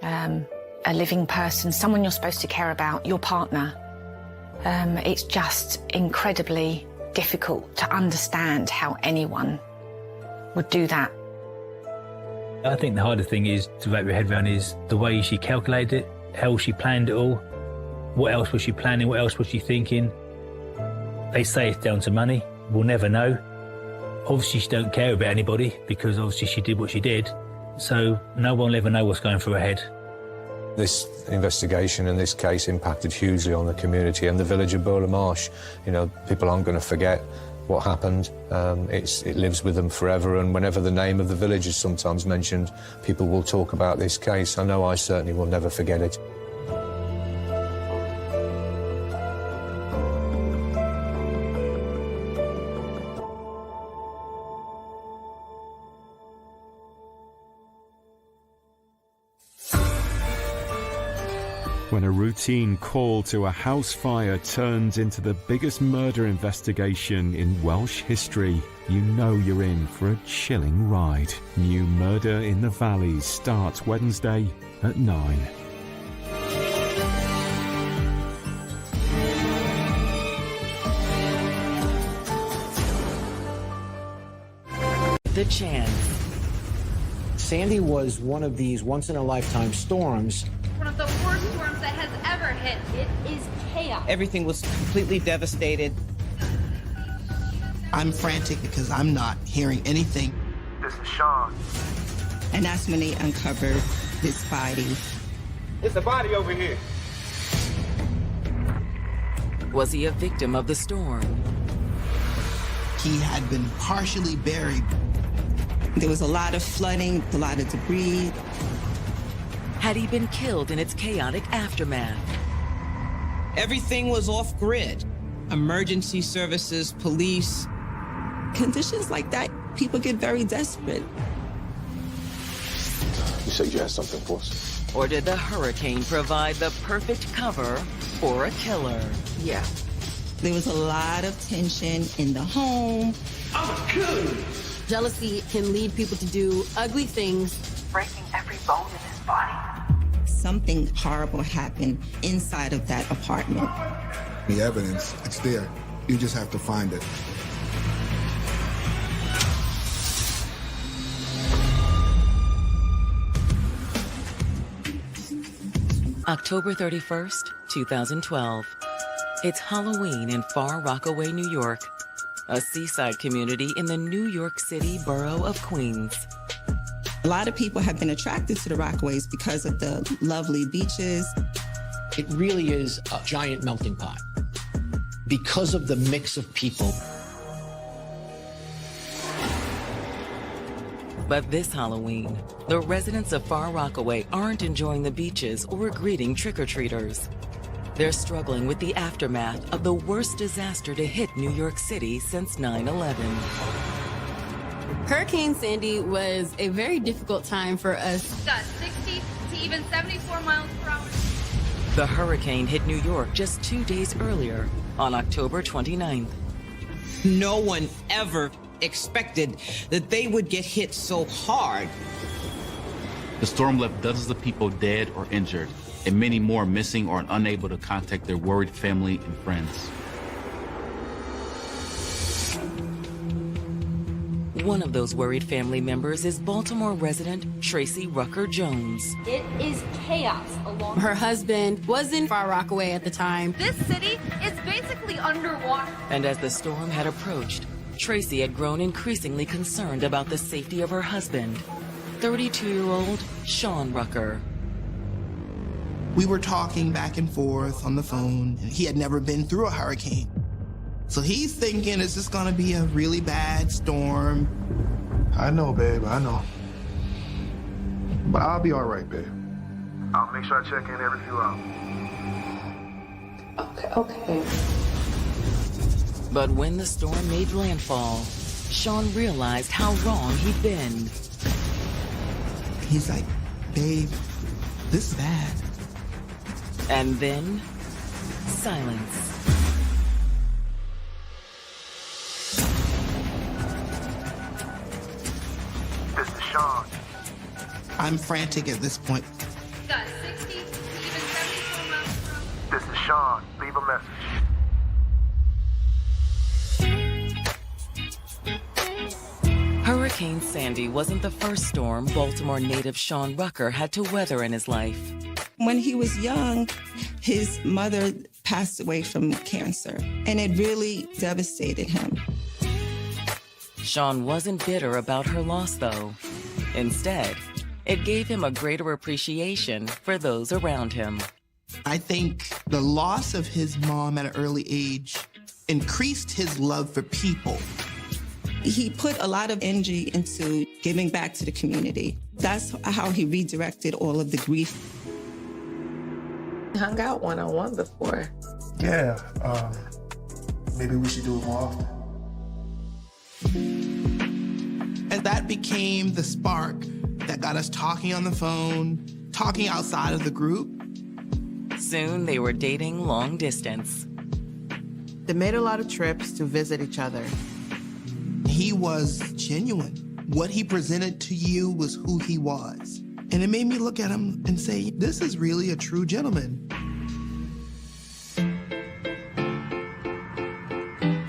a living person, someone you're supposed to care about, your partner. It's just incredibly difficult to understand how anyone would do that. I think the harder thing is to wrap your head around is the way she calculated it, how she planned it all. What else was she planning? What else was she thinking? They say it's down to money. We'll never know. Obviously, she don't care about anybody because obviously she did what she did. So no one will ever know what's going through her head. This investigation and this case impacted hugely on the community and the village of Burla Marsh. You know, people aren't going to forget what happened. It lives with them forever, and whenever the name of the village is sometimes mentioned, people will talk about this case. I know I certainly will never forget it. When a routine call to a house fire turns into the biggest murder investigation in Welsh history, you know you're in for a chilling ride. New Murder in the Valleys starts Wednesday at 9. The chance. Sandy was one of these once-in-a-lifetime storms. One of the worst storms that has ever hit. It is chaos. Everything was completely devastated. I'm frantic because I'm not hearing anything. This is Sean. And that's when they uncovered this body. There's a body over here. Was he a victim of the storm? He had been partially buried. There was a lot of flooding, a lot of debris. Had he been killed in its chaotic aftermath? Everything was off-grid. Emergency services, police. Conditions like that, people get very desperate. You said you had something for us? Or did the hurricane provide the perfect cover for a killer? Yeah. There was a lot of tension in the home. I'm a killer! Jealousy can lead people to do ugly things, breaking every bone in his body. Something horrible happened inside of that apartment. The evidence, it's there. You just have to find it. October 31st, 2012. It's Halloween in Far Rockaway, New York, a seaside community in the New York City borough of Queens. A lot of people have been attracted to the Rockaways because of the lovely beaches. It really is a giant melting pot because of the mix of people. But this Halloween, the residents of Far Rockaway aren't enjoying the beaches or greeting trick-or-treaters. They're struggling with the aftermath of the worst disaster to hit New York City since 9/11. Hurricane Sandy was a very difficult time for us. Got 60 to even 74 miles per hour. The hurricane hit New York just 2 days earlier, on October 29th. No one ever expected that they would get hit so hard. The storm left dozens of people dead or injured, and many more missing or unable to contact their worried family and friends. One of those worried family members is Baltimore resident Tracy Rucker Jones. It is chaos along. Her husband was in Far Rockaway at the time. This city is basically underwater. And as the storm had approached, Tracy had grown increasingly concerned about the safety of her husband, 32-year-old Sean Rucker. We were talking back and forth on the phone, and he had never been through a hurricane. So he's thinking it's just gonna be a really bad storm. I know, babe, I know. But I'll be all right, babe. I'll make sure I check in every few hours. Okay. But when the storm made landfall, Sean realized how wrong he'd been. He's like, babe, this is bad. And then, silence. This is Sean. I'm frantic at this point. Got 60 to even 74 miles per hour. This is Sean. Leave a message. Hurricane Sandy wasn't the first storm Baltimore native Sean Rucker had to weather in his life. When he was young, his mother passed away from cancer, and it really devastated him. Sean wasn't bitter about her loss, though. Instead, it gave him a greater appreciation for those around him. I think the loss of his mom at an early age increased his love for people. He put a lot of energy into giving back to the community. That's how he redirected all of the grief. Hung out one-on-one before. Yeah, maybe we should do it more often. And that became the spark that got us talking on the phone, talking outside of the group. Soon they were dating long distance. They made a lot of trips to visit each other. He was genuine. What he presented to you was who he was. And it made me look at him and say, this is really a true gentleman.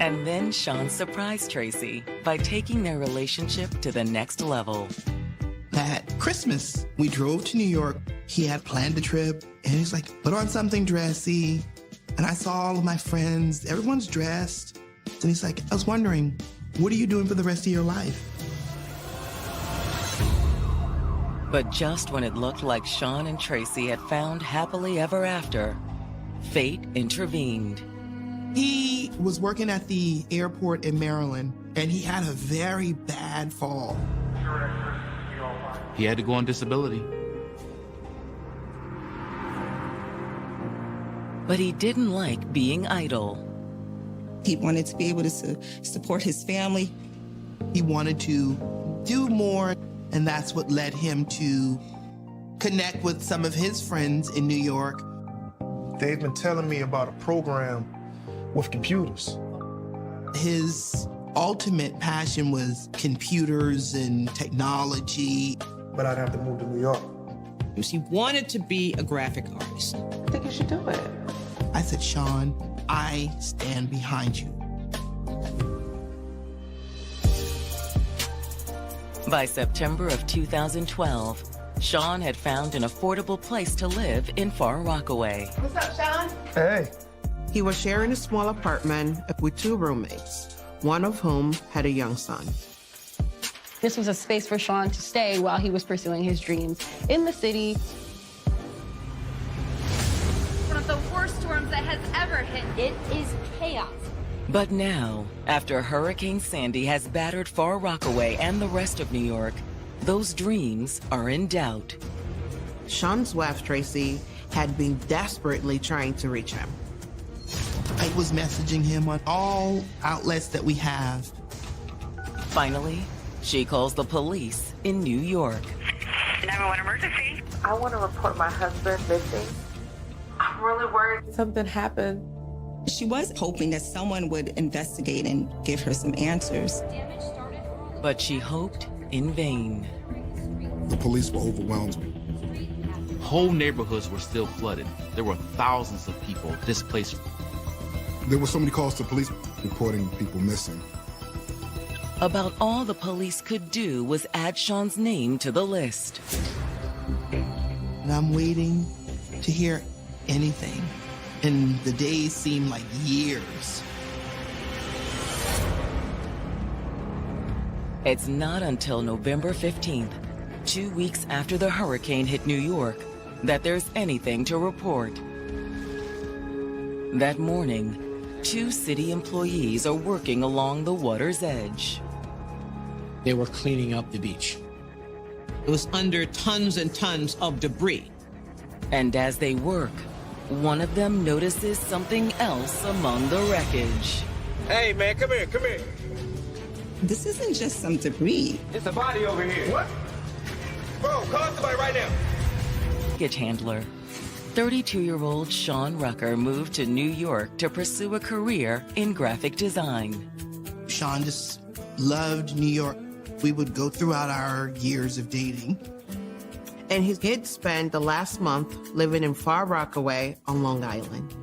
And then Sean surprised Tracy by taking their relationship to the next level. At Christmas, we drove to New York. He had planned the trip, and he's like, put on something dressy. And I saw all of my friends, everyone's dressed. And he's like, I was wondering, what are you doing for the rest of your life? But just when it looked like Sean and Tracy had found happily ever after, fate intervened. He was working at the airport in Maryland, and he had a very bad fall. He had to go on disability. But he didn't like being idle. He wanted to be able to support his family. He wanted to do more, and that's what led him to connect with some of his friends in New York. They've been telling me about a program with computers. His ultimate passion was computers and technology. But I'd have to move to New York. He wanted to be a graphic artist. I think you should do it. I said, Sean, I stand behind you. By September of 2012, Sean had found an affordable place to live in Far Rockaway. What's up, Sean? Hey. He was sharing a small apartment with 2 roommates, one of whom had a young son. This was a space for Sean to stay while he was pursuing his dreams in the city. One of the worst storms that has ever hit. It is chaos. But now, after Hurricane Sandy has battered Far Rockaway and the rest of New York, those dreams are in doubt. Sean's wife, Tracy, had been desperately trying to reach him. I was messaging him on all outlets that we have. Finally, she calls the police in New York. 911 emergency. I want to report my husband missing. I'm really worried something happened. She was hoping that someone would investigate and give her some answers. But she hoped in vain. The police were overwhelmed. Whole neighborhoods were still flooded. There were thousands of people displaced. There were so many calls to police reporting people missing. About all the police could do was add Sean's name to the list. And I'm waiting to hear anything. And the days seem like years. It's not until November 15th, 2 weeks after the hurricane hit New York, that there's anything to report. That morning, 2 city employees are working along the water's edge. They were cleaning up the beach. It was under tons and tons of debris. And as they work, one of them notices something else among the wreckage. Hey, man, come here, come here. This isn't just some debris. It's a body over here. What? Bro, call somebody right now. Wreckage handler. 32-year-old Sean Rucker moved to New York to pursue a career in graphic design. Sean just loved New York. We would go throughout our years of dating. And he did spend the last month living in Far Rockaway on Long Island.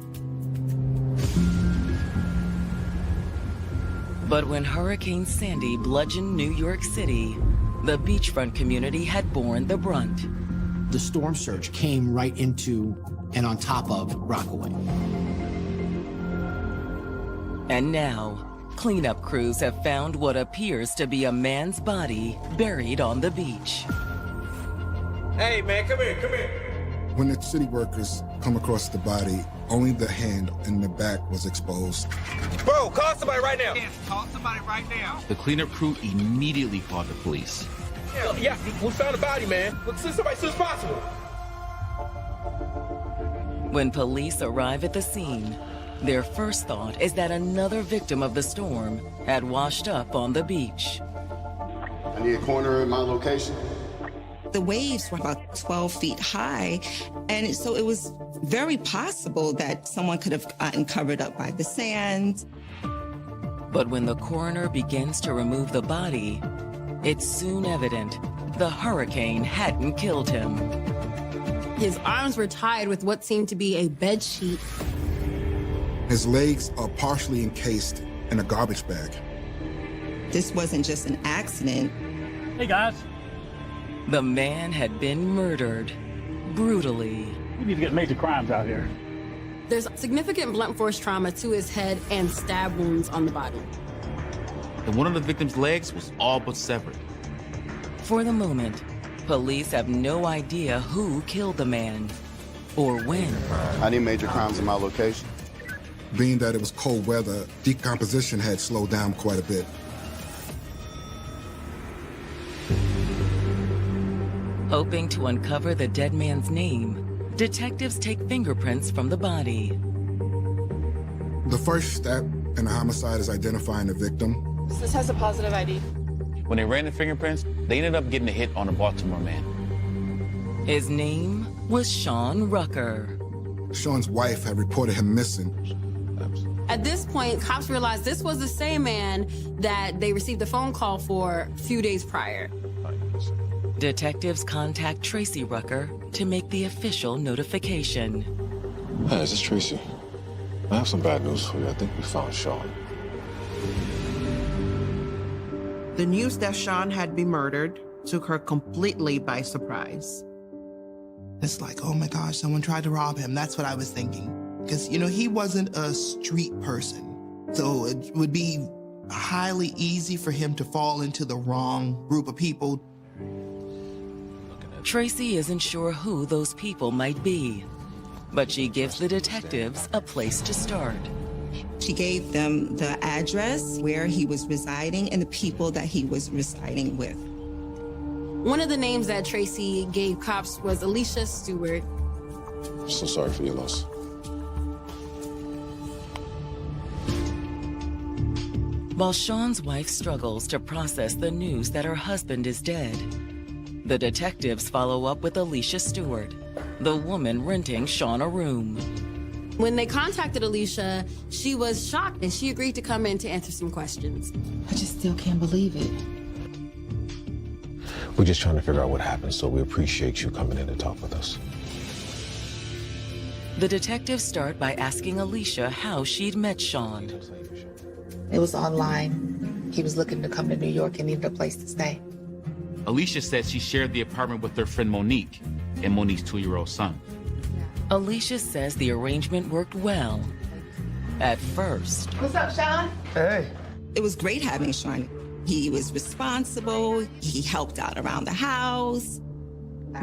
But when Hurricane Sandy bludgeoned New York City, the beachfront community had borne the brunt. The storm surge came right into and on top of Rockaway. And now, cleanup crews have found what appears to be a man's body buried on the beach. Hey, man, come here, come here. When the city workers come across the body, only the hand in the back was exposed. Bro, call somebody right now. Yes, call somebody right now. The cleanup crew immediately called the police. Yeah, we found a body, man. Let's see somebody as soon as possible. When police arrive at the scene, their first thought is that another victim of the storm had washed up on the beach. I need a corner in my location. The waves were about 12 feet high, and so it was very possible that someone could have gotten covered up by the sand. But when the coroner begins to remove the body, it's soon evident the hurricane hadn't killed him. His arms were tied with what seemed to be a bed sheet. His legs are partially encased in a garbage bag. This wasn't just an accident. Hey, guys. The man had been murdered, brutally. We need to get major crimes out here. There's significant blunt force trauma to his head and stab wounds on the body. And one of the victim's legs was all but severed. For the moment, police have no idea who killed the man or when. I need major crimes in my location. Being that it was cold weather, decomposition had slowed down quite a bit. Hoping to uncover the dead man's name, detectives take fingerprints from the body. The first step in a homicide is identifying the victim. This has a positive ID. When they ran the fingerprints, they ended up getting a hit on a Baltimore man. His name was Sean Rucker. Sean's wife had reported him missing. At this point, cops realized this was the same man that they received a phone call for a few days prior. Detectives contact Tracy Rucker to make the official notification. Hey, this is Tracy. I have some bad news for you. I think we found Sean. The news that Sean had been murdered took her completely by surprise. It's like, oh my gosh, someone tried to rob him. That's what I was thinking. Because, you know, he wasn't a street person. So it would be highly easy for him to fall into the wrong group of people. Tracy isn't sure who those people might be, but she gives the detectives a place to start. She gave them the address where he was residing and the people that he was residing with. One of the names that Tracy gave cops was Alicia Stewart. So sorry for your loss. While Sean's wife struggles to process the news that her husband is dead, the detectives follow up with Alicia Stewart, the woman renting Sean a room. When they contacted Alicia, she was shocked and she agreed to come in to answer some questions. I just still can't believe it. We're just trying to figure out what happened, so we appreciate you coming in to talk with us. The detectives start by asking Alicia how she'd met Sean. It was online. He was looking to come to New York and needed a place to stay. Alicia said she shared the apartment with her friend Monique and Monique's 2-year-old son. Alicia says the arrangement worked well. At first. What's up, Sean? Hey. It was great having Sean. He was responsible. He helped out around the house.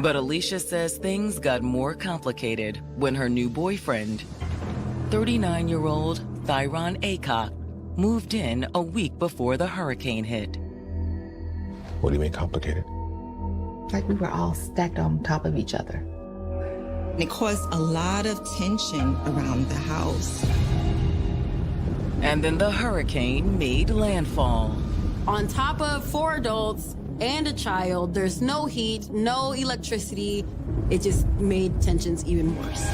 But Alicia says things got more complicated when her new boyfriend, 39-year-old Thyron Aycock, moved in a week before the hurricane hit. What do you mean complicated? Like we were all stacked on top of each other. It caused a lot of tension around the house. And then the hurricane made landfall. On top of 4 adults and a child, there's no heat, no electricity. It just made tensions even worse.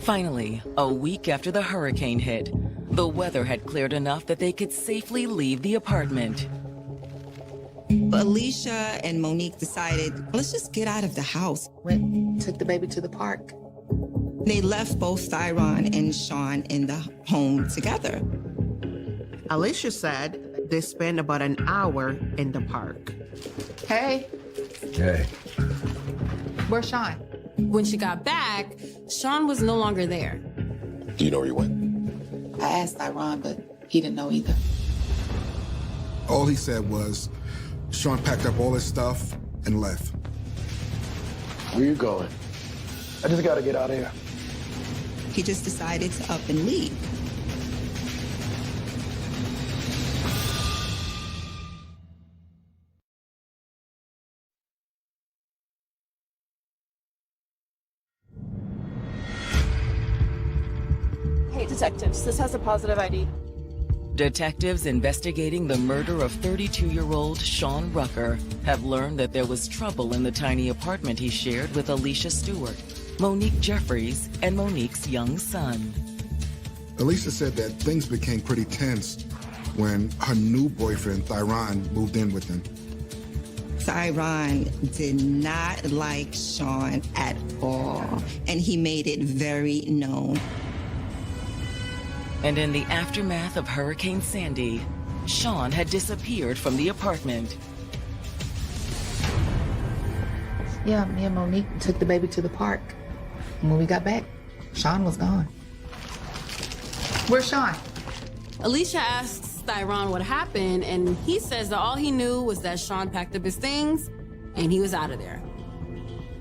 Finally, a week after the hurricane hit, the weather had cleared enough that they could safely leave the apartment. Alicia and Monique decided, let's just get out of the house. Took the baby to the park. They left both Thyron and Sean in the home together. Alicia said they spent about an hour in the park. Hey. Hey. Where's Sean? When she got back, Sean was no longer there. Do you know where you went? I asked Thyron, but he didn't know either. All he said was, Sean packed up all his stuff and left. Where you going? I just gotta get out of here. He just decided to up and leave. Hey, detectives, this has a positive ID. Detectives investigating the murder of 32-year-old Sean Rucker have learned that there was trouble in the tiny apartment he shared with Alicia Stewart, Monique Jeffries, and Monique's young son. Alicia said that things became pretty tense when her new boyfriend, Thyron, moved in with them. Thyron did not like Sean at all, and he made it very known. And in the aftermath of Hurricane Sandy, Sean had disappeared from the apartment. Yeah, me and Monique took the baby to the park. And when we got back, Sean was gone. Where's Sean? Alicia asks Thyron what happened, and he says that all he knew was that Sean packed up his things and he was out of there.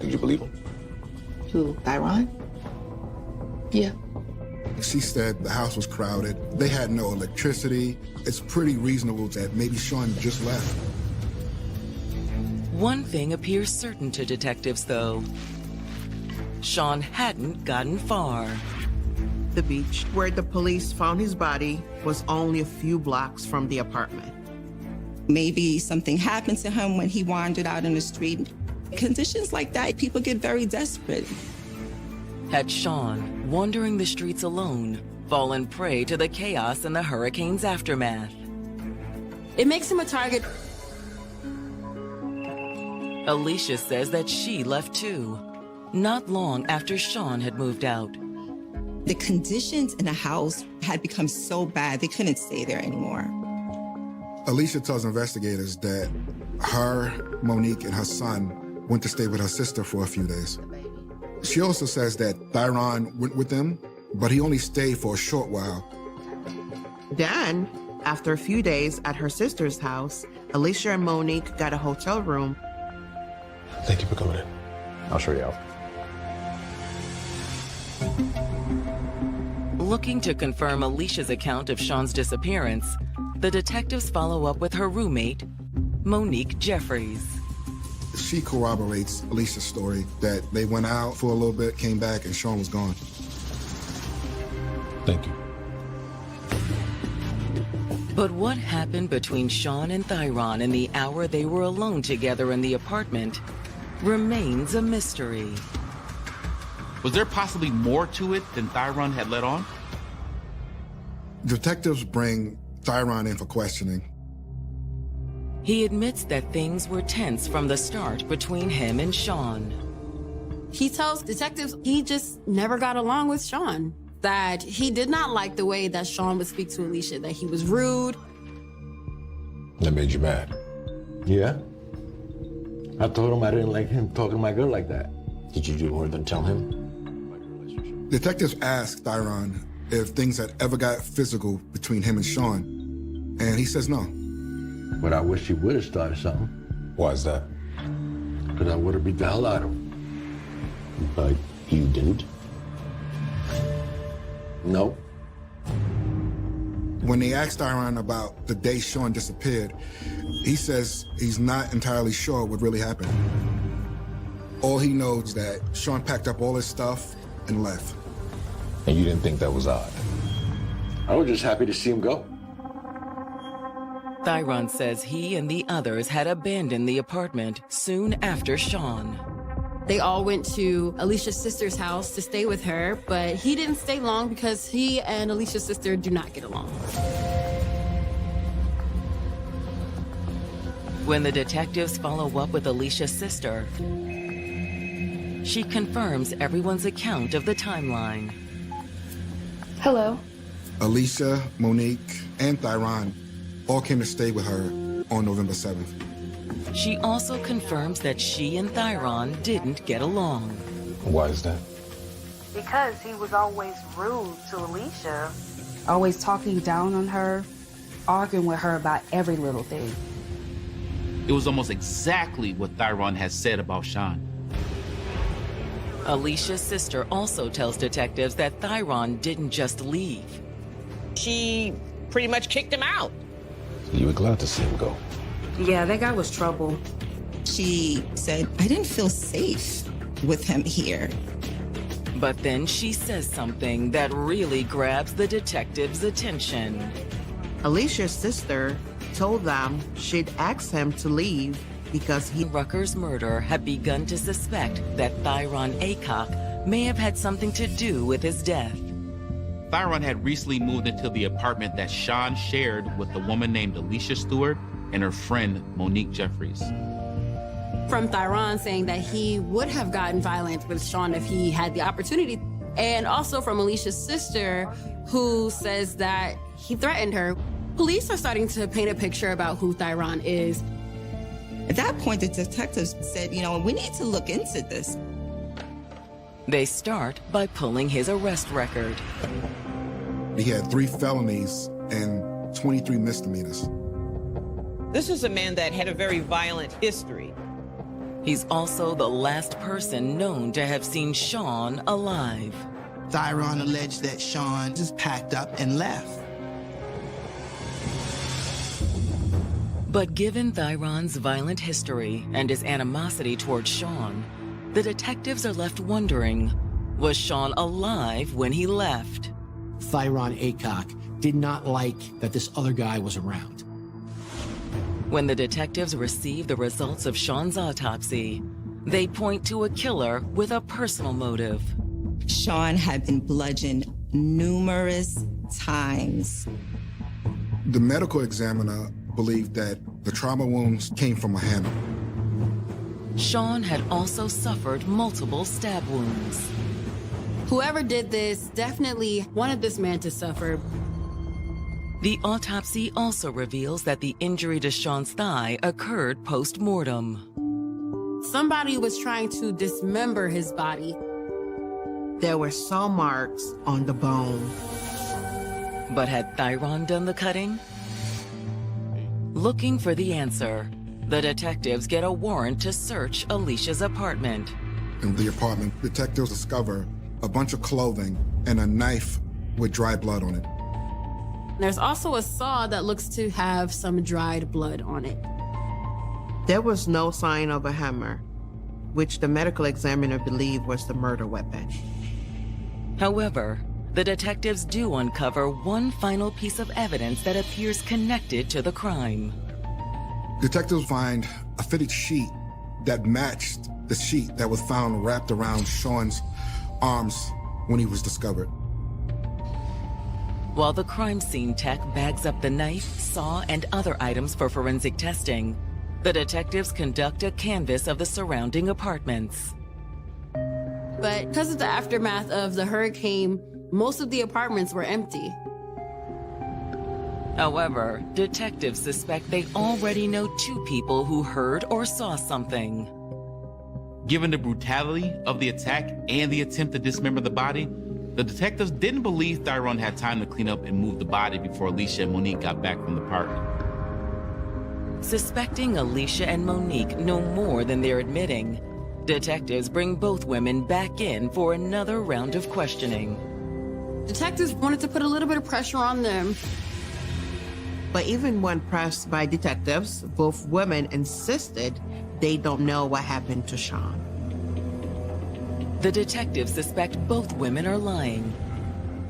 Did you believe him? Who, Thyron? Yeah. She said the house was crowded. They had no electricity. It's pretty reasonable that maybe Sean just left. One thing appears certain to detectives, though. Sean hadn't gotten far. The beach where the police found his body was only a few blocks from the apartment. Maybe something happened to him when he wandered out in the street. Conditions like that, people get very desperate. Had Sean, wandering the streets alone, fallen prey to the chaos in the hurricane's aftermath? It makes him a target. Alicia says that she left too, not long after Sean had moved out. The conditions in the house had become so bad, they couldn't stay there anymore. Alicia tells investigators that her, Monique, and her son went to stay with her sister for a few days. She also says that Thyron went with them, but he only stayed for a short while. Then, after a few days at her sister's house, Alicia and Monique got a hotel room. Thank you for coming in. I'll show you out. Looking to confirm Alicia's account of Sean's disappearance, the detectives follow up with her roommate, Monique Jeffries. She corroborates Alicia's story that they went out for a little bit, came back, and Sean was gone. Thank you. But what happened between Sean and Thyron in the hour they were alone together in the apartment remains a mystery. Was there possibly more to it than Thyron had let on? Detectives bring Thyron in for questioning. He admits that things were tense from the start between him and Sean. He tells detectives he just never got along with Sean, that he did not like the way that Sean would speak to Alicia, that he was rude. That made you mad? Yeah. I told him I didn't like him talking to my girl like that. Did you do more than tell him? Detectives asked Thyron if things had ever got physical between him and Sean, and he says no. But I wish he would have started something. Why is that? Because I would have beat the hell out of him. But you didn't? No. When they asked Thyron about the day Sean disappeared, he says he's not entirely sure what really happened. All he knows is that Sean packed up all his stuff and left. And you didn't think that was odd? I was just happy to see him go. Thyron says he and the others had abandoned the apartment soon after Sean. They all went to Alicia's sister's house to stay with her, but he didn't stay long because he and Alicia's sister do not get along. When the detectives follow up with Alicia's sister, she confirms everyone's account of the timeline. Hello. Alicia, Monique, and Thyron all came to stay with her on November 7th. She also confirms that she and Thyron didn't get along. Why is that? Because he was always rude to Alicia. Always talking down on her, arguing with her about every little thing. It was almost exactly what Thyron had said about Sean. Alicia's sister also tells detectives that Thyron didn't just leave. She pretty much kicked him out. You were glad to see him go. Yeah, that guy was trouble. She said, I didn't feel safe with him here. But then she says something that really grabs the detective's attention. Alicia's sister told them she'd asked him to leave because Rucker's murder had begun to suspect that Thyron Aycock may have had something to do with his death. Thyron had recently moved into the apartment that Sean shared with a woman named Alicia Stewart and her friend Monique Jeffries. From Thyron saying that he would have gotten violent with Sean if he had the opportunity. And also from Alicia's sister, who says that he threatened her. Police are starting to paint a picture about who Thyron is. At that point, the detectives said, we need to look into this. They start by pulling his arrest record. He had 3 felonies and 23 misdemeanors. This is a man that had a very violent history. He's also the last person known to have seen Sean alive. Thyron alleged that Sean just packed up and left. But given Thyron's violent history and his animosity towards Sean, the detectives are left wondering, was Sean alive when he left? Thyron Aycock did not like that this other guy was around. When the detectives receive the results of Sean's autopsy, they point to a killer with a personal motive. Sean had been bludgeoned numerous times. The medical examiner believed that the trauma wounds came from a hammer. Sean had also suffered multiple stab wounds. Whoever did this definitely wanted this man to suffer. The autopsy also reveals that the injury to Sean's thigh occurred post-mortem. Somebody was trying to dismember his body. There were saw marks on the bone. But had Thyron done the cutting? Looking for the answer, the detectives get a warrant to search Alicia's apartment. In the apartment, detectives discover a bunch of clothing and a knife with dry blood on it. There's also a saw that looks to have some dried blood on it. There was no sign of a hammer, which the medical examiner believed was the murder weapon. However, the detectives do uncover one final piece of evidence that appears connected to the crime. Detectives find a fitted sheet that matched the sheet that was found wrapped around Sean's arms when he was discovered. While the crime scene tech bags up the knife, saw, and other items for forensic testing, the detectives conduct a canvass of the surrounding apartments. But because of the aftermath of the hurricane, most of the apartments were empty. However, detectives suspect they already know two people who heard or saw something. Given the brutality of the attack and the attempt to dismember the body, the detectives didn't believe Thyron had time to clean up and move the body before Alicia and Monique got back from the park. Suspecting Alicia and Monique no more than they're admitting, detectives bring both women back in for another round of questioning. Detectives wanted to put a little bit of pressure on them. But even when pressed by detectives, both women insisted they don't know what happened to Sean. The detectives suspect both women are lying,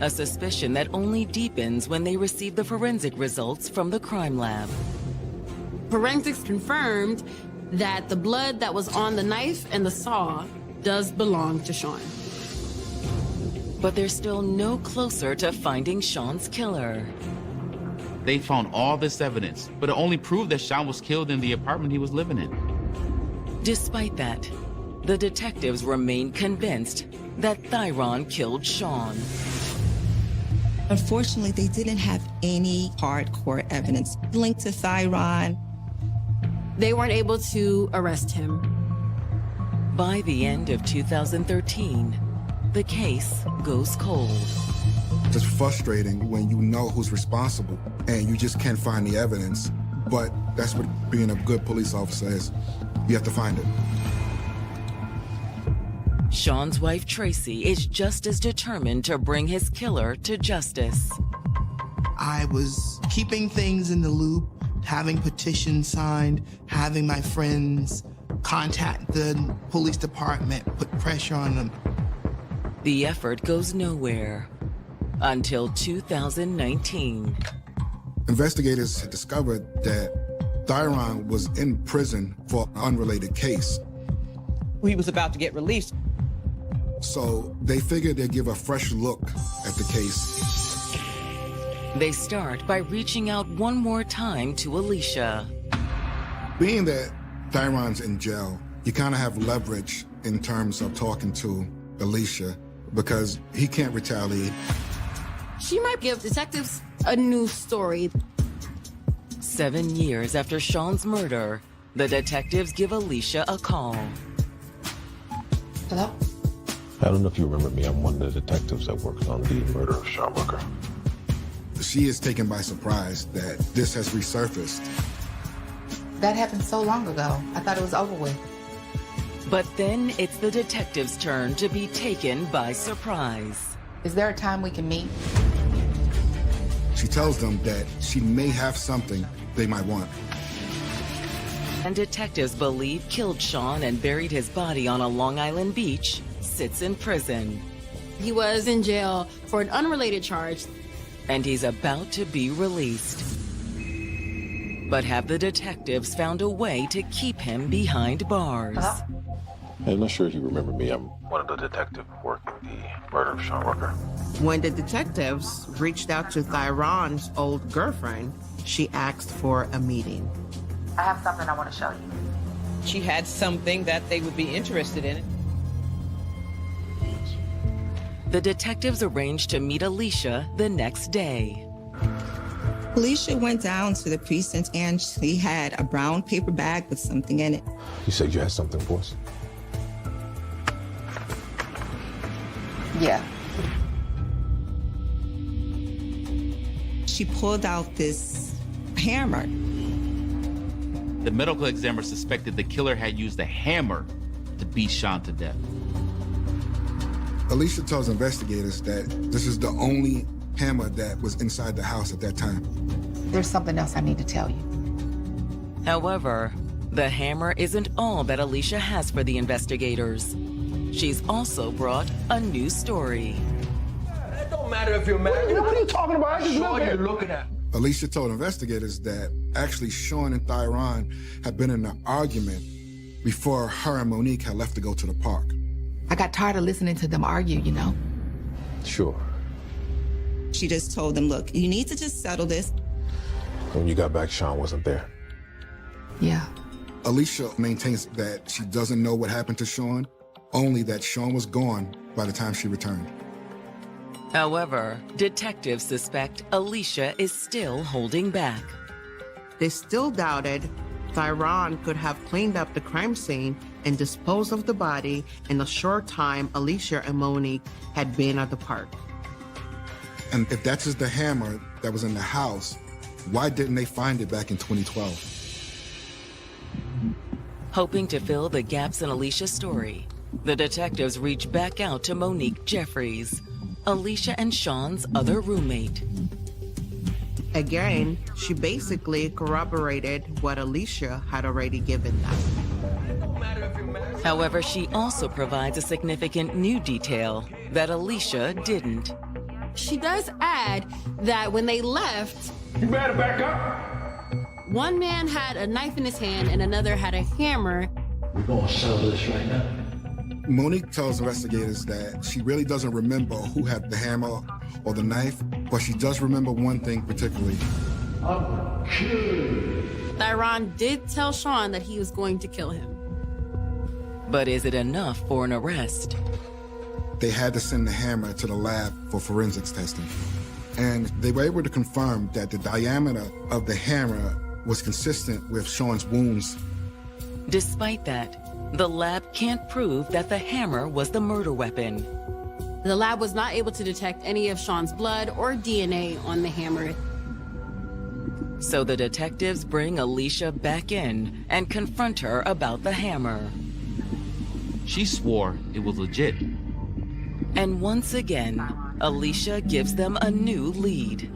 a suspicion that only deepens when they receive the forensic results from the crime lab. Forensics confirmed that the blood that was on the knife and the saw does belong to Sean. But they're still no closer to finding Sean's killer. They found all this evidence, but it only proved that Sean was killed in the apartment he was living in. Despite that, the detectives remain convinced that Thyron killed Sean. Unfortunately, they didn't have any hardcore evidence linked to Thyron. They weren't able to arrest him. By the end of 2013, the case goes cold. It's frustrating when you know who's responsible and you just can't find the evidence. But that's what being a good police officer is. You have to find it. Sean's wife, Tracy, is just as determined to bring his killer to justice. I was keeping things in the loop, having petitions signed, having my friends contact the police department, put pressure on them. The effort goes nowhere until 2019. Investigators had discovered that Thyron was in prison for an unrelated case. He was about to get released. So they figured they'd give a fresh look at the case. They start by reaching out one more time to Alicia. Being that Thyron's in jail, you kind of have leverage in terms of talking to Alicia because he can't retaliate. She might give detectives a new story. 7 years after Sean's murder, the detectives give Alicia a call. Hello? I don't know if you remember me. I'm one of the detectives that worked on the murder of Sean Booker. She is taken by surprise that this has resurfaced. That happened so long ago. I thought it was over with. But then it's the detective's turn to be taken by surprise. Is there a time we can meet? She tells them that she may have something they might want. And detectives believe killed Sean and buried his body on a Long Island beach sits in prison. He was in jail for an unrelated charge. And he's about to be released. But have the detectives found a way to keep him behind bars? I'm not sure if you remember me. I'm one of the detectives working the murder of Sean Booker. When the detectives reached out to Thyron's old girlfriend, she asked for a meeting. I have something I want to show you. She had something that they would be interested in. The detectives arranged to meet Alicia the next day. Alicia went down to the precinct and she had a brown paper bag with something in it. You said you had something for us? Yeah. She pulled out this hammer. The medical examiner suspected the killer had used a hammer to beat Sean to death. Alicia tells investigators that this is the only hammer that was inside the house at that time. There's something else I need to tell you. However, The hammer isn't all that Alicia has for the investigators. She's also brought a new story. It don't matter if you're married. What are you talking about? I just Sure live you're here. looking at. Alicia told investigators that actually Sean and Thyron had been in an argument before her and Monique had left to go to the park. I got tired of listening to them argue, you know. Sure. She just told them, look, you need to just settle this. When you got back, Sean wasn't there. Yeah. Alicia maintains that she doesn't know what happened to Sean, only that Sean was gone by the time she returned. However, detectives suspect Alicia is still holding back. They still doubted Thyron could have cleaned up the crime scene and disposed of the body in the short time Alicia and Monique had been at the park. And if that's just the hammer that was in the house, why didn't they find it back in 2012? Hoping to fill the gaps in Alicia's story, the detectives reach back out to Monique Jeffries, Alicia and Sean's other roommate. Again, she basically corroborated what Alicia had already given them. However, she also provides a significant new detail that Alicia didn't. She does add that when they left, You better back up. one man had a knife in his hand and another had a hammer. We're gonna settle this right now. Monique tells investigators that she really doesn't remember who had the hammer or the knife, but she does remember one thing particularly. Thyron did tell Sean that he was going to kill him. But is it enough for an arrest? They had to send the hammer to the lab for forensics testing. And they were able to confirm that the diameter of the hammer was consistent with Sean's wounds. Despite that, the lab can't prove that the hammer was the murder weapon. The lab was not able to detect any of Sean's blood or DNA on the hammer. So the detectives bring Alicia back in and confront her about the hammer. She swore it was legit. And once again, Alicia gives them a new lead.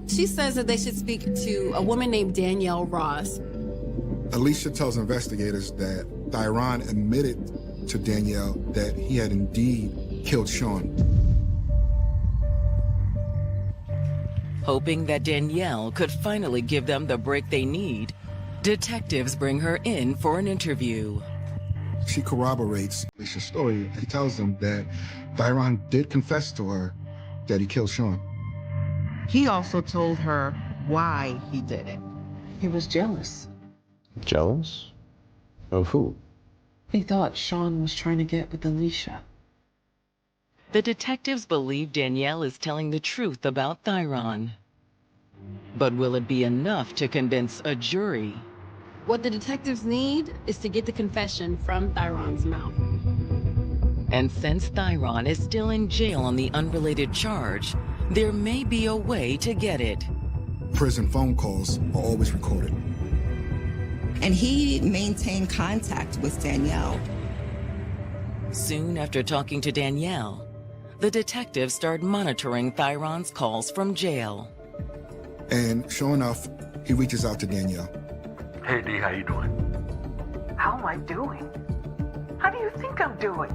She says that they should speak to a woman named Danielle Ross. Alicia tells investigators that Thyron admitted to Danielle that he had indeed killed Sean. Hoping that Danielle could finally give them the break they need, detectives bring her in for an interview. She corroborates Alicia's story and tells them that Thyron did confess to her that he killed Sean. He also told her why he did it. He was jealous. Jealous? Of who? He thought Sean was trying to get with Alicia. The detectives believe Danielle is telling the truth about Thyron. But will it be enough to convince a jury? What the detectives need is to get the confession from Thyron's mouth. And since Thyron is still in jail on the unrelated charge, there may be a way to get it. Prison phone calls are always recorded. And he maintained contact with Danielle. Soon after talking to Danielle, the detectives start monitoring Thyron's calls from jail. And sure enough, he reaches out to Danielle. Hey, D, how you doing? How am I doing? How do you think I'm doing?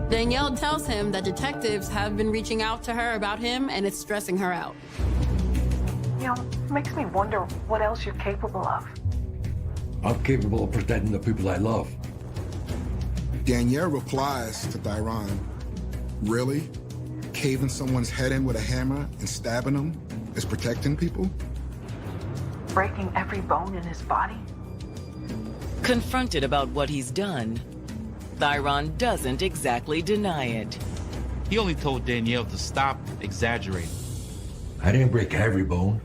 Danielle tells him that detectives have been reaching out to her about him and it's stressing her out. You know, makes me wonder what else you're capable of. I'm capable of protecting the people I love. Danielle replies to Thyron, really? Caving someone's head in with a hammer and stabbing them is protecting people? Breaking every bone in his body? Confronted about what he's done, Thyron doesn't exactly deny it. He only told Danielle to stop exaggerating. I didn't break every bone.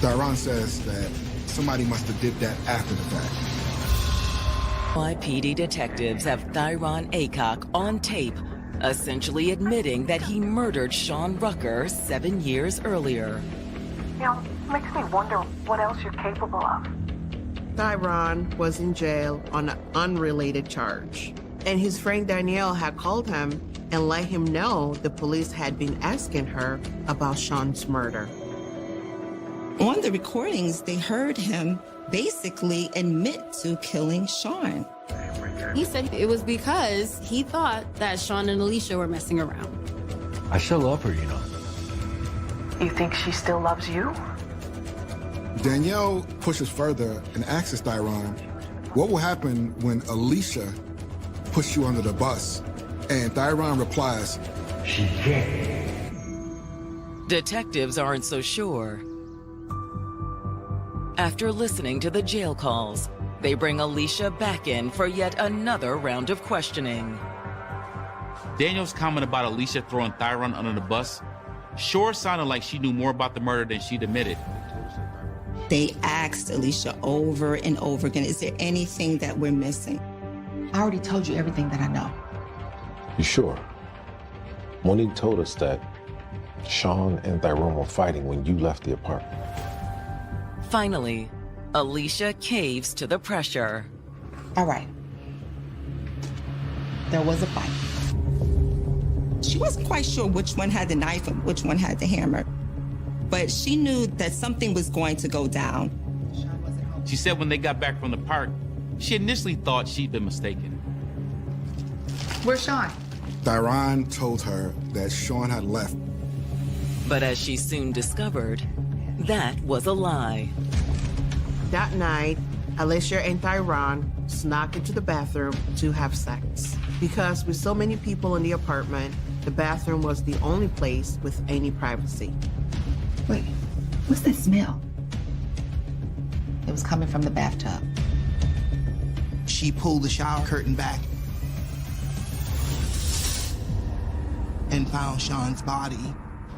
Thyron says that somebody must have did that after the fact. NYPD detectives have Thyron Aycock on tape, essentially admitting that he murdered Sean Rucker 7 years earlier. You know, makes me wonder what else you're capable of. Thyron was in jail on an unrelated charge, and his friend Danielle had called him and let him know the police had been asking her about Sean's murder. On the recordings, they heard him basically admit to killing Sean. He said it was because he thought that Sean and Alicia were messing around. I still love her, you know. You think she still loves you? Danielle pushes further and asks Thyron, what will happen when Alicia pushed you under the bus? And Thyron replies, she can't. Detectives aren't so sure. After listening to the jail calls, they bring Alicia back in for yet another round of questioning. Daniel's comment about Alicia throwing Thyron under the bus sure sounded like she knew more about the murder than she'd admitted. They asked Alicia over and over again, is there anything that we're missing? I already told you everything that I know. You sure? Monique told us that Sean and Tyrone were fighting when you left the apartment. Finally, Alicia caves to the pressure. All right. There was a fight. She wasn't quite sure which one had the knife and which one had the hammer, but she knew that something was going to go down. She said when they got back from the park, she initially thought she'd been mistaken. Where's Sean? Thyron told her that Sean had left. But as she soon discovered, that was a lie. That night, Alicia and Thyron snuck into the bathroom to have sex. Because with so many people in the apartment, the bathroom was the only place with any privacy. Wait, what's that smell? It was coming from the bathtub. She pulled the shower curtain back and found Sean's body.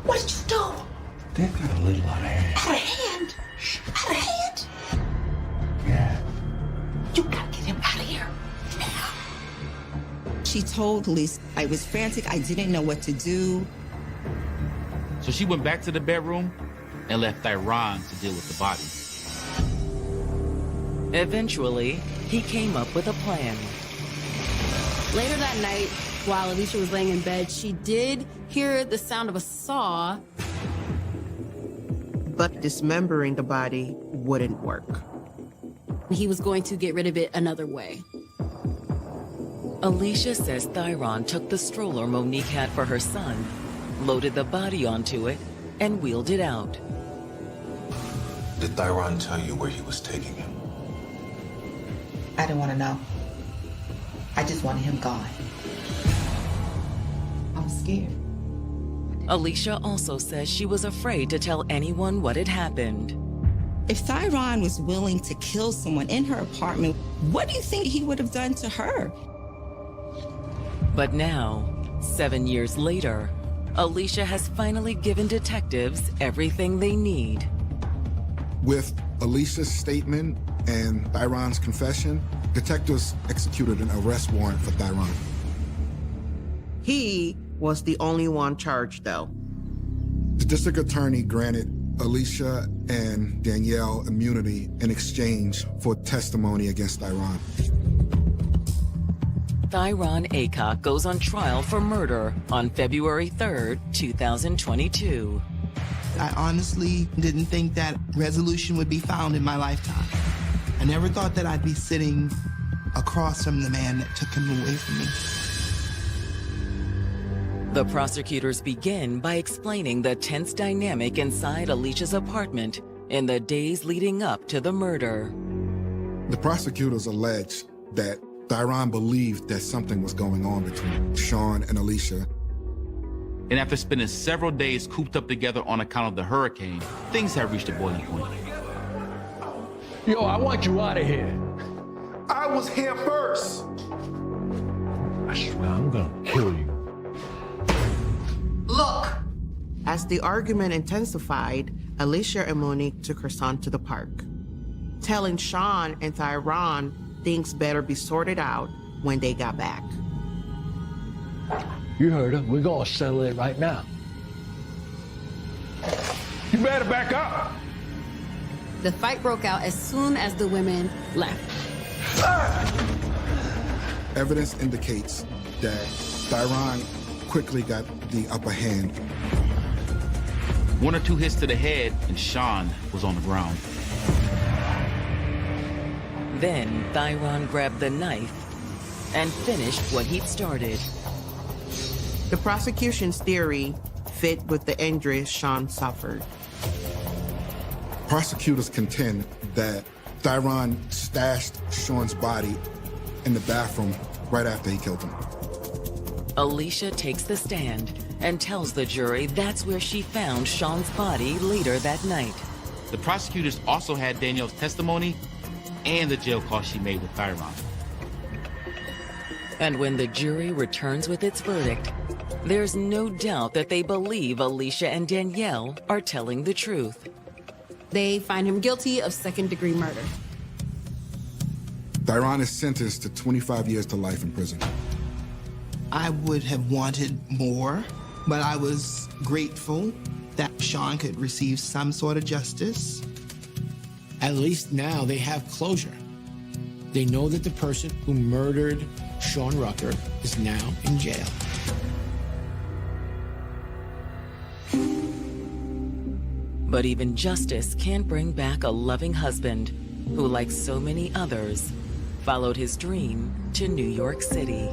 What did you do? That got a little out of hand. Out of hand? Out of hand? Yeah. You gotta get him out of here now. She told police, I was frantic, I didn't know what to do. So she went back to the bedroom and left Thyron to deal with the body. Eventually, he came up with a plan. Later that night, while Alicia was laying in bed, she did hear the sound of a saw. But dismembering the body wouldn't work. He was going to get rid of it another way. Alicia says Thyron took the stroller Monique had for her son, loaded the body onto it, and wheeled it out. Did Thyron tell you where he was taking him? I didn't want to know. I just wanted him gone. I was scared. Alicia also says she was afraid to tell anyone what had happened. If Thyron was willing to kill someone in her apartment, what do you think he would have done to her? But now, 7 years later, Alicia has finally given detectives everything they need. With Alicia's statement and Thyron's confession, detectives executed an arrest warrant for Thyron. He was the only one charged, though. The district attorney granted Alicia and Danielle immunity in exchange for testimony against Thyron. Thyron Aycock goes on trial for murder on February 3rd, 2022. I honestly didn't think that resolution would be found in my lifetime. I never thought that I'd be sitting across from the man that took him away from me. The prosecutors begin by explaining the tense dynamic inside Alicia's apartment in the days leading up to the murder. The prosecutors alleged that Thyron believed that something was going on between Sean and Alicia. And after spending several days cooped up together on account of the hurricane, things have reached a boiling point. Yo, I want you out of here. I was here first. I swear I'm gonna kill you. Look! As the argument intensified, Alicia and Monique took her son to the park, telling Sean and Thyron things better be sorted out when they got back. You heard her. We're gonna settle it right now. You better back up. The fight broke out as soon as the women left. Evidence indicates that Thyron quickly got the upper hand. 1 or 2 hits to the head, and Sean was on the ground. Then Thyron grabbed the knife and finished what he'd started. The prosecution's theory fit with the injuries Sean suffered. Prosecutors contend that Thyron stashed Sean's body in the bathroom right after he killed him. Alicia takes the stand and tells the jury that's where she found Sean's body later that night. The prosecutors also had Danielle's testimony and the jail call she made with Thyron. And when the jury returns with its verdict, there's no doubt that they believe Alicia and Danielle are telling the truth. They find him guilty of second-degree murder. Thyron is sentenced to 25 years to life in prison. I would have wanted more, but I was grateful that Sean could receive some sort of justice. At least now they have closure. They know that the person who murdered Sean Rucker is now in jail. But even justice can't bring back a loving husband who, like so many others, followed his dream to New York City.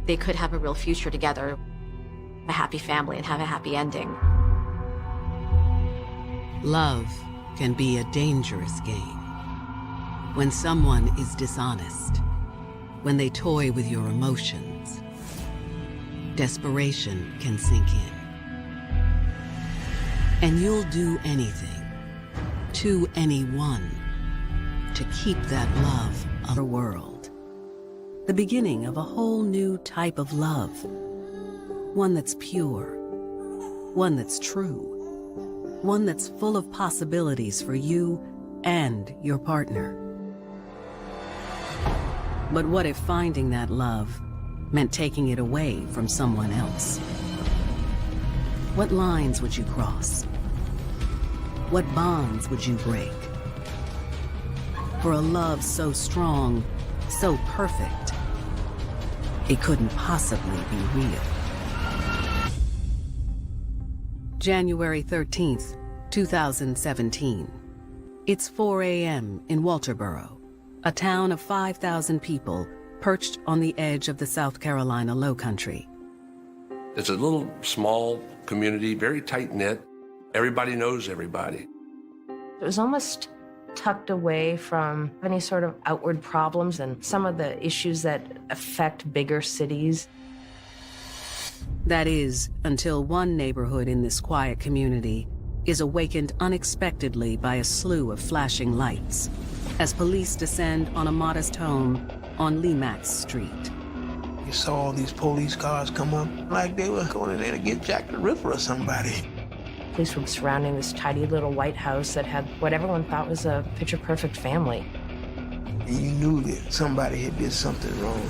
They could have a real future together, a happy family, and have a happy ending. Love can be a dangerous game. When someone is dishonest, when they toy with your emotions, desperation can sink in. And you'll do anything, to anyone, to keep that love of the world. The beginning of a whole new type of love. One that's pure, one that's true, one that's full of possibilities for you and your partner. But what if finding that love meant taking it away from someone else? What lines would you cross? What bonds would you break? For a love so strong, so perfect, it couldn't possibly be real. January 13th, 2017. It's 4 a.m. in Walterboro, a town of 5,000 people perched on the edge of the South Carolina Lowcountry. It's a little small community, very tight-knit. Everybody knows everybody. It was almost tucked away from any sort of outward problems and some of the issues that affect bigger cities. That is, until one neighborhood in this quiet community is awakened unexpectedly by a slew of flashing lights as police descend on a modest home on Lemax Street. You saw all these police cars come up like they were going in there to get Jack the Ripper or somebody. Police were surrounding this tidy little white house that had what everyone thought was a picture-perfect family. And you knew that somebody had did something wrong.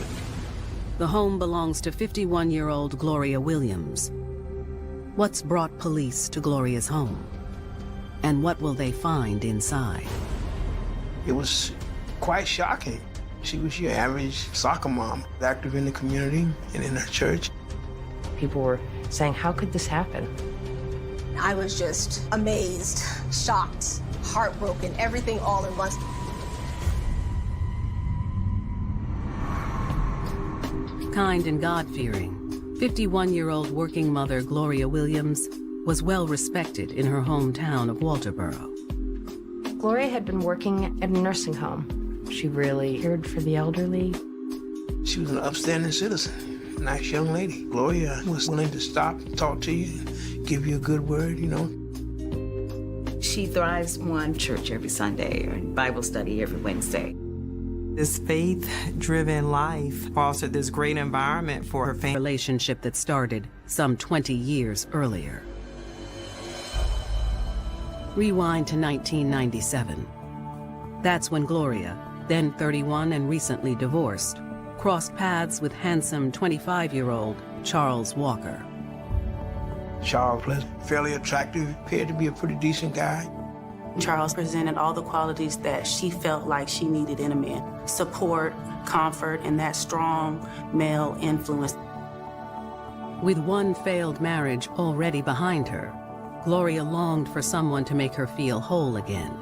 The home belongs to 51-year-old Gloria Williams. What's brought police to Gloria's home? And what will they find inside? It was quite shocking. She was your average soccer mom, active in the community and in her church. People were saying, how could this happen? I was just amazed, shocked, heartbroken, everything all at once. Kind and God-fearing, 51-year-old working mother Gloria Williams was well respected in her hometown of Walterboro. Gloria had been working at a nursing home. She really cared for the elderly. She was an upstanding citizen, nice young lady. Gloria was willing to stop, talk to you, give you a good word, you know. She thrives on church every Sunday or Bible study every Wednesday. This faith-driven life fostered this great environment for her family. Relationship that started some 20 years earlier. Rewind to 1997. That's when Gloria, then 31 and recently divorced, crossed paths with handsome 25-year-old Charles Walker. Charles was fairly attractive, appeared to be a pretty decent guy. Charles presented all the qualities that she felt like she needed in a man. Support, comfort, and that strong male influence. With one failed marriage already behind her, Gloria longed for someone to make her feel whole again.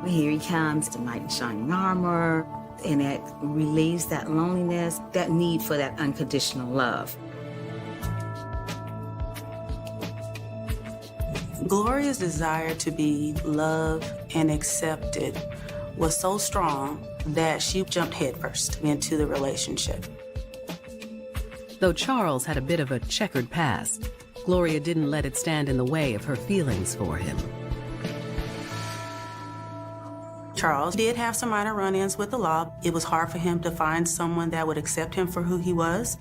Here he comes, the knight in shining armor, and it relieves that loneliness, that need for that unconditional love. Gloria's desire to be loved and accepted was so strong that she jumped headfirst into the relationship. Though Charles had a bit of a checkered past, Gloria didn't let it stand in the way of her feelings for him. Charles did have some minor run-ins with the law. It was hard for him to find someone that would accept him for who he was.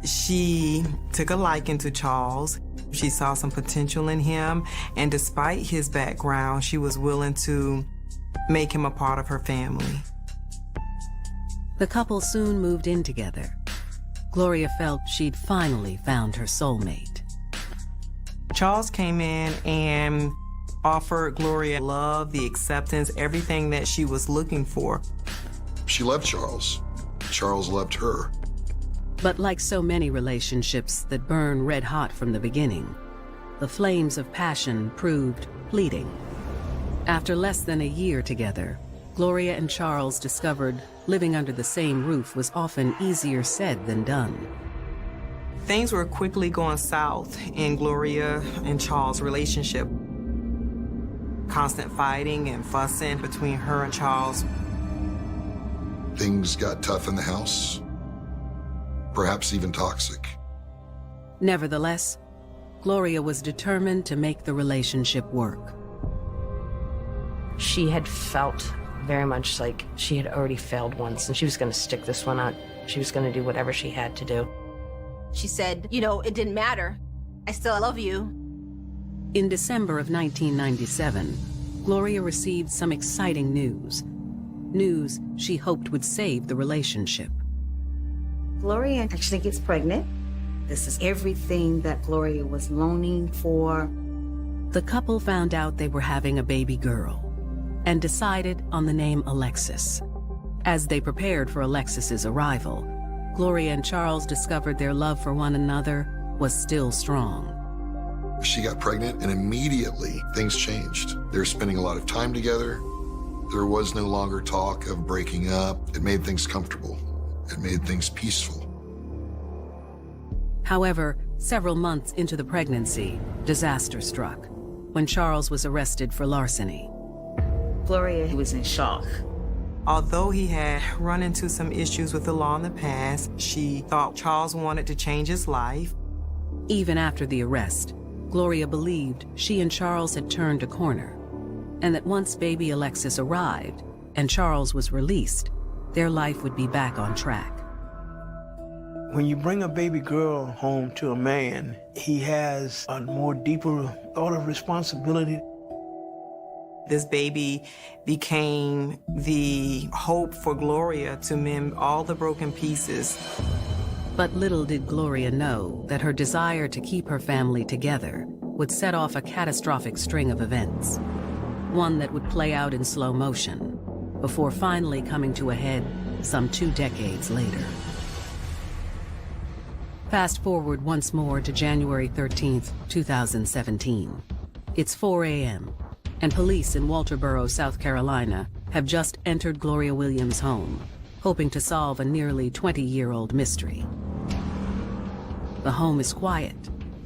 She took a liking to Charles. She saw some potential in him, and despite his background, she was willing to make him a part of her family. The couple soon moved in together. Gloria felt she'd finally found her soulmate. Charles came in and offered Gloria love, the acceptance, everything that she was looking for. She loved Charles. Charles loved her. But like so many relationships that burn red hot from the beginning, the flames of passion proved fleeting. After less than a year together, Gloria and Charles discovered living under the same roof was often easier said than done. Things were quickly going south in Gloria and Charles' relationship. Constant fighting and fussing between her and Charles. Things got tough in the house, perhaps even toxic. Nevertheless, Gloria was determined to make the relationship work. She had felt very much like she had already failed once, and she was going to stick this one out. She was going to do whatever she had to do. She said, you know, it didn't matter. I still love you. In December of 1997, Gloria received some exciting news. News she hoped would save the relationship. Gloria actually gets pregnant. This is everything that Gloria was longing for. The couple found out they were having a baby girl and decided on the name Alexis. As they prepared for Alexis's arrival, Gloria and Charles discovered their love for one another was still strong. She got pregnant and immediately things changed. They were spending a lot of time together. There was no longer talk of breaking up. It made things comfortable. It made things peaceful. However, several months into the pregnancy, disaster struck when Charles was arrested for larceny. Gloria was in shock. Although he had run into some issues with the law in the past, she thought Charles wanted to change his life. Even after the arrest, Gloria believed she and Charles had turned a corner, and that once baby Alexis arrived and Charles was released, their life would be back on track. When you bring a baby girl home to a man, he has a more deeper thought of responsibility. This baby became the hope for Gloria to mend all the broken pieces. But little did Gloria know that her desire to keep her family together would set off a catastrophic string of events, one that would play out in slow motion before finally coming to a head some 2 decades later. Fast forward once more to January 13th, 2017. It's 4 a.m., and police in Walterboro, South Carolina, have just entered Gloria Williams' home, hoping to solve a nearly 20-year-old mystery. The home is quiet,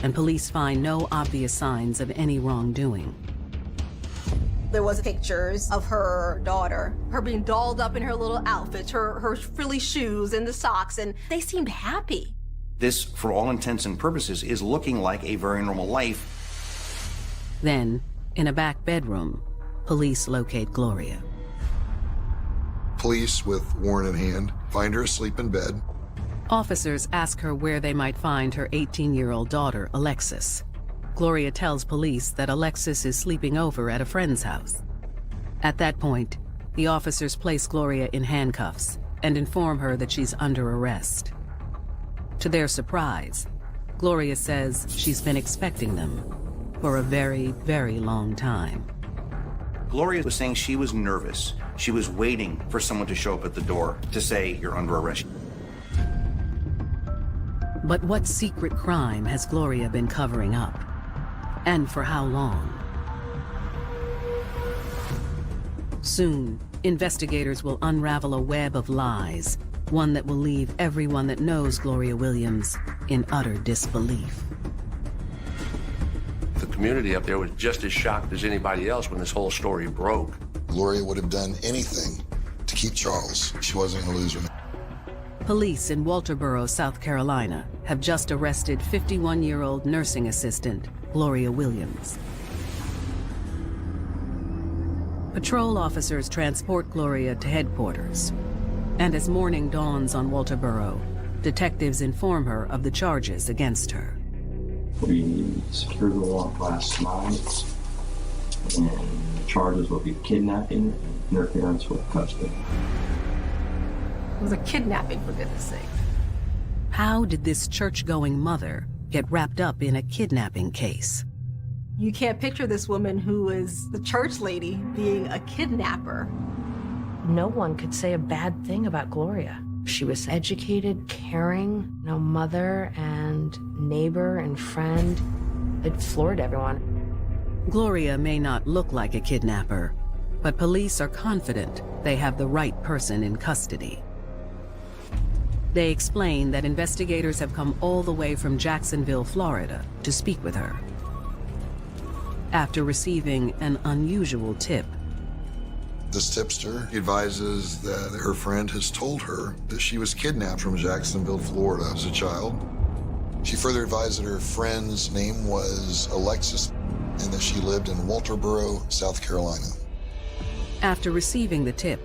and police find no obvious signs of any wrongdoing. There was pictures of her daughter, her being dolled up in her little outfits, her frilly shoes and the socks, and they seemed happy. This, for all intents and purposes, is looking like a very normal life. Then, in a back bedroom, police locate Gloria. Police, with warrant in hand, find her asleep in bed. Officers ask her where they might find her 18-year-old daughter, Alexis. Gloria tells police that Alexis is sleeping over at a friend's house. At that point, the officers place Gloria in handcuffs and inform her that she's under arrest. To their surprise, Gloria says she's been expecting them for a very, very long time. Gloria was saying she was nervous. She was waiting for someone to show up at the door to say, "You're under arrest." But what secret crime has Gloria been covering up? And for how long? Soon, investigators will unravel a web of lies, one that will leave everyone that knows Gloria Williams in utter disbelief. The community up there was just as shocked as anybody else when this whole story broke. Gloria would have done anything to keep Charles. She wasn't going to lose him. Police in Walterboro, South Carolina, have just arrested 51-year-old nursing assistant Gloria Williams. Patrol officers transport Gloria to headquarters. And as morning dawns on Walterboro, detectives inform her of the charges against her. We secured the warrant last night, and the charges will be kidnapping and interference with custody. It was a kidnapping, for goodness sake. How did this church-going mother get wrapped up in a kidnapping case? You can't picture this woman who is the church lady being a kidnapper. No one could say a bad thing about Gloria. She was educated, caring, mother and neighbor and friend. It floored everyone. Gloria may not look like a kidnapper, but police are confident they have the right person in custody. They explain that investigators have come all the way from Jacksonville, Florida, to speak with her. After receiving an unusual tip, this tipster advises that her friend has told her that she was kidnapped from Jacksonville, Florida as a child. She further advised that her friend's name was Alexis and that she lived in Walterboro, South Carolina. After receiving the tip,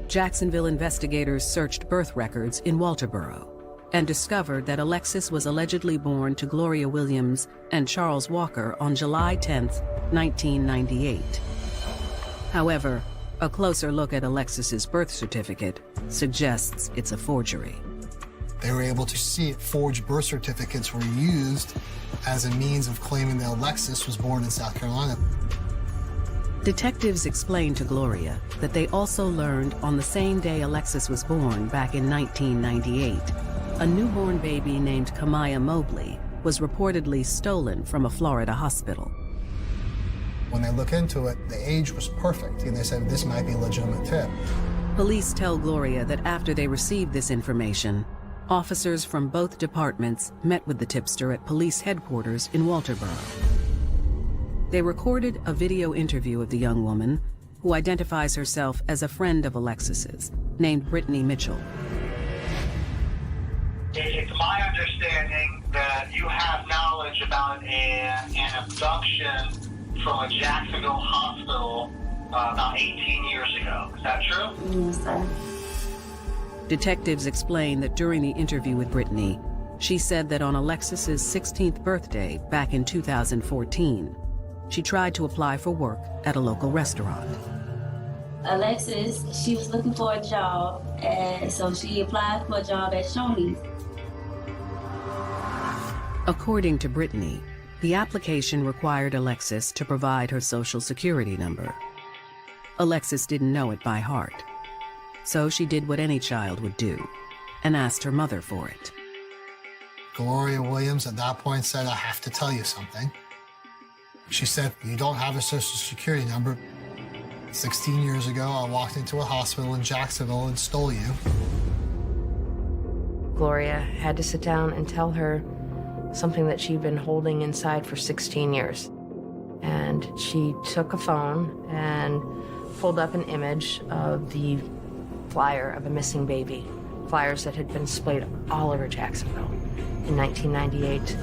Jacksonville investigators searched birth records in Walterboro and discovered that Alexis was allegedly born to Gloria Williams and Charles Walker on July 10, 1998. However, a closer look at Alexis's birth certificate suggests it's a forgery. They were able to see forged birth certificates were used as a means of claiming that Alexis was born in South Carolina. Detectives explained to Gloria that they also learned on the same day Alexis was born back in 1998, a newborn baby named Kamaya Mobley was reportedly stolen from a Florida hospital. When they look into it, the age was perfect, and they said this might be a legitimate tip. Police tell Gloria that after they received this information, officers from both departments met with the tipster at police headquarters in Walterboro. They recorded a video interview of the young woman, who identifies herself as a friend of Alexis's, named Brittany Mitchell. It's my understanding that you have knowledge about an abduction from a Jacksonville hospital about 18 years ago. Is that true? Yes, sir. Detectives explain that during the interview with Brittany, she said that on Alexis's 16th birthday back in 2014, she tried to apply for work at a local restaurant. Alexis, she was looking for a job, and so she applied for a job at Shoney's. According to Brittany, the application required Alexis to provide her social security number. Alexis didn't know it by heart, so she did what any child would do and asked her mother for it. Gloria Williams at that point said, I have to tell you something. She said, you don't have a social security number. 16 years ago, I walked into a hospital in Jacksonville and stole you. Gloria had to sit down and tell her something that she'd been holding inside for 16 years. And she took a phone and pulled up an image of the flyer of a missing baby, flyers that had been displayed all over Jacksonville in 1998.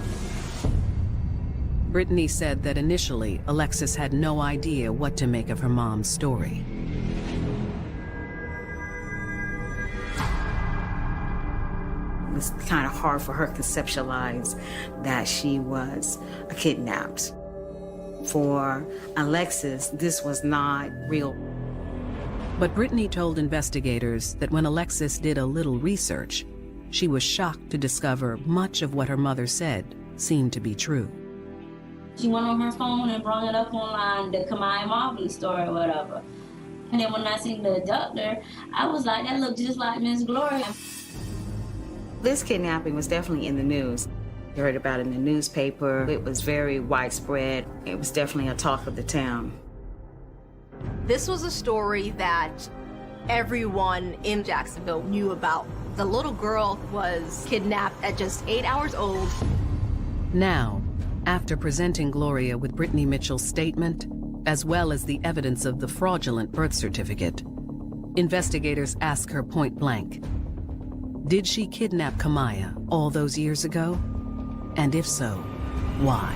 Brittany said that initially, Alexis had no idea what to make of her mom's story. It was kind of hard for her to conceptualize that she was kidnapped. For Alexis, this was not real. But Brittany told investigators that when Alexis did a little research, she was shocked to discover much of what her mother said seemed to be true. She went on her phone and brought it up online, the Kamaya Mobley story or whatever. And then when I seen the abductor, I was like, that looked just like Miss Gloria. This kidnapping was definitely in the news. You heard about it in the newspaper. It was very widespread. It was definitely a talk of the town. This was a story that everyone in Jacksonville knew about. The little girl was kidnapped at just 8 hours old. Now, after presenting Gloria with Brittany Mitchell's statement, as well as the evidence of the fraudulent birth certificate, investigators ask her point blank, did she kidnap Kamaya all those years ago? And if so, why?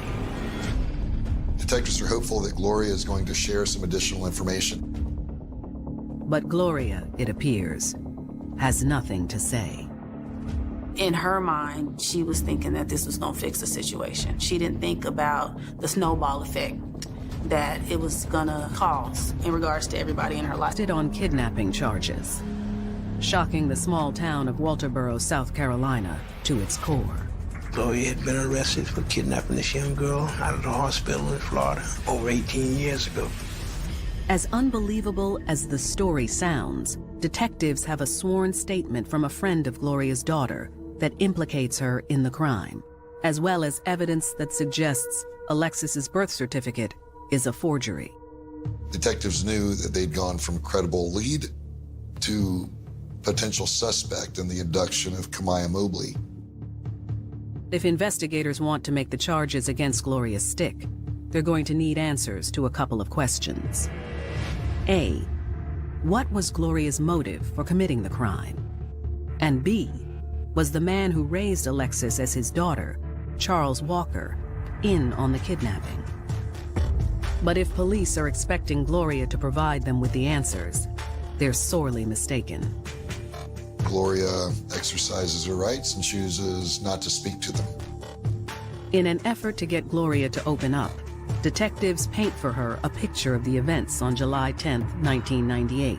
Detectives are hopeful that Gloria is going to share some additional information. But Gloria, it appears, has nothing to say. In her mind, she was thinking that this was going to fix the situation. She didn't think about the snowball effect that it was going to cause in regards to everybody in her life. On kidnapping charges, shocking the small town of Walterboro, South Carolina, to its core. Gloria had been arrested for kidnapping this young girl out of the hospital in Florida over 18 years ago. As unbelievable as the story sounds, detectives have a sworn statement from a friend of Gloria's daughter that implicates her in the crime, as well as evidence that suggests Alexis's birth certificate is a forgery. Detectives knew that they'd gone from credible lead to potential suspect in the abduction of Kamaya Mobley. If investigators want to make the charges against Gloria stick, they're going to need answers to a couple of questions. A, what was Gloria's motive for committing the crime? And B, was the man who raised Alexis as his daughter, Charles Walker, in on the kidnapping? But if police are expecting Gloria to provide them with the answers, they're sorely mistaken. Gloria exercises her rights and chooses not to speak to them. In an effort to get Gloria to open up, detectives paint for her a picture of the events on July 10, 1998,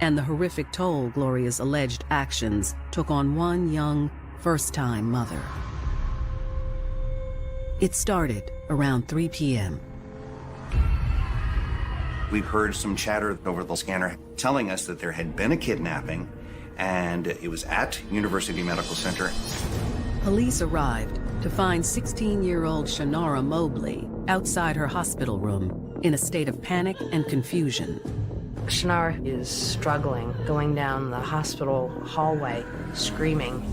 and the horrific toll Gloria's alleged actions took on one young, first-time mother. It started around 3 p.m. We heard some chatter over the scanner telling us that there had been a kidnapping, and it was at University Medical Center. Police arrived to find 16-year-old Shannara Mobley outside her hospital room in a state of panic and confusion. Shannara is struggling, going down the hospital hallway, screaming.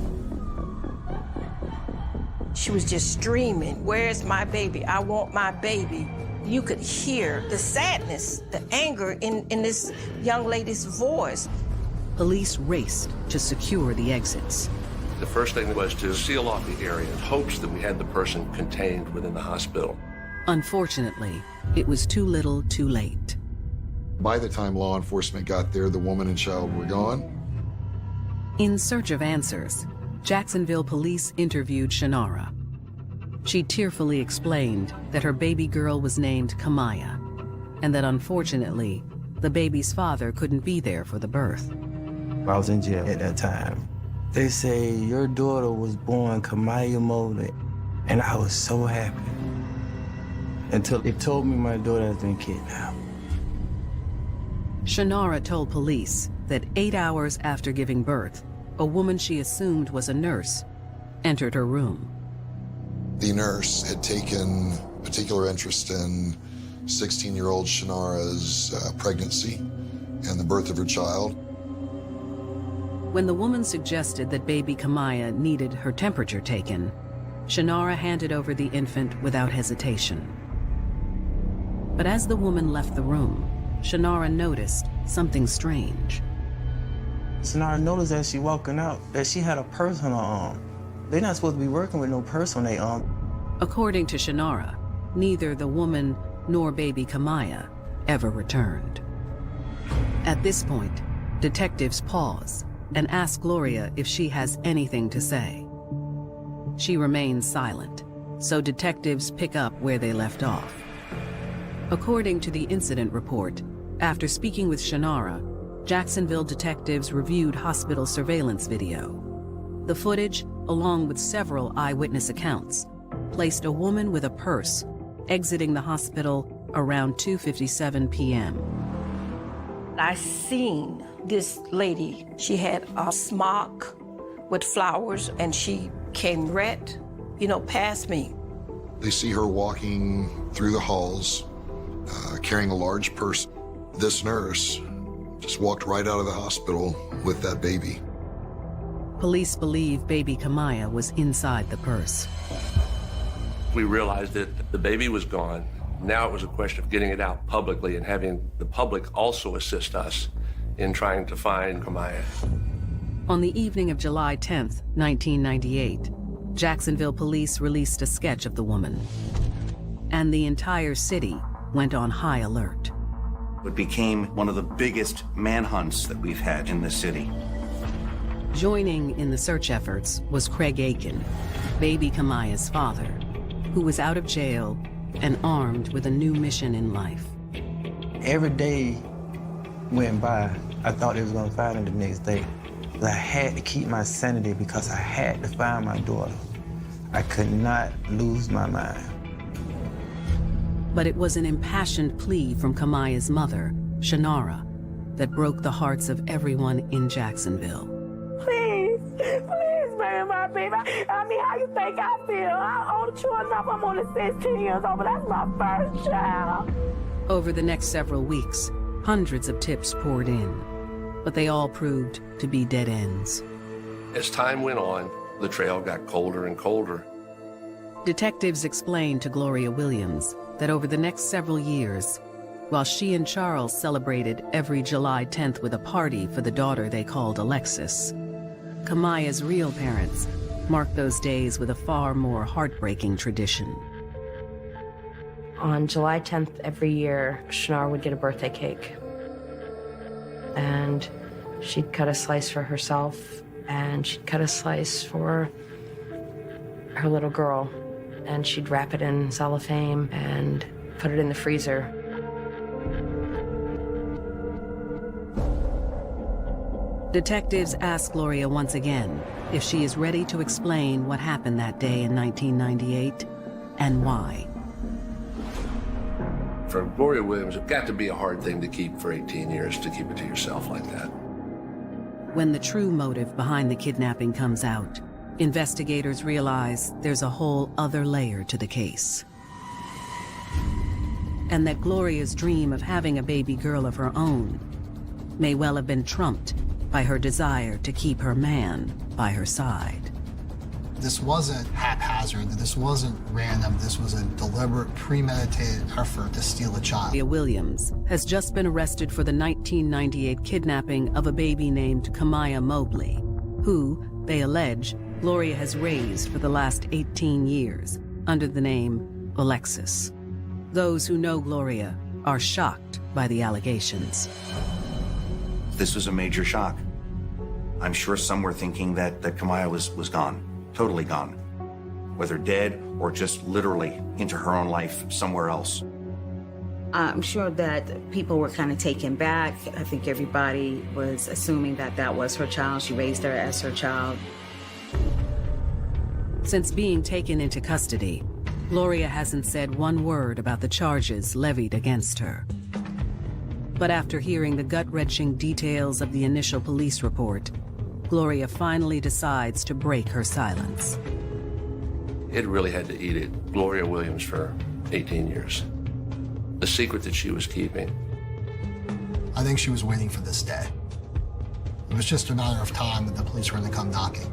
She was just screaming, "Where's my baby? I want my baby." You could hear the sadness, the anger in this young lady's voice. Police raced to secure the exits. The first thing was to seal off the area in hopes that we had the person contained within the hospital. Unfortunately, it was too little too late. By the time law enforcement got there, the woman and child were gone. In search of answers, Jacksonville police interviewed Shannara. She tearfully explained that her baby girl was named Kamaya, and that unfortunately, the baby's father couldn't be there for the birth. I was in jail at that time. They say, your daughter was born Kamaya Mobley, and I was so happy. Until they told me my daughter has been kidnapped. Shannara told police that 8 hours after giving birth, a woman she assumed was a nurse entered her room. The nurse had taken particular interest in 16-year-old Shannara's pregnancy and the birth of her child. When the woman suggested that baby Kamaya needed her temperature taken, Shannara handed over the infant without hesitation. But as the woman left the room, Shannara noticed something strange. Shannara noticed as she walking out that she had a purse on her arm. They're not supposed to be working with no purse on their arm. According to Shannara, neither the woman nor baby Kamaya ever returned. At this point, detectives pause and ask Gloria if she has anything to say. She remains silent, so detectives pick up where they left off. According to the incident report, after speaking with Shannara, Jacksonville detectives reviewed hospital surveillance video. The footage, along with several eyewitness accounts, placed a woman with a purse exiting the hospital around 2:57 p.m. I seen this lady. She had a smock with flowers, and she came right, past me. They see her walking through the halls, carrying a large purse. This nurse just walked right out of the hospital with that baby. Police believe baby Kamaya was inside the purse. We realized that the baby was gone. Now it was a question of getting it out publicly and having the public also assist us in trying to find Kamaya. On the evening of July 10th, 1998, Jacksonville police released a sketch of the woman, and the entire city went on high alert. It became one of the biggest manhunts that we've had in the city. Joining in the search efforts was Craig Aiken, baby Kamaya's father, who was out of jail and armed with a new mission in life. Every day went by, I thought they was gonna find her the next day. But I had to keep my sanity because I had to find my daughter. I could not lose my mind. But it was an impassioned plea from Kamaya's mother, Shanara, that broke the hearts of everyone in Jacksonville. Please, bury my baby. I mean, how you think I feel? I'm only true enough. I'm only 16 years old, but that's my first child. Over the next several weeks, hundreds of tips poured in, but they all proved to be dead ends. As time went on, the trail got colder and colder. Detectives explained to Gloria Williams that over the next several years, while she and Charles celebrated every July 10th with a party for the daughter they called Alexis, Kamaya's real parents marked those days with a far more heartbreaking tradition. On July 10th every year, Shanara would get a birthday cake. And she'd cut a slice for herself, and she'd cut a slice for her little girl. And she'd wrap it in cellophane and put it in the freezer. Detectives asked Gloria once again if she is ready to explain what happened that day in 1998 and why. For Gloria Williams, it got to be a hard thing to keep for 18 years, to keep it to yourself like that. When the true motive behind the kidnapping comes out, investigators realize there's a whole other layer to the case. And that Gloria's dream of having a baby girl of her own may well have been trumped by her desire to keep her man by her side. This wasn't haphazard. This wasn't random. This was a deliberate, premeditated effort to steal a child. Gloria Williams has just been arrested for the 1998 kidnapping of a baby named Kamaya Mobley, who, they allege, Gloria has raised for the last 18 years under the name Alexis. Those who know Gloria are shocked by the allegations. This was a major shock. I'm sure some were thinking that Kamaya was gone, totally gone, whether dead or just literally into her own life somewhere else. I'm sure that people were kind of taken back. I think everybody was assuming that that was her child. She raised her as her child. Since being taken into custody, Gloria hasn't said one word about the charges levied against her. But after hearing the gut-wrenching details of the initial police report, Gloria finally decides to break her silence. It really had to eat it. Gloria Williams for 18 years. The secret that she was keeping. I think she was waiting for this day. It was just a matter of time that the police were going to come knocking.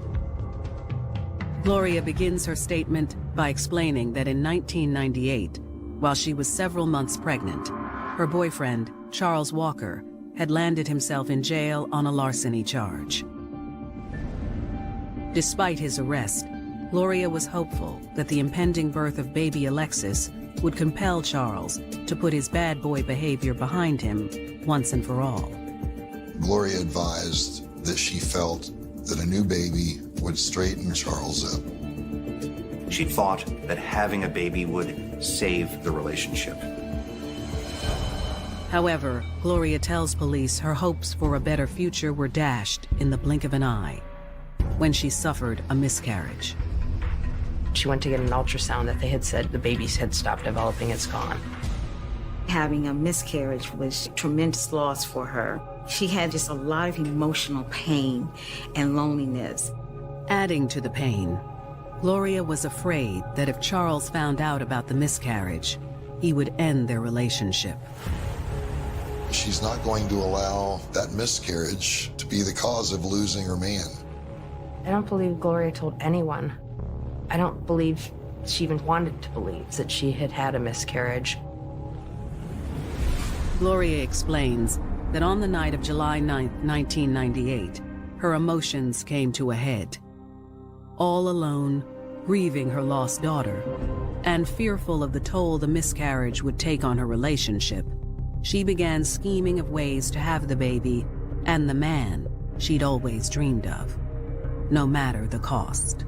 Gloria begins her statement by explaining that in 1998, while she was several months pregnant, her boyfriend, Charles Walker, had landed himself in jail on a larceny charge. Despite his arrest, Gloria was hopeful that the impending birth of baby Alexis would compel Charles to put his bad boy behavior behind him once and for all. Gloria advised that she felt that a new baby would straighten Charles up. She thought that having a baby would save the relationship. However, Gloria tells police her hopes for a better future were dashed in the blink of an eye when she suffered a miscarriage. She went to get an ultrasound that they had said the baby's had stopped developing, it's gone. Having a miscarriage was tremendous loss for her. She had just a lot of emotional pain and loneliness. Adding to the pain, Gloria was afraid that if Charles found out about the miscarriage, he would end their relationship. She's not going to allow that miscarriage to be the cause of losing her man. I don't believe Gloria told anyone. I don't believe she even wanted to believe that she had had a miscarriage. Gloria explains that on the night of July 9th, 1998, her emotions came to a head. All alone, grieving her lost daughter, and fearful of the toll the miscarriage would take on her relationship, she began scheming of ways to have the baby and the man she'd always dreamed of, no matter the cost.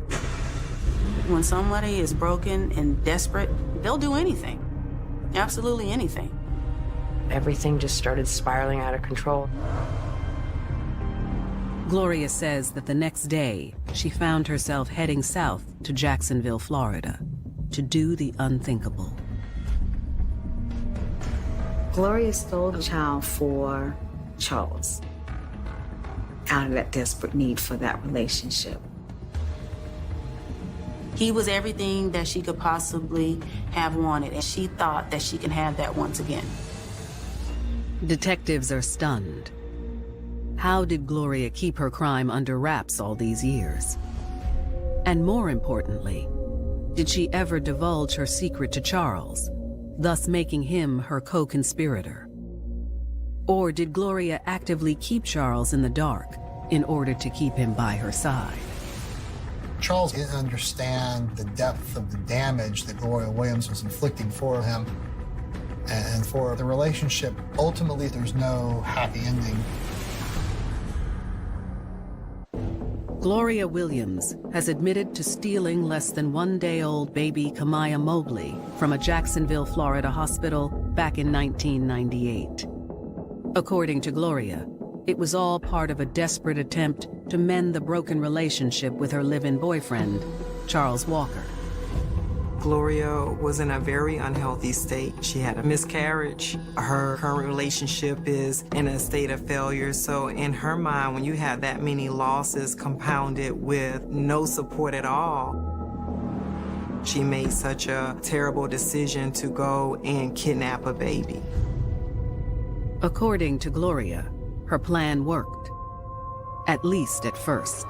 When somebody is broken and desperate, they'll do anything. Absolutely anything. Everything just started spiraling out of control. Gloria says that the next day, she found herself heading south to Jacksonville, Florida, to do the unthinkable. Gloria stole a child for Charles out of that desperate need for that relationship. He was everything that she could possibly have wanted, and she thought that she can have that once again. Detectives are stunned. How did Gloria keep her crime under wraps all these years? And more importantly, did she ever divulge her secret to Charles, thus making him her co-conspirator? Or did Gloria actively keep Charles in the dark in order to keep him by her side? Charles didn't understand the depth of the damage that Gloria Williams was inflicting for him and for the relationship. Ultimately, there's no happy ending. Gloria Williams has admitted to stealing less than one-day-old baby Kamaya Mobley from a Jacksonville, Florida hospital back in 1998. According to Gloria, it was all part of a desperate attempt to mend the broken relationship with her live-in boyfriend, Charles Walker. Gloria was in a very unhealthy state. She had a miscarriage. Her current relationship is in a state of failure. So in her mind, when you have that many losses compounded with no support at all, she made such a terrible decision to go and kidnap a baby. According to Gloria, her plan worked, at least at first.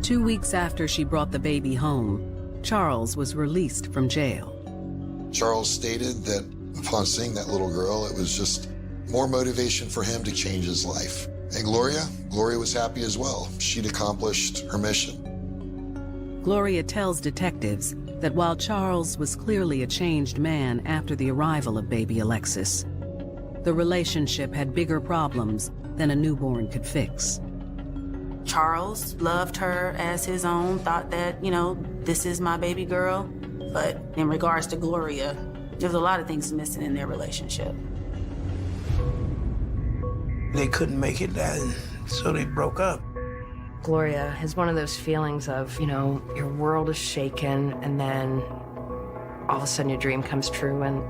2 weeks after she brought the baby home, Charles was released from jail. Charles stated that upon seeing that little girl, it was just more motivation for him to change his life. And Gloria was happy as well. She'd accomplished her mission. Gloria tells detectives that while Charles was clearly a changed man after the arrival of baby Alexis, the relationship had bigger problems than a newborn could fix. Charles loved her as his own, thought that, this is my baby girl. But in regards to Gloria, there's a lot of things missing in their relationship. They couldn't make it, so they broke up. Gloria has one of those feelings of, your world is shaken, and then all of a sudden your dream comes true, and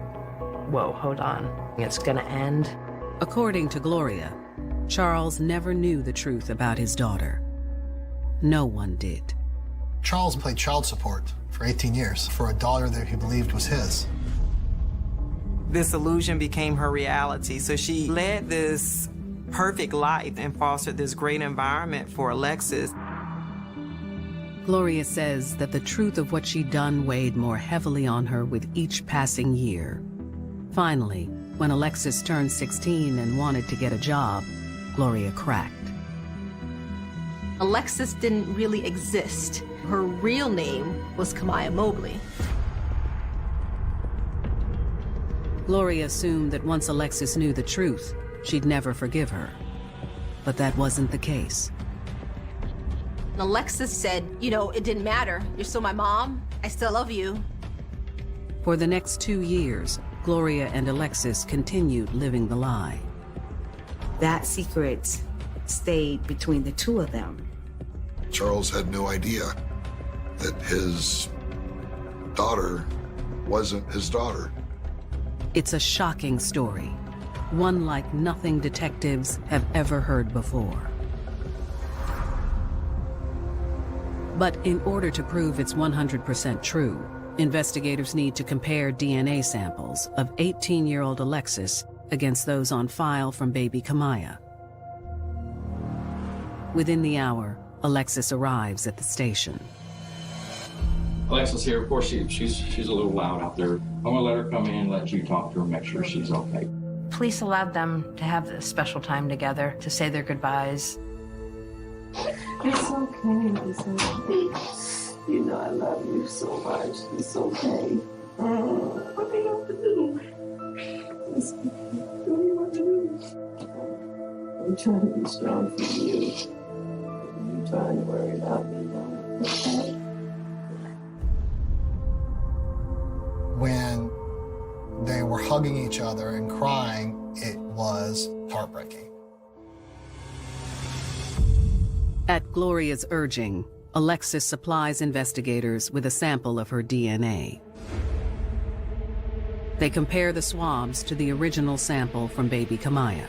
whoa, hold on, it's gonna end. According to Gloria, Charles never knew the truth about his daughter. No one did. Charles played child support for 18 years for a daughter that he believed was his. This illusion became her reality, so she led this perfect life and fostered this great environment for Alexis. Gloria says that the truth of what she'd done weighed more heavily on her with each passing year. Finally, when Alexis turned 16 and wanted to get a job, Gloria cracked. Alexis didn't really exist. Her real name was Kamaya Mobley. Gloria assumed that once Alexis knew the truth, she'd never forgive her. But that wasn't the case. Alexis said, it didn't matter. You're still my mom. I still love you. For the next 2 years, Gloria and Alexis continued living the lie. That secret stayed between the two of them. Charles had no idea that his daughter wasn't his daughter. It's a shocking story, one like nothing detectives have ever heard before. But in order to prove it's 100% true, investigators need to compare DNA samples of 18-year-old Alexis against those on file from baby Kamaya. Within the hour, Alexis arrives at the station. Alexis here. Of course, she's a little loud out there. I'm gonna let her come in, let you talk to her, make sure she's okay. Police allowed them to have this special time together, to say their goodbyes. It's okay. It's okay. You know I love you so much. It's okay. What do you have to do? It's okay. What do you have to do? I'm trying to be strong for you. I'm trying to worry about me. Okay? When they were hugging each other and crying, it was heartbreaking. At Gloria's urging, Alexis supplies investigators with a sample of her DNA. They compare the swabs to the original sample from baby Kamaya.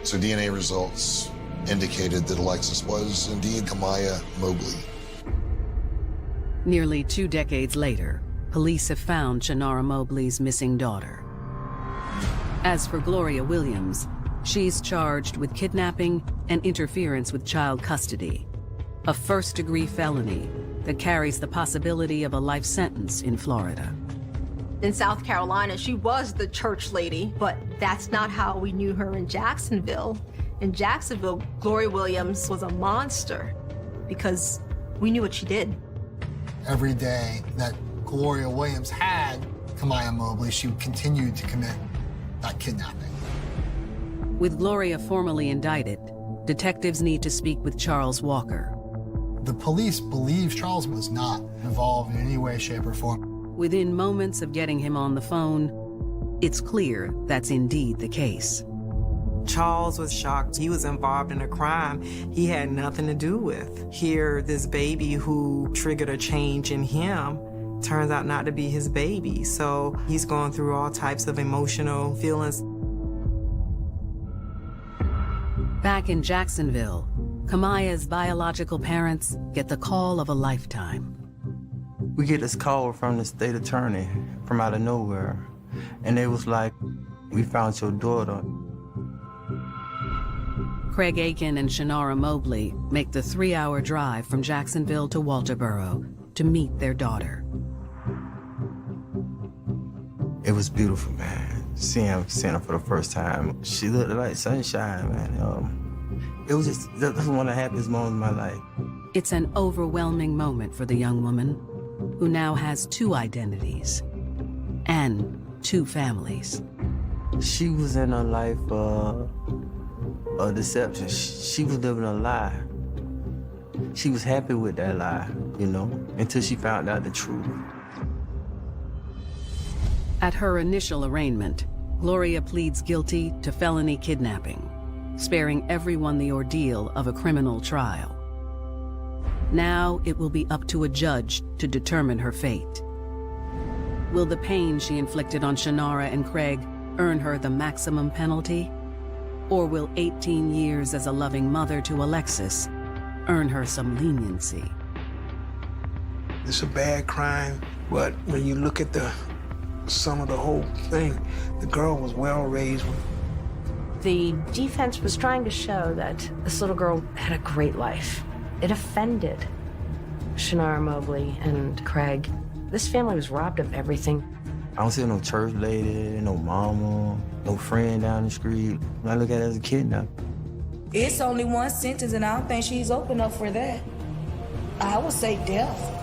So DNA results indicated that Alexis was indeed Kamaya Mobley. Nearly 2 decades later, police have found Shannara Mobley's missing daughter. As for Gloria Williams, she's charged with kidnapping and interference with child custody, a first-degree felony that carries the possibility of a life sentence in Florida. In South Carolina, she was the church lady, but that's not how we knew her in Jacksonville. In Jacksonville, Gloria Williams was a monster because we knew what she did. Every day that Gloria Williams had Kamaya Mobley, she continued to commit that kidnapping. With Gloria formally indicted, detectives need to speak with Charles Walker. The police believe Charles was not involved in any way, shape, or form. Within moments of getting him on the phone, it's clear that's indeed the case. Charles was shocked. He was involved in a crime he had nothing to do with. Here, this baby who triggered a change in him turns out not to be his baby. So he's going through all types of emotional feelings. Back in Jacksonville, Kamaya's biological parents get the call of a lifetime. We get this call from the state attorney from out of nowhere, and they was like, "We found your daughter." Craig Aiken and Shannara Mobley make the 3-hour drive from Jacksonville to Walterboro to meet their daughter. It was beautiful, man. Seeing her for the first time. She looked like sunshine, man. It was just, that was one of the happiest moments of my life. It's an overwhelming moment for the young woman, who now has 2 identities and 2 families. She was in a life of deception. She was living a lie. She was happy with that lie, you know, until she found out the truth. At her initial arraignment, Gloria pleads guilty to felony kidnapping, sparing everyone the ordeal of a criminal trial. Now it will be up to a judge to determine her fate. Will the pain she inflicted on Shannara and Craig earn her the maximum penalty? Or will 18 years as a loving mother to Alexis earn her some leniency? It's a bad crime, but when you look at the sum of the whole thing, the girl was well raised. The defense was trying to show that this little girl had a great life. It offended Shannara Mobley and Craig. This family was robbed of everything. I don't see no church lady, no mama, no friend down the street. I look at it as a kidnapper. It's only one sentence, and I don't think she's open up for that. I would say death.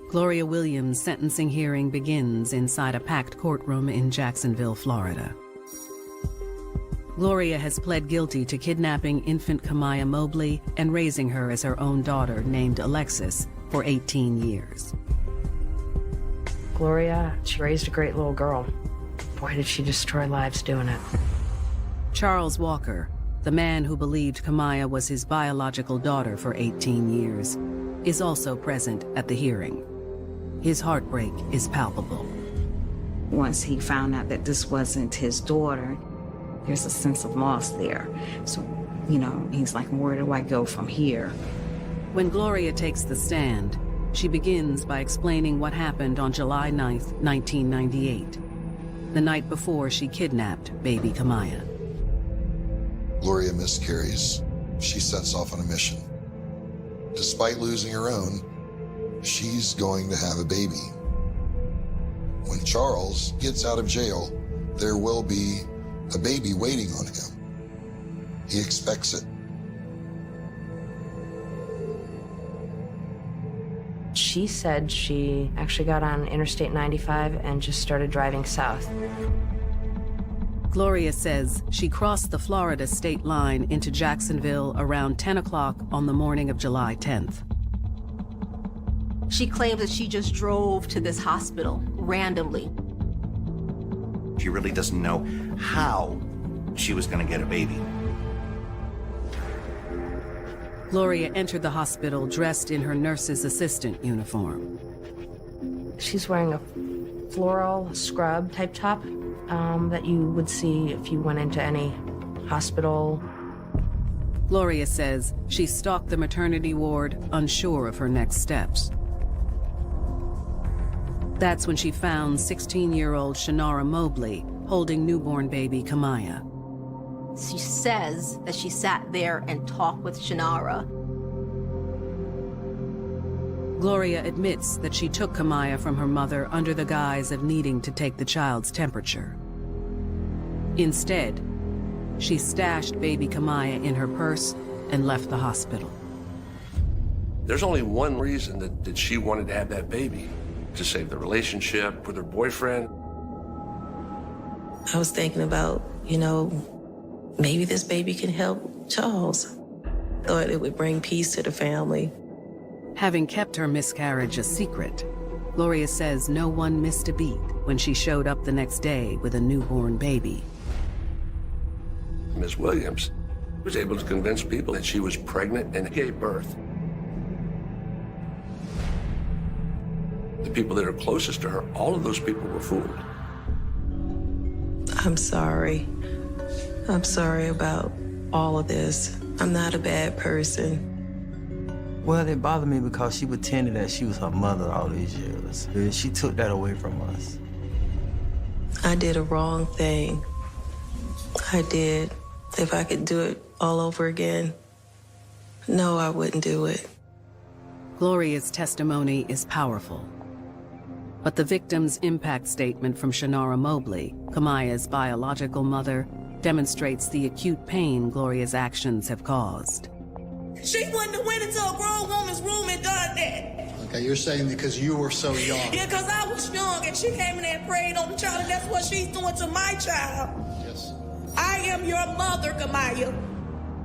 Gloria Williams' sentencing hearing begins inside a packed courtroom in Jacksonville, Florida. Gloria has pled guilty to kidnapping infant Kamaya Mobley and raising her as her own daughter named Alexis for 18 years. Gloria, she raised a great little girl. Boy, did she destroy lives doing it. Charles Walker, the man who believed Kamaya was his biological daughter for 18 years, is also present at the hearing. His heartbreak is palpable. Once he found out that this wasn't his daughter, there's a sense of loss there. So, you know, he's like, where do I go from here? When Gloria takes the stand, she begins by explaining what happened on July 9th, 1998, the night before she kidnapped baby Kamaya. Gloria miscarries. She sets off on a mission. Despite losing her own, she's going to have a baby. When Charles gets out of jail, there will be a baby waiting on him. He expects it. She said she actually got on Interstate 95 and just started driving south. Gloria says she crossed the Florida state line into Jacksonville around 10 o'clock on the morning of July 10th. She claims that she just drove to this hospital randomly. She really doesn't know how she was going to get a baby. Gloria entered the hospital dressed in her nurse's assistant uniform. She's wearing a floral scrub type top that you would see if you went into any hospital. Gloria says she stalked the maternity ward, unsure of her next steps. That's when she found 16-year-old Shanara Mobley holding newborn baby Kamaya. She says that she sat there and talked with Shanara. Gloria admits that she took Kamaya from her mother under the guise of needing to take the child's temperature. Instead, she stashed baby Kamaya in her purse and left the hospital. There's only one reason that she wanted to have that baby, to save the relationship with her boyfriend. I was thinking about, maybe this baby can help Charles. Thought it would bring peace to the family. Having kept her miscarriage a secret, Gloria says no one missed a beat when she showed up the next day with a newborn baby. Ms. Williams was able to convince people that she was pregnant and gave birth. The people that are closest to her, all of those people were fooled. I'm sorry. I'm sorry about all of this. I'm not a bad person. Well, it bothered me because she pretended that she was her mother all these years. She took that away from us. I did a wrong thing. I did. If I could do it all over again, no, I wouldn't do it. Gloria's testimony is powerful. But the victim's impact statement from Shanara Mobley, Kamaya's biological mother, demonstrates the acute pain Gloria's actions have caused. She wouldn't have went into a grown woman's room and done that. Okay, you're saying because you were so young. Yeah, because I was young and she came in there and prayed on the child, and that's what she's doing to my child. Yes. I am your mother, Kamaya.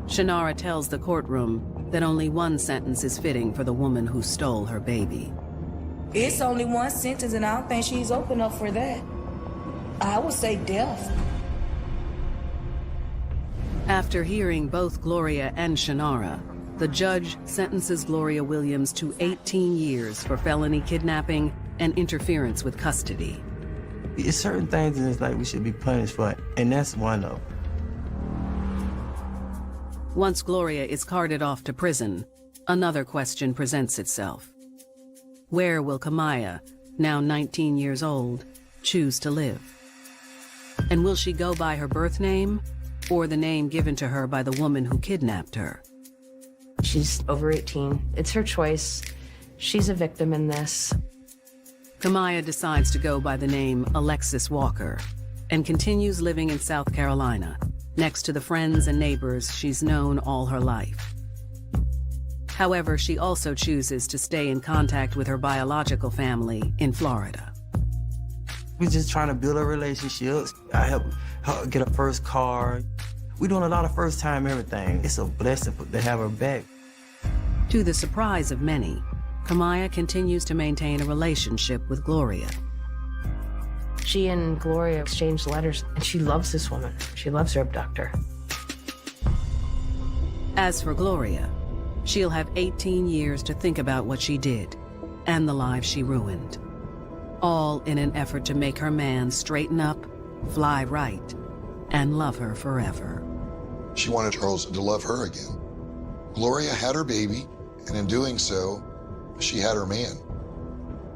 Shanara tells the courtroom that only one sentence is fitting for the woman who stole her baby. It's only one sentence, and I don't think she's open up for that. I would say death. After hearing both Gloria and Shanara, the judge sentences Gloria Williams to 18 years for felony kidnapping and interference with custody. It's certain things in this life we should be punished for, and that's one of them. Once Gloria is carted off to prison, another question presents itself. Where will Kamaya, now 19 years old, choose to live? And will she go by her birth name or the name given to her by the woman who kidnapped her? She's over 18. It's her choice. She's a victim in this. Kamaya decides to go by the name Alexis Walker and continues living in South Carolina, next to the friends and neighbors she's known all her life. However, she also chooses to stay in contact with her biological family in Florida. We're just trying to build a relationship. I help her get her first car. We're doing a lot of first-time everything. It's a blessing to have her back. To the surprise of many, Kamaya continues to maintain a relationship with Gloria. She and Gloria exchanged letters, and she loves this woman. She loves her abductor. As for Gloria, she'll have 18 years to think about what she did and the lives she ruined, all in an effort to make her man straighten up, fly right, and love her forever. She wanted Charles to love her again. Gloria had her baby, And in doing so, she had her man.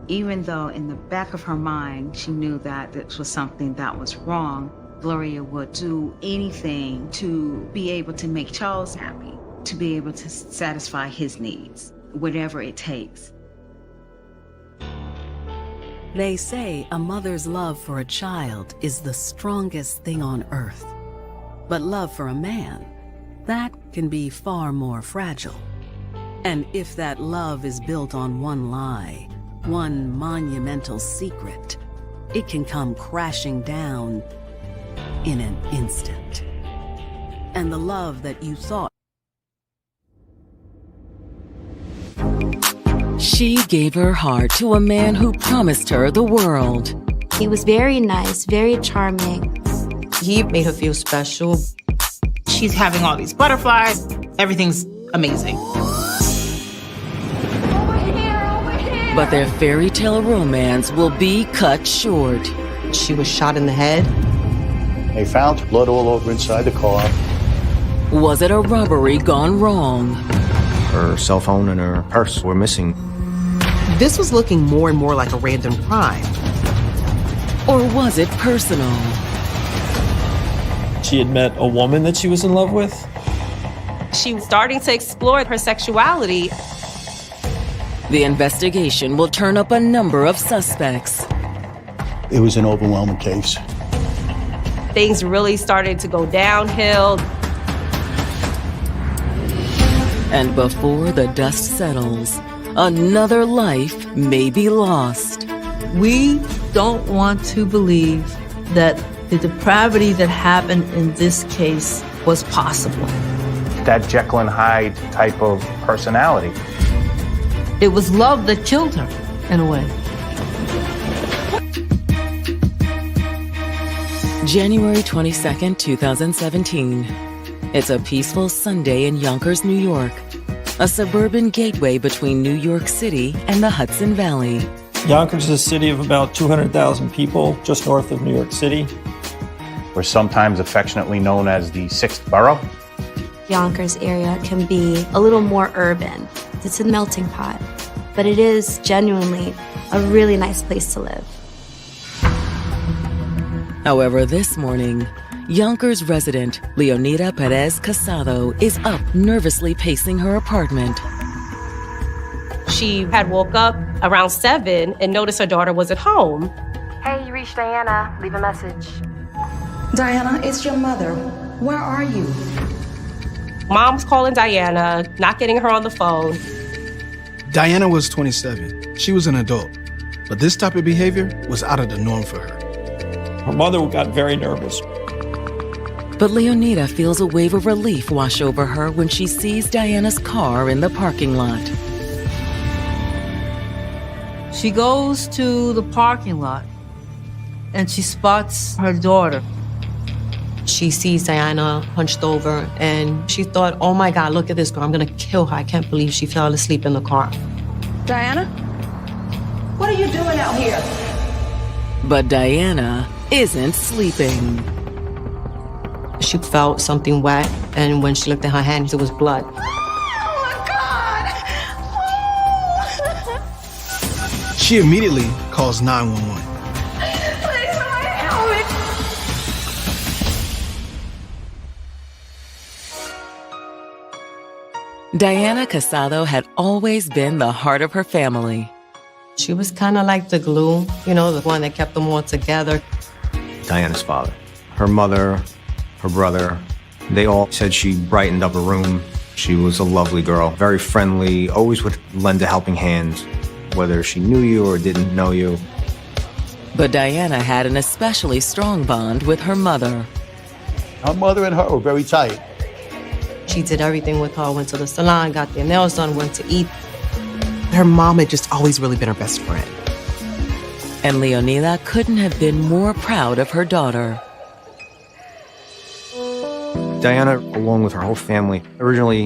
Even though in the back of her mind, she knew that this was something that was wrong, Gloria would do anything to be able to make Charles happy, to be able to satisfy his needs, whatever it takes. They say a mother's love for a child is the strongest thing on earth. But love for a man, that can be far more fragile. And if that love is built on one lie, one monumental secret, it can come crashing down in an instant. And the love that you thought. She gave her heart to a man who promised her the world. He was very nice, very charming. He made her feel special. She's having all these butterflies. Everything's amazing. But their fairy tale romance will be cut short. She was shot in the head. They found blood all over inside the car. Was it a robbery gone wrong? Her cell phone and her purse were missing. This was looking more and more like a random crime. Or was it personal? She had met a woman that she was in love with. She was starting to explore her sexuality. The investigation will turn up a number of suspects. It was an overwhelming case. Things really started to go downhill. And before the dust settles, another life may be lost. We don't want to believe that the depravity that happened in this case was possible. That Jekyll and Hyde type of personality. It was love that killed her, in a way. January 22nd, 2017. It's a peaceful Sunday in Yonkers, New York, a suburban gateway between New York City and the Hudson Valley. Yonkers is a city of about 200,000 people, just north of New York City. We're sometimes affectionately known as the sixth borough. Yonkers area can be a little more urban. It's a melting pot, but it is genuinely a really nice place to live. However, this morning, Yonkers resident Leonida Perez Casado is up nervously pacing her apartment. She had woke up around 7 and noticed her daughter was at home. Hey, you reached Diana. Leave a message. Diana, it's your mother. Where are you? Mom's calling Diana, not getting her on the phone. Diana was 27. She was an adult. But this type of behavior was out of the norm for her. Her mother got very nervous. But Leonida feels a wave of relief wash over her when she sees Diana's car in the parking lot. She goes to the parking lot and she spots her daughter. She sees Diana hunched over and she thought, oh my God, look at this girl. I'm gonna kill her. I can't believe she fell asleep in the car. Diana? What are you doing out here? But Diana isn't sleeping. She felt something wet, and when she looked at her hands, it was blood. She immediately calls 911. Diana Casado had always been the heart of her family. She was kind of like the glue, you know, the one that kept them all together. Diana's father, her mother, her brother, they all said she brightened up a room. She was a lovely girl, very friendly, always would lend a helping hand, whether she knew you or didn't know you. But Diana had an especially strong bond with her mother. Her mother and her were very tight. She did everything with her, went to the salon, got their nails done, went to eat. Her mom had just always really been her best friend. And Leonida couldn't have been more proud of her daughter. Diana, along with her whole family, originally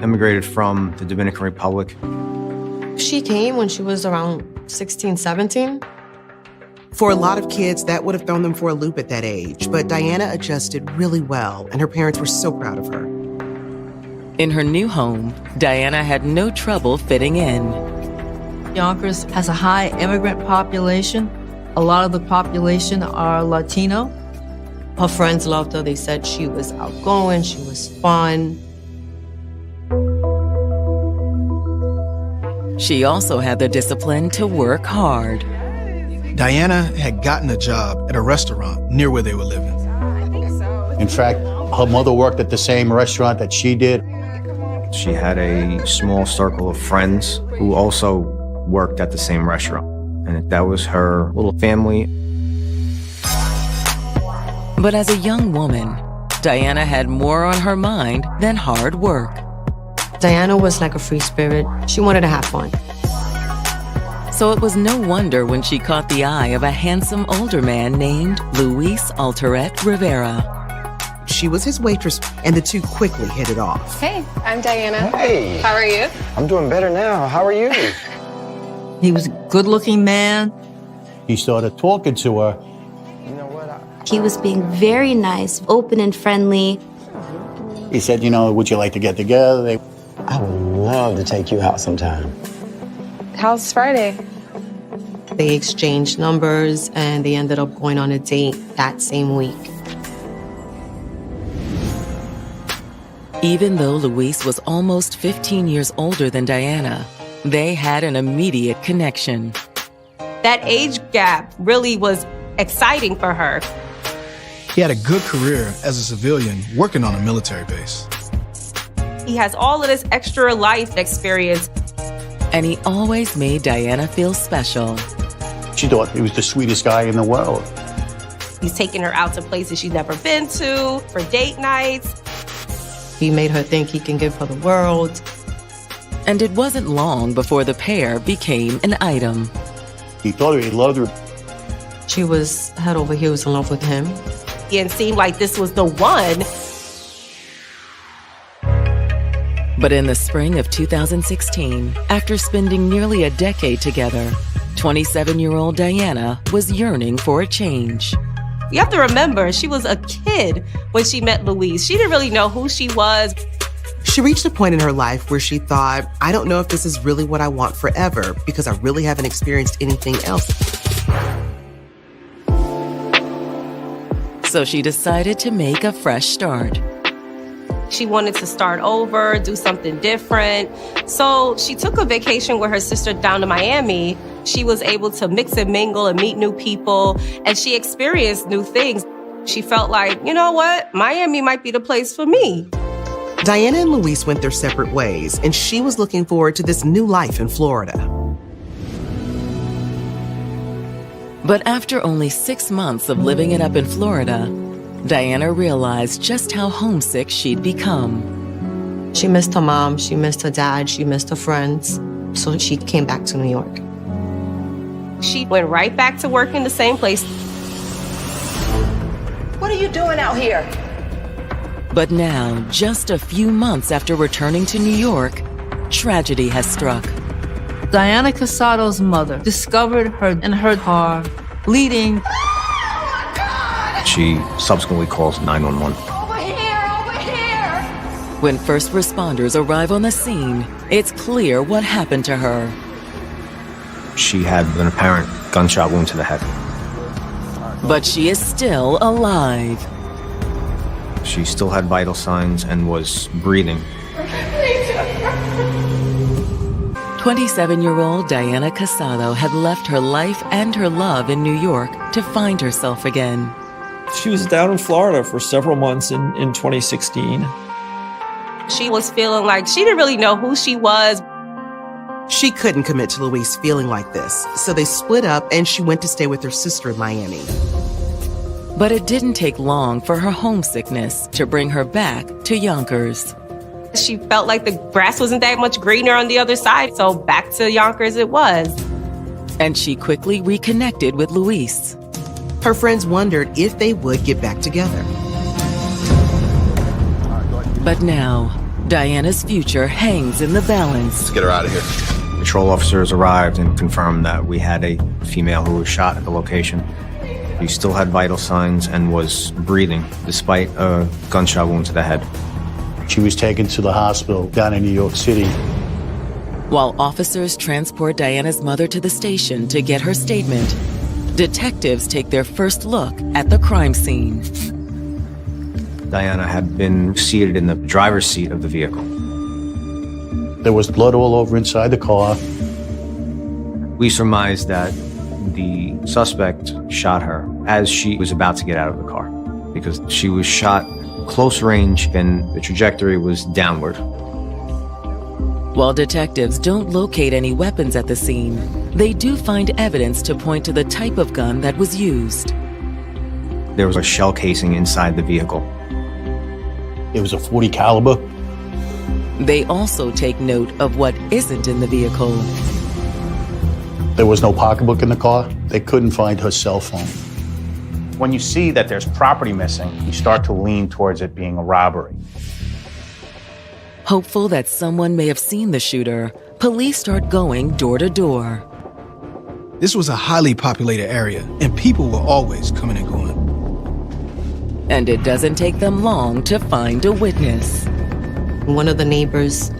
immigrated from the Dominican Republic. She came when she was around 16, 17. For a lot of kids, that would have thrown them for a loop at that age. But Diana adjusted really well, and her parents were so proud of her. In her new home, Diana had no trouble fitting in. Yonkers has a high immigrant population. A lot of the population are Latino. Her friends loved her. They said she was outgoing, she was fun. She also had the discipline to work hard. Diana had gotten a job at a restaurant near where they were living. In fact, her mother worked at the same restaurant that she did. She had a small circle of friends who also worked at the same restaurant. And that was her little family. But as a young woman, Diana had more on her mind than hard work. Diana was like a free spirit. She wanted to have fun. So it was no wonder when she caught the eye of a handsome older man named Luis Alteret Rivera. She was his waitress, and the two quickly hit it off. Hey, I'm Diana. Hey. How are you? I'm doing better now. How are you? He was a good-looking man. He started talking to her. He was being very nice, open and friendly. He said, would you like to get together? I would love to take you out sometime. How's Friday? They exchanged numbers and they ended up going on a date that same week. Even though Luis was almost 15 years older than Diana, they had an immediate connection. That age gap really was exciting for her. He had a good career as a civilian working on a military base. He has all of this extra life experience. And he always made Diana feel special. She thought he was the sweetest guy in the world. He's taking her out to places she's never been to, for date nights. He made her think he can give her the world. And it wasn't long before the pair became an item. He thought he loved her. She was head over heels in love with him. And seemed like this was the one. But in the spring of 2016, after spending nearly a decade together, 27-year-old Diana was yearning for a change. You have to remember, she was a kid when she met Luis. She didn't really know who she was. She reached a point in her life where she thought, I don't know if this is really what I want forever because I really haven't experienced anything else. So she decided to make a fresh start. She wanted to start over, do something different. So she took a vacation with her sister down to Miami. She was able to mix and mingle and meet new people, and she experienced new things. She felt like, you know what? Miami might be the place for me. Diana and Luis went their separate ways, and she was looking forward to this new life in Florida. But after only 6 months of living it up in Florida, Diana realized just how homesick she'd become. She missed her mom, she missed her dad, she missed her friends. So she came back to New York. She went right back to work in the same place. What are you doing out here? But now, just a few months after returning to New York, tragedy has struck. Diana Casado's mother discovered her in her car, bleeding. She subsequently calls 911. Over here! When first responders arrive on the scene, it's clear what happened to her. She had an apparent gunshot wound to the head. But she is still alive. She still had vital signs and was breathing. 27-year-old Diana Casado had left her life and her love in New York to find herself again. She was down in Florida for several months in 2016. She was feeling like she didn't really know who she was. She couldn't commit to Luis feeling like this, so they split up and she went to stay with her sister in Miami. But it didn't take long for her homesickness to bring her back to Yonkers. She felt like the grass wasn't that much greener on the other side, so back to Yonkers it was. And she quickly reconnected with Luis. Her friends wondered if they would get back together. But now, Diana's future hangs in the balance. Let's get her out of here. Patrol officers arrived and confirmed that we had a female who was shot at the location. She still had vital signs and was breathing, despite a gunshot wound to the head. She was taken to the hospital down in New York City. While officers transport Diana's mother to the station to get her statement, detectives take their first look at the crime scene. Diana had been seated in the driver's seat of the vehicle. There was blood all over inside the car. We surmised that the suspect shot her as she was about to get out of the car because she was shot close range and the trajectory was downward. While detectives don't locate any weapons at the scene, they do find evidence to point to the type of gun that was used. There was a shell casing inside the vehicle. It was a .40 caliber. They also take note of what isn't in the vehicle. There was no pocketbook in the car. They couldn't find her cell phone. When you see that there's property missing, you start to lean towards it being a robbery. Hopeful that someone may have seen the shooter, police start going door to door. This was a highly populated area, and people were always coming and going. And it doesn't take them long to find a witness. One of the neighbors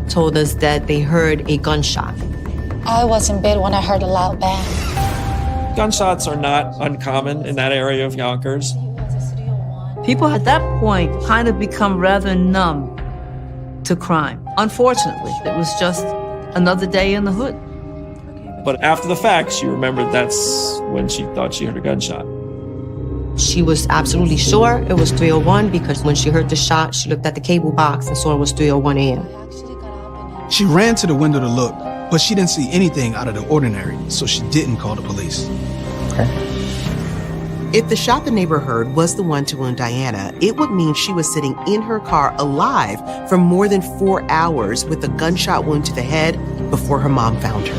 told us that they heard a gunshot. I was in bed when I heard a loud bang. Gunshots are not uncommon in that area of Yonkers. People at that point kind of become rather numb to crime. Unfortunately, it was just another day in the hood. But after the fact, she remembered that's when she thought she heard a gunshot. She was absolutely sure it was 3:01 because when she heard the shot, she looked at the cable box and saw it was 3:01 a.m. She ran to the window to look, but she didn't see anything out of the ordinary, so she didn't call the police. Okay. If the shot the neighbor heard was the one to wound Diana, it would mean she was sitting in her car alive for more than 4 hours with a gunshot wound to the head before her mom found her.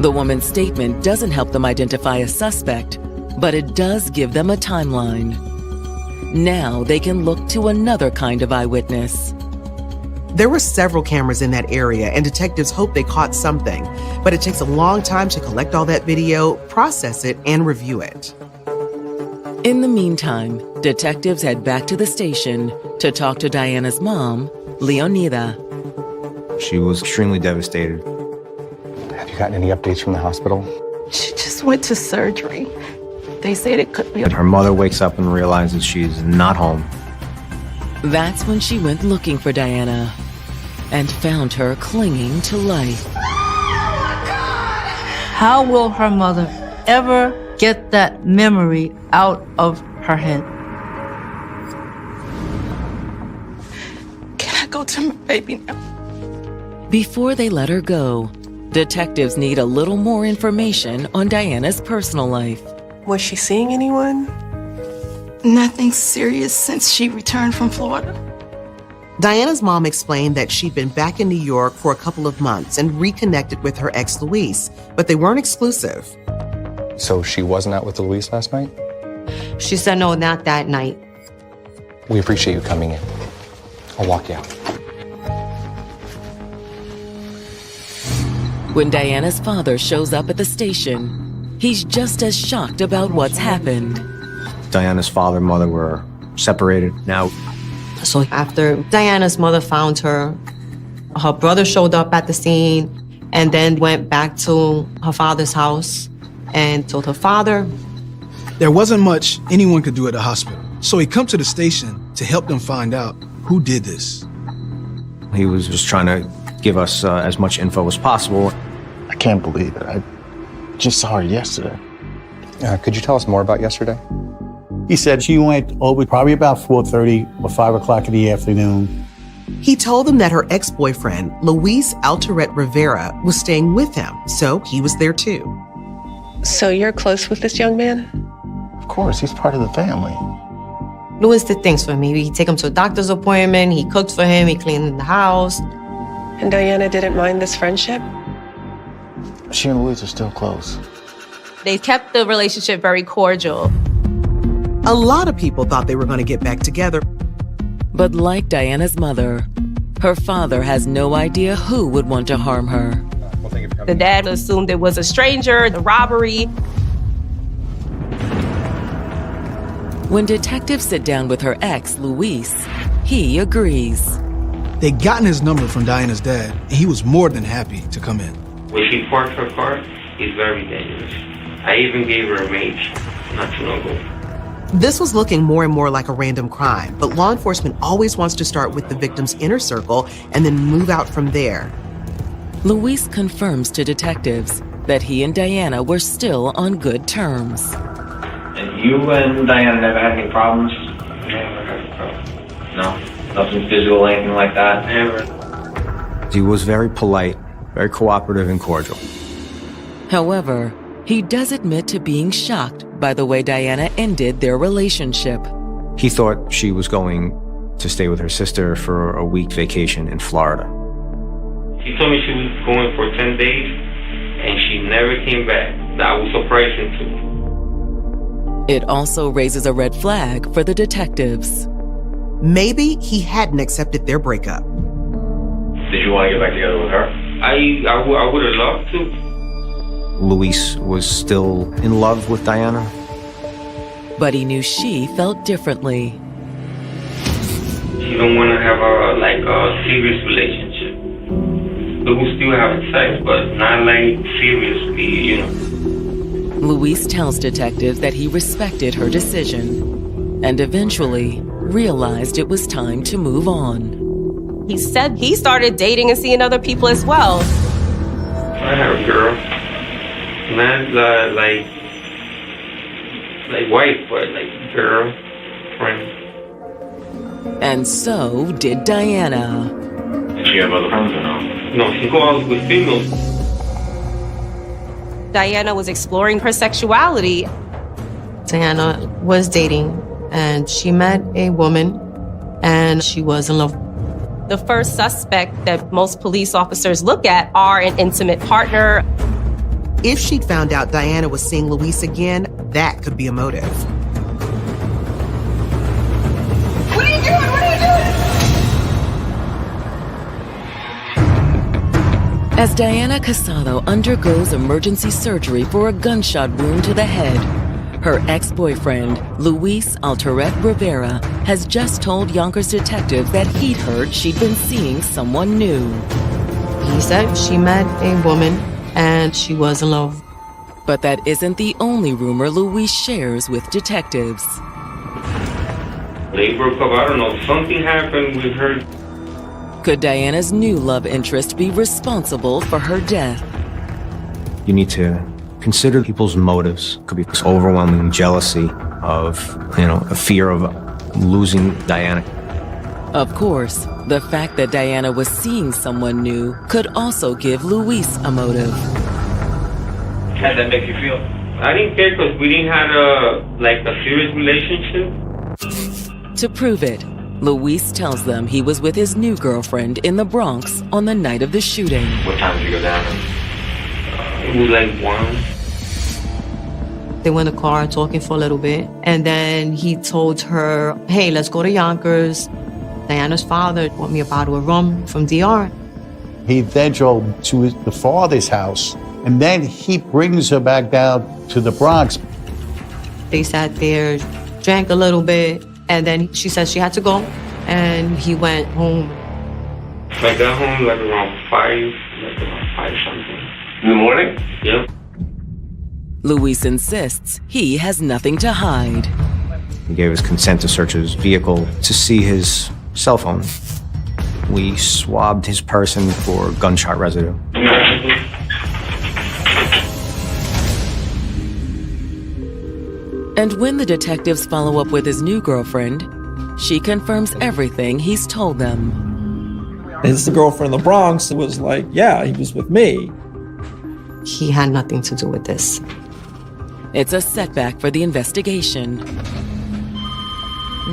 The woman's statement doesn't help them identify a suspect, but it does give them a timeline. Now they can look to another kind of eyewitness. There were several cameras in that area, and detectives hope they caught something, but it takes a long time to collect all that video, process it, and review it. In the meantime, detectives head back to the station to talk to Diana's mom, Leonida. She was extremely devastated. Have you gotten any updates from the hospital? She just went to surgery. They said it could be. Her mother wakes up and realizes she's not home. That's when she went looking for Diana and found her clinging to life. How will her mother ever get that memory out of her head? Can I go to my baby now? Before they let her go, detectives need a little more information on Diana's personal life. Was she seeing anyone? Nothing serious since she returned from Florida. Diana's mom explained that she'd been back in New York for a couple of months and reconnected with her ex, Luis, but they weren't exclusive. So she wasn't out with Luis last night? She said no, not that night. We appreciate you coming in. I'll walk you out. When Diana's father shows up at the station, he's just as shocked about what's happened. Diana's father and mother were separated. Now, So after Diana's mother found her, her brother showed up at the scene and then went back to her father's house and told her father. There wasn't much anyone could do at the hospital, so he come to the station to help them find out who did this. he was just trying to give us as much info as possible. I can't believe it. I just saw her yesterday. Could you tell us more about yesterday? He said she went over probably about 4:30 or 5 o'clock in the afternoon. He told them that her ex-boyfriend, Luis Altaret Rivera, was staying with him, so he was there too. So you're close with this young man? Of course, he's part of the family. Luis did things for me. He'd take him to a doctor's appointment, he cooked for him, he cleaned the house. And Diana didn't mind this friendship? She and Luis are still close. They kept the relationship very cordial. A lot of people thought they were going to get back together. But like Diana's mother, her father has no idea who would want to harm her. The dad assumed it was a stranger, the robbery. When detectives sit down with her ex, Luis, he agrees. They'd gotten his number from Diana's dad, and he was more than happy to come in. When she parked her car, it's very dangerous. I even gave her a maid not too long ago. This was looking more and more like a random crime, but law enforcement always wants to start with the victim's inner circle and then move out from there. Luis confirms to detectives that he and Diana were still on good terms. And you and Diana never had any problems? Never had a problem. No? Nothing physical, anything like that? Never. He was very polite, very cooperative and cordial. However, he does admit to being shocked by the way Diana ended their relationship. He thought she was going to stay with her sister for a week vacation in Florida. She told me she was going for 10 days, and she never came back. That was surprising too. It also raises a red flag for the detectives. Maybe he hadn't accepted their breakup. Did you want to get back together with her? I would have loved to. Luis was still in love with Diana. But he knew she felt differently. She don't want to have a serious relationship. We will still have sex, but not like seriously, you know. Luis tells detectives that he respected her decision and eventually realized it was time to move on. He said he started dating and seeing other people as well. I have a girl. Not like wife, but like girl, friend. And so did Diana. Did she have other friends or no? No, she go out with females. Diana was exploring her sexuality. Diana was dating, and she met a woman, and she was in love. The first suspect that most police officers look at are an intimate partner. If she'd found out Diana was seeing Luis again, that could be a motive. What are you doing? What are you doing? As Diana Casado undergoes emergency surgery for a gunshot wound to the head, her ex-boyfriend, Luis Altaret Rivera, has just told Yonkers detectives that he'd heard she'd been seeing someone new. He said she met a woman and she was in love. But that isn't the only rumor Luis shares with detectives. They broke up, I don't know, something happened with her. Could Diana's new love interest be responsible for her death? You need to consider people's motives. Could be this overwhelming jealousy of, a fear of losing Diana. Of course, the fact that Diana was seeing someone new could also give Luis a motive. How did that make you feel? I didn't care because we didn't have a serious relationship. To prove it, Luis tells them he was with his new girlfriend in the Bronx on the night of the shooting. What time did you go down? It was like 1. They went in the car talking for a little bit, and then he told her, hey, let's go to Yonkers. Diana's father bought me a bottle of rum from DR. He then drove to the father's house, and then he brings her back down to the Bronx. They sat there, drank a little bit, and then she said she had to go, and he went home. I got home around 5 something. In the morning? Yep. Luis insists he has nothing to hide. He gave his consent to search his vehicle to see his cell phone. We swabbed his person for gunshot residue. And when the detectives follow up with his new girlfriend, she confirms everything he's told them. It's the girlfriend in the Bronx. It was like, yeah, he was with me. He had nothing to do with this. It's a setback for the investigation.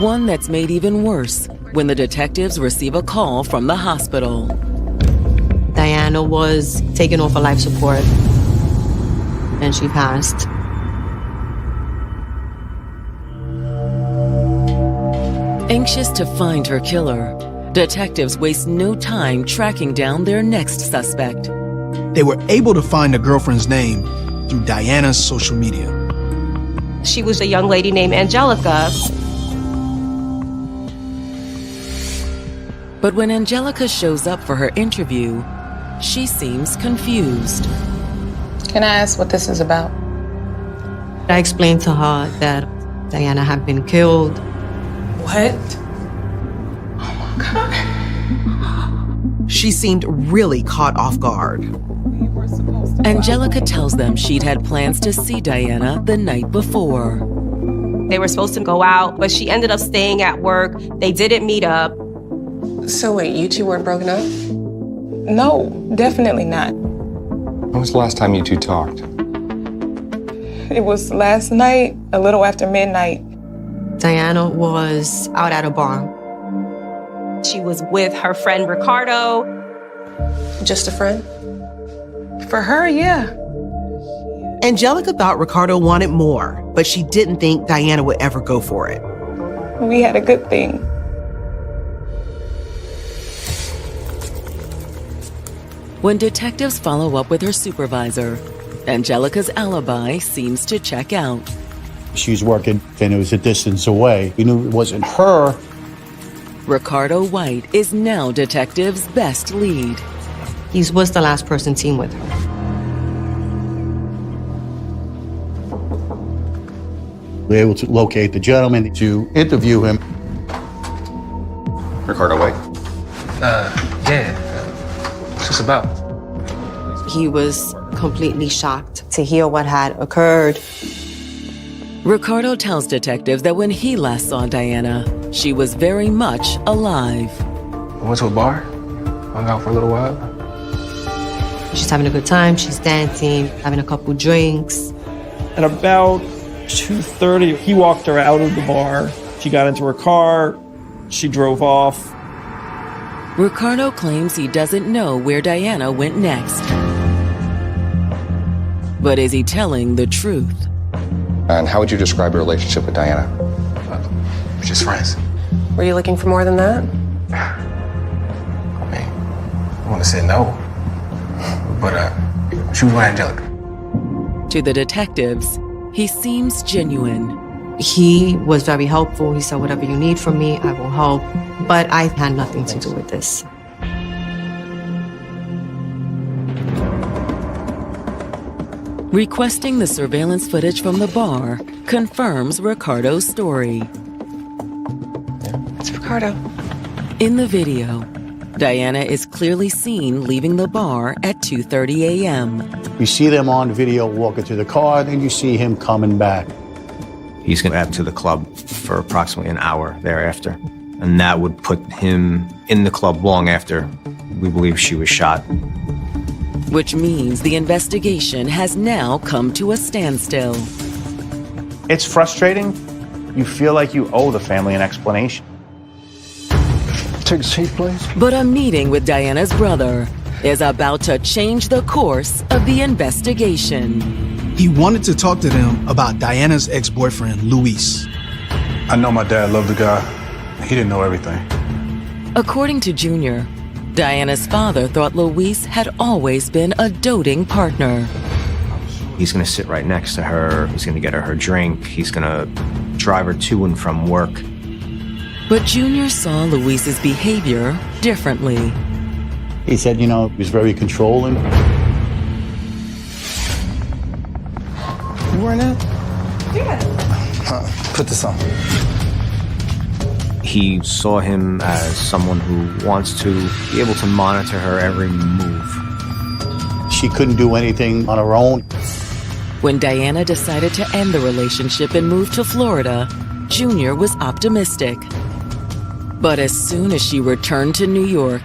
One that's made even worse when the detectives receive a call from the hospital. Diana was taken off of life support, and she passed. Anxious to find her killer, detectives waste no time tracking down their next suspect. They were able to find the girlfriend's name through Diana's social media. She was a young lady named Angelica. But when Angelica shows up for her interview, she seems confused. Can I ask what this is about? I explained to her that Diana had been killed. What? She seemed really caught off guard. Angelica tells them she'd had plans to see Diana the night before. They were supposed to go out, but she ended up staying at work. They didn't meet up. So wait, you two weren't broken up? No, definitely not. When was the last time you two talked? It was last night, a little after midnight. Diana was out at a bar. She was with her friend Ricardo. Just a friend? For her, yeah. Angelica thought Ricardo wanted more, but she didn't think Diana would ever go for it. We had a good thing. When detectives follow up with her supervisor, Angelica's alibi seems to check out. She was working and it was a distance away. We knew it wasn't her. Ricardo White is now detectives' best lead. He was the last person seen with her. We were able to locate the gentleman to interview him. Ricardo White. Yeah. What's this about? He was completely shocked to hear what had occurred. Ricardo tells detectives that when he last saw Diana, she was very much alive. I went to a bar, hung out for a little while. She's having a good time, she's dancing, having a couple drinks. At about 2:30, he walked her out of the bar. She got into her car, she drove off. Ricardo claims he doesn't know where Diana went next. But is he telling the truth? And how would you describe your relationship with Diana? We're just friends. Were you looking for more than that? I mean, I want to say no. But she was with Angelica. To the detectives, he seems genuine. He was very helpful. He said, whatever you need from me, I will help. But I had nothing to do with this. Requesting the surveillance footage from the bar confirms Ricardo's story. It's Ricardo. In the video, Diana is clearly seen leaving the bar at 2:30 a.m. You see them on video walking to the car, then you see him coming back. He's going to add to the club for approximately an hour thereafter. And that would put him in the club long after we believe she was shot. Which means the investigation has now come to a standstill. It's frustrating. You feel like you owe the family an explanation. Take a seat, please. But a meeting with Diana's brother is about to change the course of the investigation. He wanted to talk to them about Diana's ex-boyfriend, Luis. I know my dad loved the guy. He didn't know everything. According to Junior, Diana's father thought Luis had always been a doting partner. He's going to sit right next to her. He's going to get her drink. He's going to drive her to and from work. But Junior saw Luis's behavior differently. He said, he was very controlling. You wearing that? Yeah. Put this on. He saw him as someone who wants to be able to monitor her every move. She couldn't do anything on her own. When Diana decided to end the relationship and move to Florida, Junior was optimistic. But as soon as she returned to New York,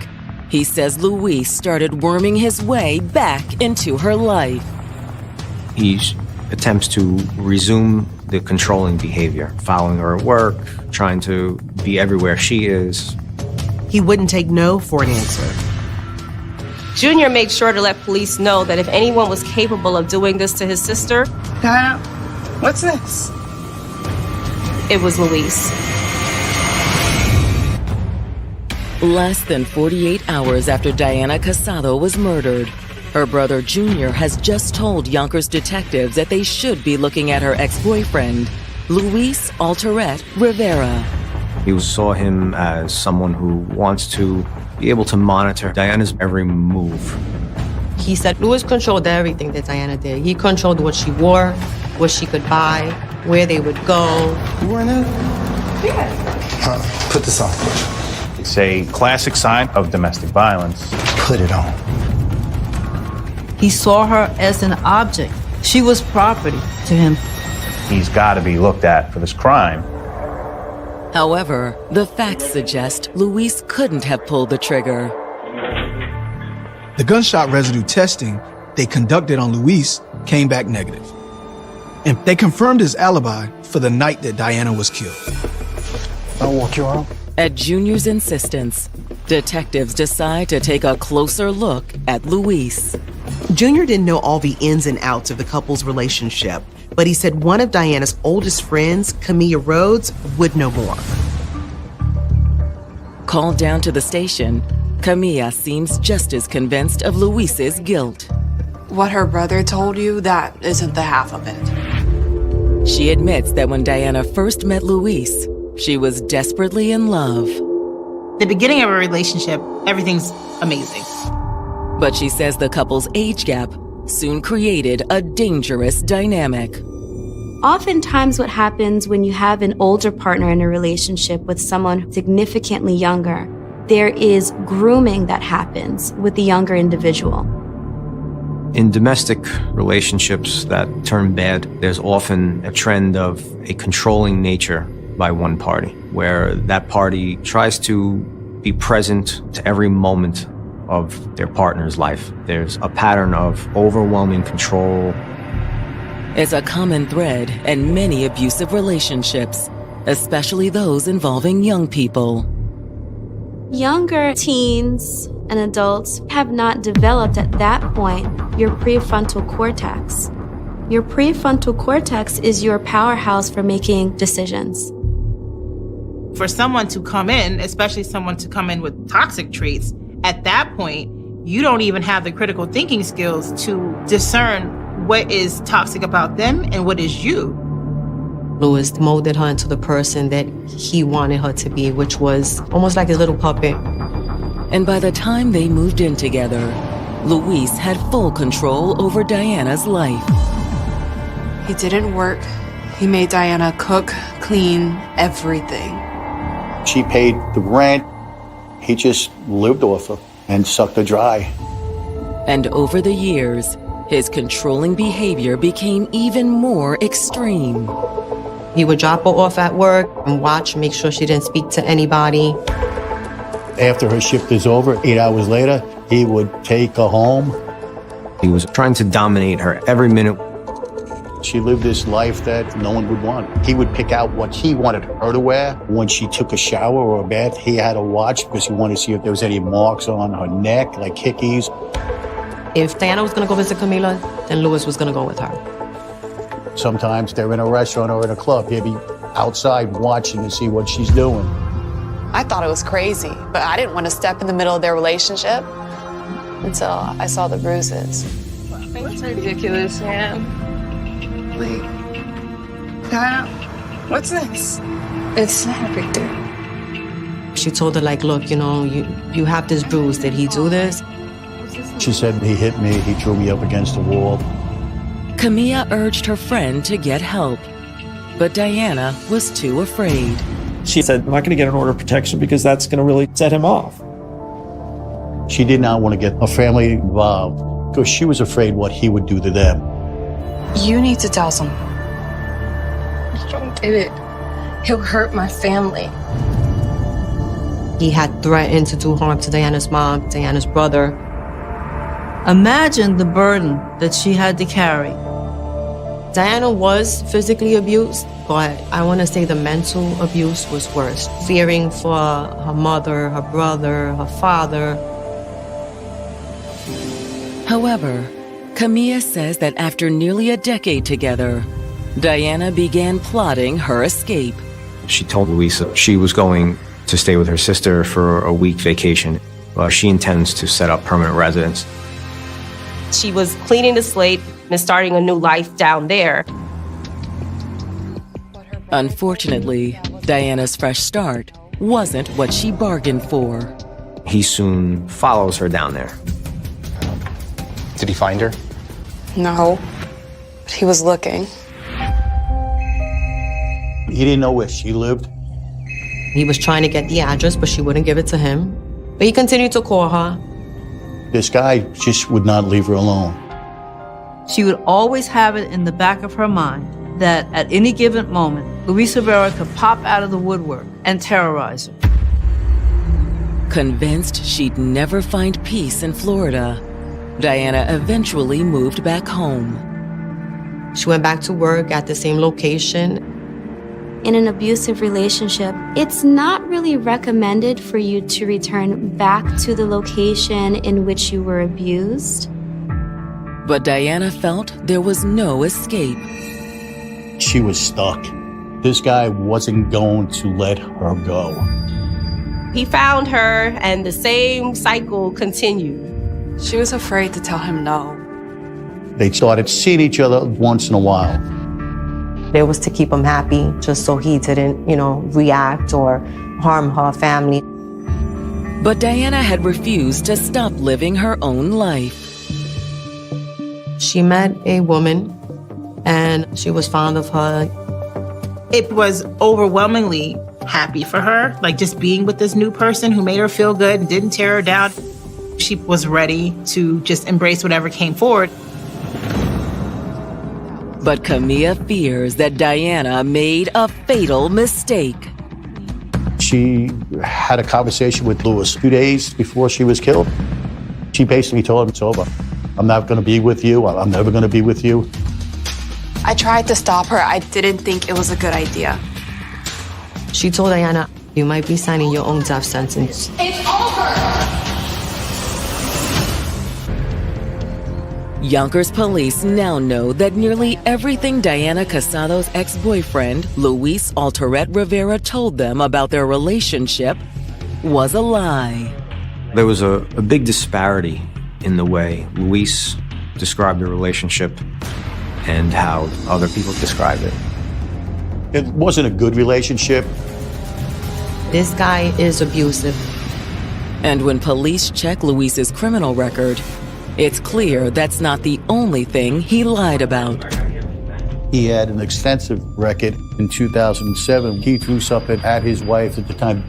he says Luis started worming his way back into her life. He attempts to resume the controlling behavior, following her at work, trying to be everywhere she is. He wouldn't take no for an answer. Junior made sure to let police know that if anyone was capable of doing this to his sister, Diana, what's this? it was Luis. Less than 48 hours after Diana Casado was murdered, Her brother Junior has just told Yonkers detectives that they should be looking at her ex-boyfriend, Luis Alterette Rivera. He saw him as someone who wants to be able to monitor Diana's every move. He said Luis controlled everything that Diana did. He controlled what she wore, what she could buy, where they would go. You wearing that? Yeah. Put this on. It's a classic sign of domestic violence. Put it on. He saw her as an object. She was property to him. He's got to be looked at for this crime. However, the facts suggest Luis couldn't have pulled the trigger. The gunshot residue testing they conducted on Luis came back negative. And they confirmed his alibi for the night that Diana was killed. I'll walk you out. At Junior's insistence, detectives decide to take a closer look at Luis. Junior didn't know all the ins and outs of the couple's relationship, but he said one of Diana's oldest friends, Camilla Rhodes, would know more. Called down to the station, Camilla seems just as convinced of Luis's guilt. What her brother told you, that isn't the half of it. She admits that when Diana first met Luis, she was desperately in love. The beginning of a relationship, everything's amazing. But she says the couple's age gap soon created a dangerous dynamic. Oftentimes what happens when you have an older partner in a relationship with someone significantly younger, there is grooming that happens with the younger individual. In domestic relationships that turn bad, there's often a trend of a controlling nature by one party, where that party tries to be present to every moment of their partner's life. There's a pattern of overwhelming control. It's a common thread in many abusive relationships, especially those involving young people. Younger teens and adults have not developed at that point your prefrontal cortex. Your prefrontal cortex is your powerhouse for making decisions. For someone to come in, especially someone to come in with toxic traits, at that point, you don't even have the critical thinking skills to discern what is toxic about them and what is you. Luis molded her into the person that he wanted her to be, which was almost like his little puppet. And by the time they moved in together, Luis had full control over Diana's life. He didn't work. He made Diana cook, clean, everything. She paid the rent. He just lived off her and sucked her dry. And over the years, his controlling behavior became even more extreme. He would drop her off at work and watch, make sure she didn't speak to anybody. After her shift is over, 8 hours later, he would take her home. He was trying to dominate her every minute. She lived this life that no one would want. He would pick out what he wanted her to wear. When she took a shower or a bath, he had to watch because he wanted to see if there was any marks on her neck, like hickeys. If Diana was gonna go visit Camila, then Luis was gonna go with her. Sometimes they're in a restaurant or in a club. He'd be outside watching to see what she's doing. I thought it was crazy, but I didn't want to step in the middle of their relationship until I saw the bruises. That's ridiculous, man. Wait. Diana, what's this? It's not a big deal. She told her, like, look, you have this bruise. Did he do this? She said, he hit me, he threw me up against the wall. Camilla urged her friend to get help, but Diana was too afraid. She said, I'm not going to get an order of protection because that's going to really set him off. She did not want to get her family involved because she was afraid what he would do to them. You need to tell someone. Don't do it. He'll hurt my family. He had threatened to do harm to Diana's mom, Diana's brother. Imagine the burden that she had to carry. Diana was physically abused, but I want to say the mental abuse was worse. Fearing for her mother, her brother, her father. However, Camilla says that after nearly a decade together, Diana began plotting her escape. She told Luisa she was going to stay with her sister for a week vacation. She intends to set up permanent residence. She was cleaning the slate and starting a new life down there. Unfortunately, Diana's fresh start wasn't what she bargained for. He soon follows her down there. Did he find her? No, but he was looking. He didn't know where she lived. He was trying to get the address, but she wouldn't give it to him. But he continued to call her. This guy just would not leave her alone. She would always have it in the back of her mind that at any given moment, Luis Rivera could pop out of the woodwork and terrorize her. Convinced she'd never find peace in Florida, Diana eventually moved back home. She went back to work at the same location. In an abusive relationship, it's not really recommended for you to return back to the location in which you were abused. But Diana felt there was no escape. She was stuck. This guy wasn't going to let her go. He found her, and the same cycle continued. She was afraid to tell him no. They started seeing each other once in a while. It was to keep him happy, just so he didn't, react or harm her family. But Diana had refused to stop living her own life. She met a woman, and she was fond of her. It was overwhelmingly happy for her, like just being with this new person who made her feel good and didn't tear her down. She was ready to just embrace whatever came forward. But Camilla fears that Diana made a fatal mistake. She had a conversation with Luis 2 days before she was killed. She basically told him, it's over. I'm not going to be with you. I'm never going to be with you. I tried to stop her. I didn't think it was a good idea. She told Diana, you might be signing your own death sentence. It's over! Yonkers police now know that nearly everything Diana Casado's ex-boyfriend, Luis Altoret Rivera, told them about their relationship was a lie. There was a big disparity in the way Luis described the relationship and how other people described it. It wasn't a good relationship. This guy is abusive. And when police check Luis's criminal record, it's clear that's not the only thing he lied about. He had an extensive record. In 2007, he threw something at his wife at the time.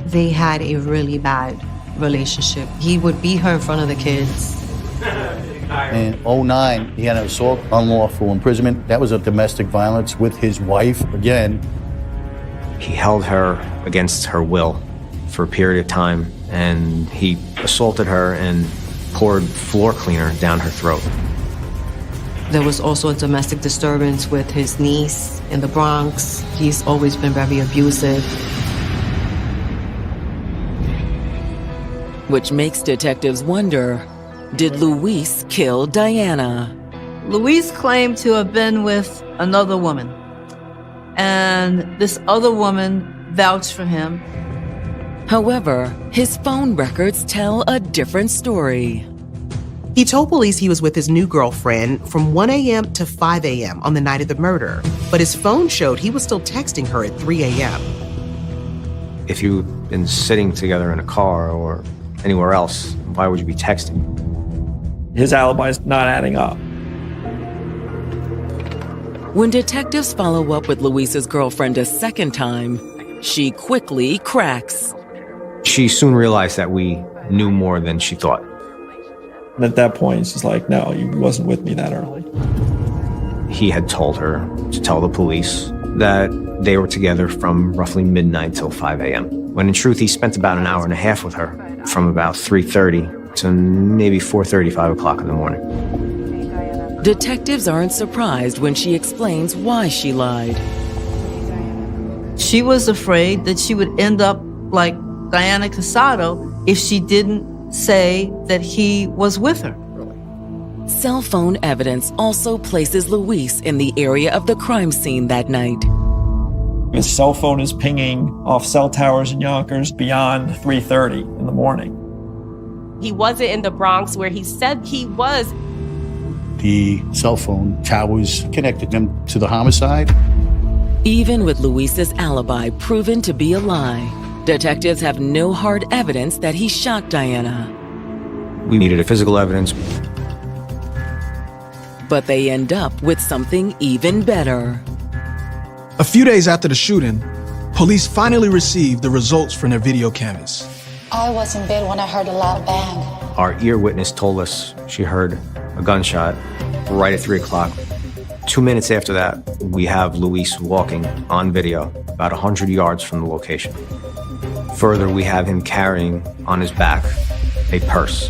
They had a really bad relationship. He would beat her in front of the kids. In 2009, he had an assault, unlawful imprisonment. That was a domestic violence with his wife. Again, he held her against her will for a period of time, and he assaulted her and poured floor cleaner down her throat. There was also a domestic disturbance with his niece in the Bronx. He's always been very abusive. Which makes detectives wonder, did Luis kill Diana? Luis claimed to have been with another woman, and this other woman vouched for him. However, his phone records tell a different story. He told police he was with his new girlfriend from 1 a.m. to 5 a.m. on the night of the murder, but his phone showed he was still texting her at 3 a.m. If you've been sitting together in a car or anywhere else, why would you be texting? His alibi is not adding up. When detectives follow up with Luis's girlfriend a second time, she quickly cracks. She soon realized that we knew more than she thought. And at that point, she's like, no, you wasn't with me that early. He had told her to tell the police that they were together from roughly midnight till 5 a.m. When in truth, he spent about an hour and a half with her from about 3:30 to maybe 4:30, 5 o'clock in the morning. Detectives aren't surprised when she explains why she lied. She was afraid that she would end up like Diana Casado if she didn't say that he was with her. Cell phone evidence also places Luis in the area of the crime scene that night. His cell phone is pinging off cell towers in Yonkers beyond 3:30 in the morning. He wasn't in the Bronx where he said he was. The cell phone towers connected them to the homicide. Even with Luis's alibi proven to be a lie, detectives have no hard evidence that he shot Diana. We needed a physical evidence. But they end up with something even better. A few days after the shooting, police finally received the results from their video cameras. I was in bed when I heard a loud bang. Our ear witness told us she heard a gunshot right at 3 o'clock. 2 minutes after that, we have Luis walking on video about 100 yards from the location. Further, we have him carrying on his back a purse.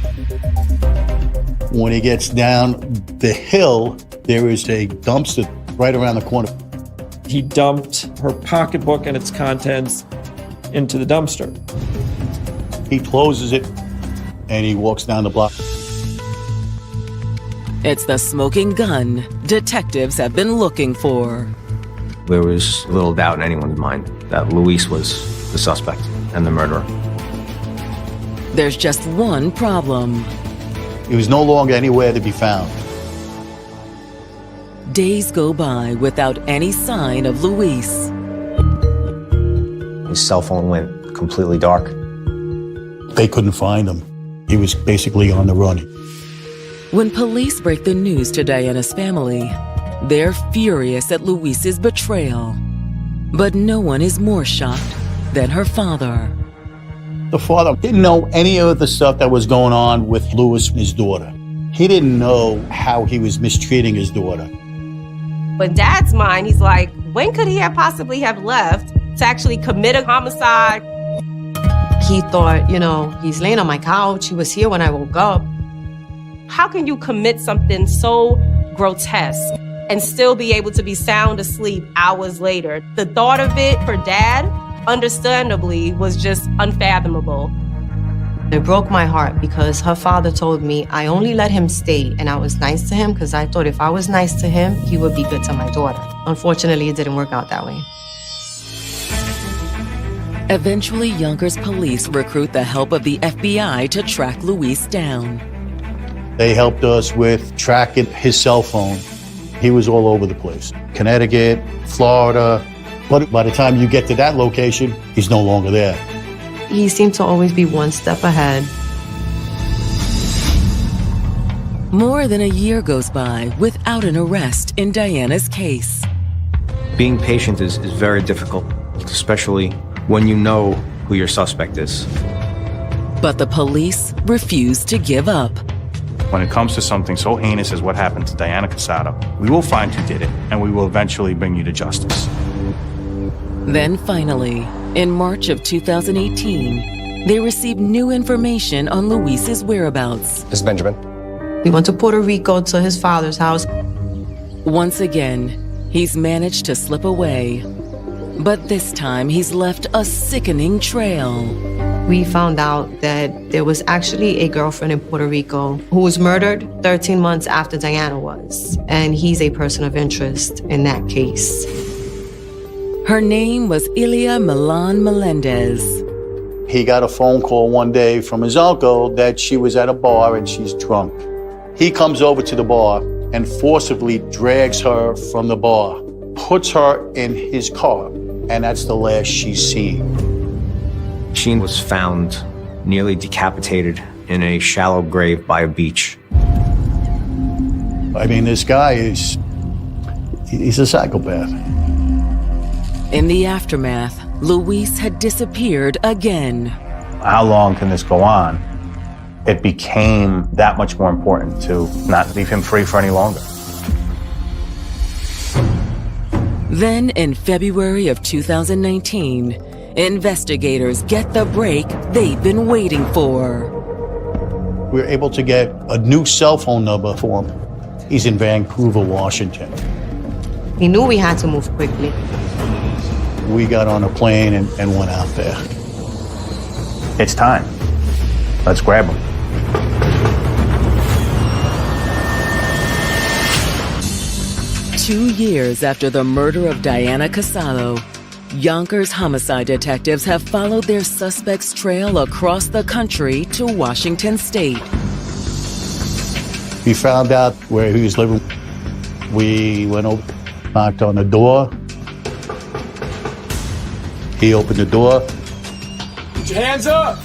When he gets down the hill, there is a dumpster right around the corner. He dumped her pocketbook and its contents into the dumpster. He closes it and he walks down the block. It's the smoking gun detectives have been looking for. There was little doubt in anyone's mind that Luis was the suspect and the murderer. There's just one problem. He was no longer anywhere to be found. Days go by without any sign of Luis. His cell phone went completely dark. They couldn't find him. He was basically on the run. When police break the news to Diana's family, they're furious at Luis's betrayal. But no one is more shocked than her father. The father didn't know any of the stuff that was going on with Luis and his daughter. He didn't know how he was mistreating his daughter. But Dad's mind, he's like, when could he have possibly have left to actually commit a homicide? He thought, he's laying on my couch. He was here when I woke up. How can you commit something so grotesque and still be able to be sound asleep hours later? The thought of it for Dad, understandably, was just unfathomable. It broke my heart because her father told me I only let him stay and I was nice to him because I thought if I was nice to him, he would be good to my daughter. Unfortunately, it didn't work out that way. Eventually, Yonkers police recruit the help of the FBI to track Luis down. They helped us with tracking his cell phone. He was all over the place. Connecticut, Florida. But by the time you get to that location, he's no longer there. He seemed to always be one step ahead. More than a year goes by without an arrest in Diana's case. Being patient is very difficult, especially when you know who your suspect is. But the police refuse to give up. When it comes to something so heinous as what happened to Diana Casado, we will find who did it, and we will eventually bring you to justice. Then finally, in March of 2018, they received new information on Luis's whereabouts. This is Benjamin. We went to Puerto Rico to his father's house. Once again, he's managed to slip away. But this time, he's left a sickening trail. We found out that there was actually a girlfriend in Puerto Rico who was murdered 13 months after Diana was. And he's a person of interest in that case. Her name was Ilia Milan Melendez. He got a phone call one day from his uncle that she was at a bar and she's drunk. He comes over to the bar and forcibly drags her from the bar, puts her in his car, and that's the last she's seen. She was found nearly decapitated in a shallow grave by a beach. I mean, this guy he's a psychopath. In the aftermath, Luis had disappeared again. How long can this go on? It became that much more important to not leave him free for any longer. Then in February of 2019, investigators get the break they've been waiting for. We were able to get a new cell phone number for him. He's in Vancouver, Washington. He knew we had to move quickly. We got on a plane and went out there. It's time. Let's grab him. Two years after the murder of Diana Casado, Yonkers homicide detectives have followed their suspect's trail across the country to Washington State. We found out where he was living. We went over, knocked on the door. He opened the door. Put your hands up!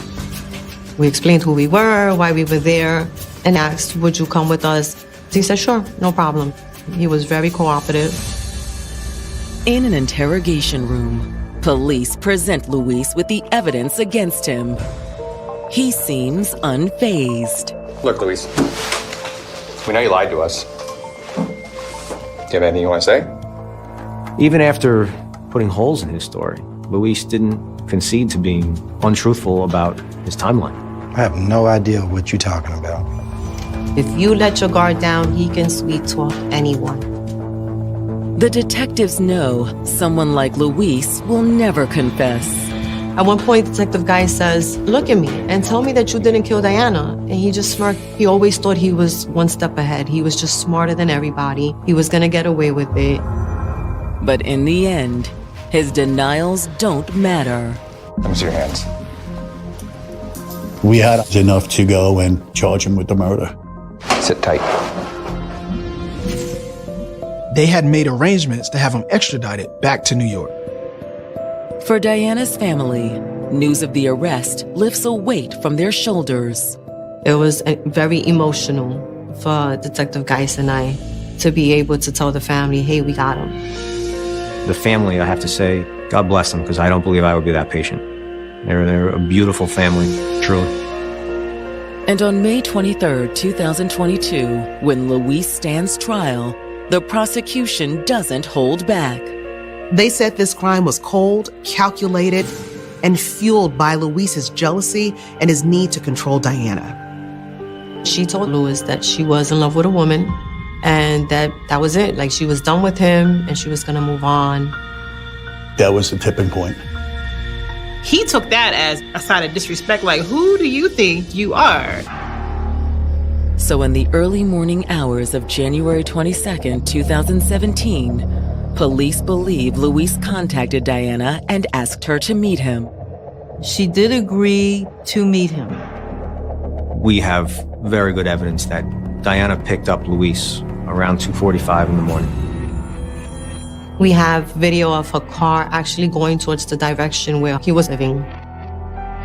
We explained who we were, why we were there, and asked, would you come with us? He said, sure, no problem. He was very cooperative. In an interrogation room, police present Luis with the evidence against him. He seems unfazed. Look, Luis, we know you lied to us. Do you have anything you want to say? Even after putting holes in his story, Luis didn't concede to being untruthful about his timeline. I have no idea what you're talking about. If you let your guard down, he can sweet talk anyone. The detectives know someone like Luis will never confess. At one point, Detective Guy says, look at me and tell me that you didn't kill Diana. And he just smirked. He always thought he was one step ahead. He was just smarter than everybody. He was gonna get away with it. But in the end, his denials don't matter. Let me see your hands. We had enough to go and charge him with the murder. Sit tight. They had made arrangements to have him extradited back to New York. For Diana's family, news of the arrest lifts a weight from their shoulders. It was very emotional for Detective Geis and I to be able to tell the family, hey, we got him. The family, I have to say, God bless them, because I don't believe I would be that patient. They're a beautiful family, truly. And on May 23rd, 2022, when Luis stands trial, the prosecution doesn't hold back. They said this crime was cold, calculated, and fueled by Luis's jealousy and his need to control Diana. She told Luis that she was in love with a woman and that was it. Like, she was done with him and she was gonna move on. That was the tipping point. He took that as a sign of disrespect, like, who do you think you are? So in the early morning hours of January 22nd, 2017, police believe Luis contacted Diana and asked her to meet him. She did agree to meet him. We have very good evidence that Diana picked up Luis around 2:45 in the morning. We have video of her car actually going towards the direction where he was living.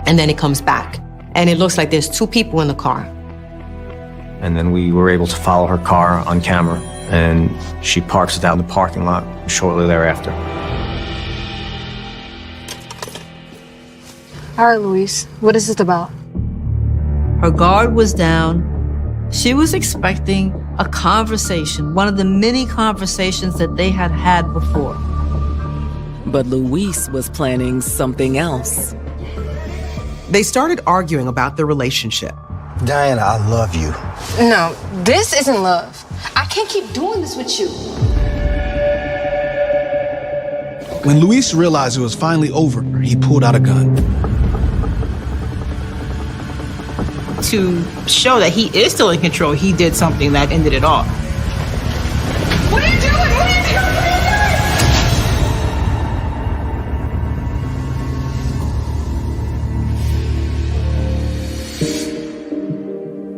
And then it comes back. And it looks like there's two people in the car. And then we were able to follow her car on camera, and she parks it out in the parking lot shortly thereafter. All right, Luis, what is this about? Her guard was down. She was expecting a conversation, one of the many conversations that they had had before. But Luis was planning something else. They started arguing about their relationship. Diana, I love you. No, this isn't love. I can't keep doing this with you. When Luis realized it was finally over, he pulled out a gun. To show that he is still in control, he did something that ended it all. What are you doing? What are you doing?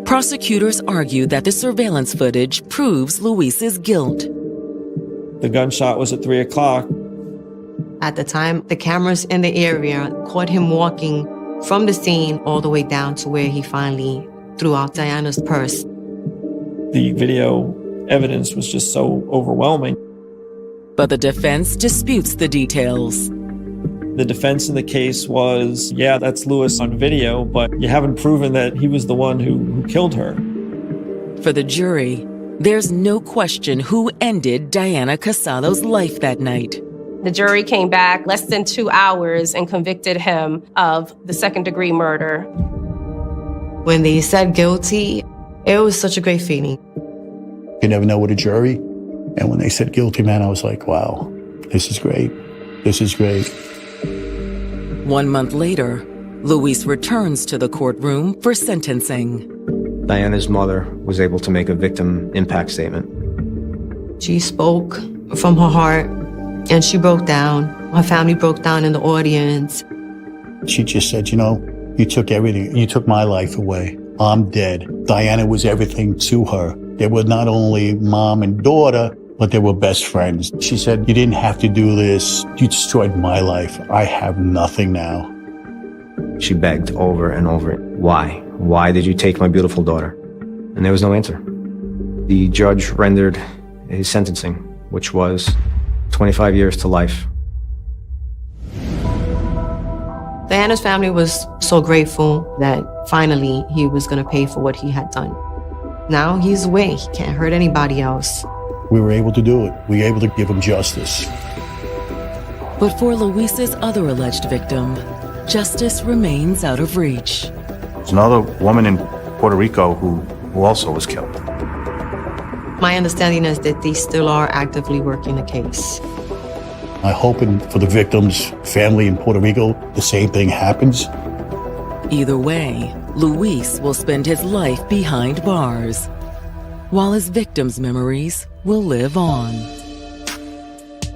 Prosecutors argue that the surveillance footage proves Luis's guilt. The gunshot was at 3 o'clock. At the time, the cameras in the area caught him walking from the scene all the way down to where he finally threw out Diana's purse. The video evidence was just so overwhelming. But the defense disputes the details. The defense in the case was, yeah, that's Luis on video, but you haven't proven that he was the one who killed her. For the jury, there's no question who ended Diana Casado's life that night. The jury came back less than 2 hours and convicted him of the second-degree murder. When they said guilty, it was such a great feeling. You never know with a jury. And when they said guilty, man, I was like, wow, this is great. This is great. 1 month later, Luis returns to the courtroom for sentencing. Diana's mother was able to make a victim impact statement. She spoke from her heart, and she broke down. Her family broke down in the audience. She just said, you took everything. You took my life away. I'm dead. Diana was everything to her. They were not only mom and daughter, but they were best friends. She said, you didn't have to do this. You destroyed my life. I have nothing now. She begged over and over, why? Why did you take my beautiful daughter? And there was no answer. The judge rendered his sentencing, which was 25 years to life. Diana's family was so grateful that finally he was going to pay for what he had done. Now he's away. He can't hurt anybody else. We were able to do it. We were able to give him justice. But for Luis's other alleged victim, justice remains out of reach. There's another woman in Puerto Rico who also was killed. My understanding is that they still are actively working the case. I hope for the victim's family in Puerto Rico, the same thing happens. Either way, Luis will spend his life behind bars, while his victims' memories will live on.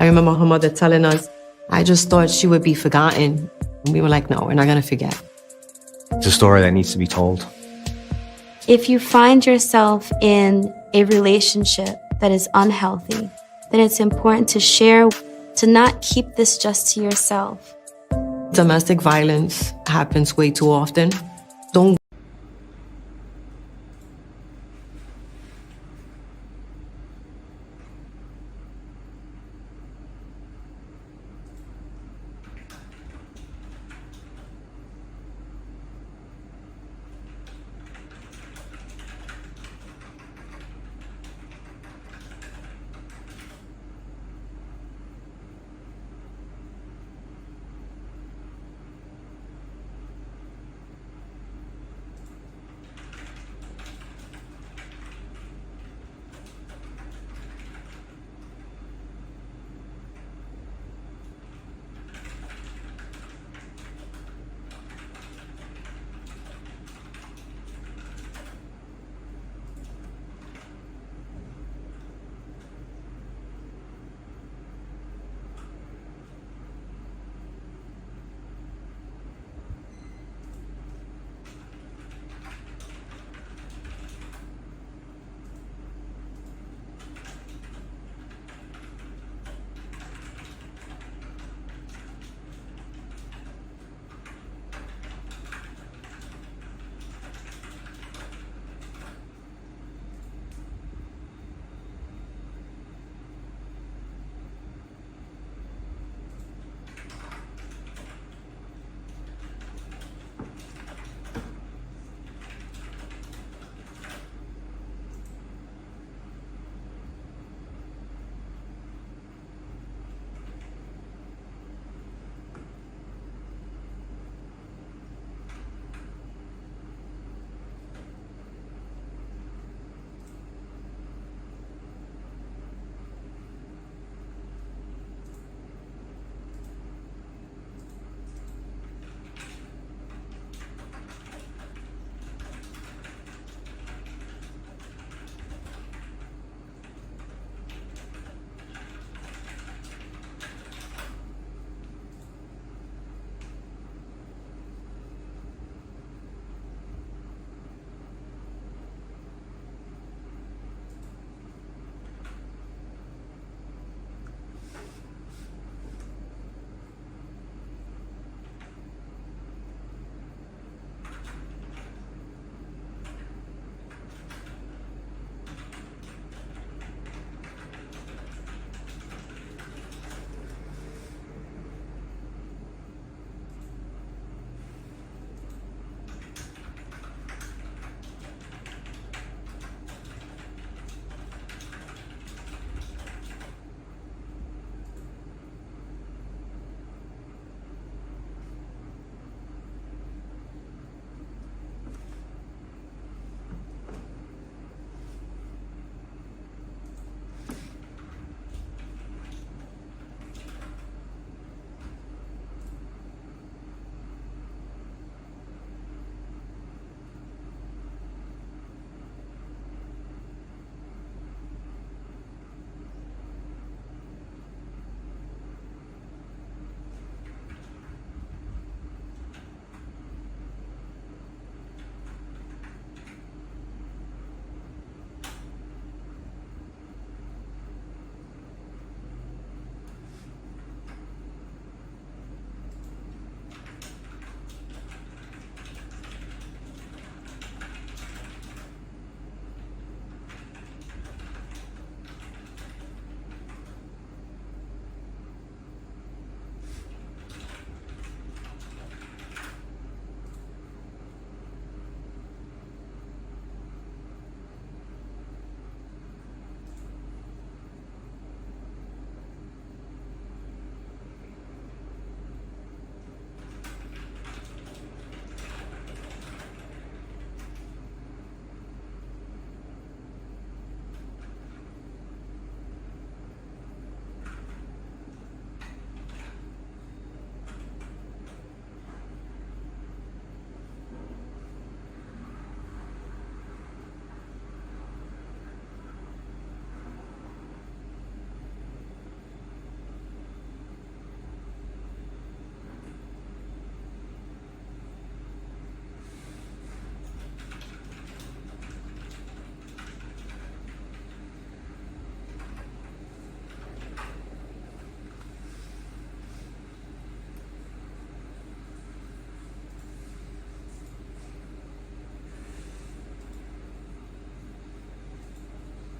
I remember her mother telling us, I just thought she would be forgotten. And we were like, no, we're not going to forget. It's a story that needs to be told. If you find yourself in a relationship that is unhealthy, then it's important to share, to not keep this just to yourself. Domestic violence happens way too often.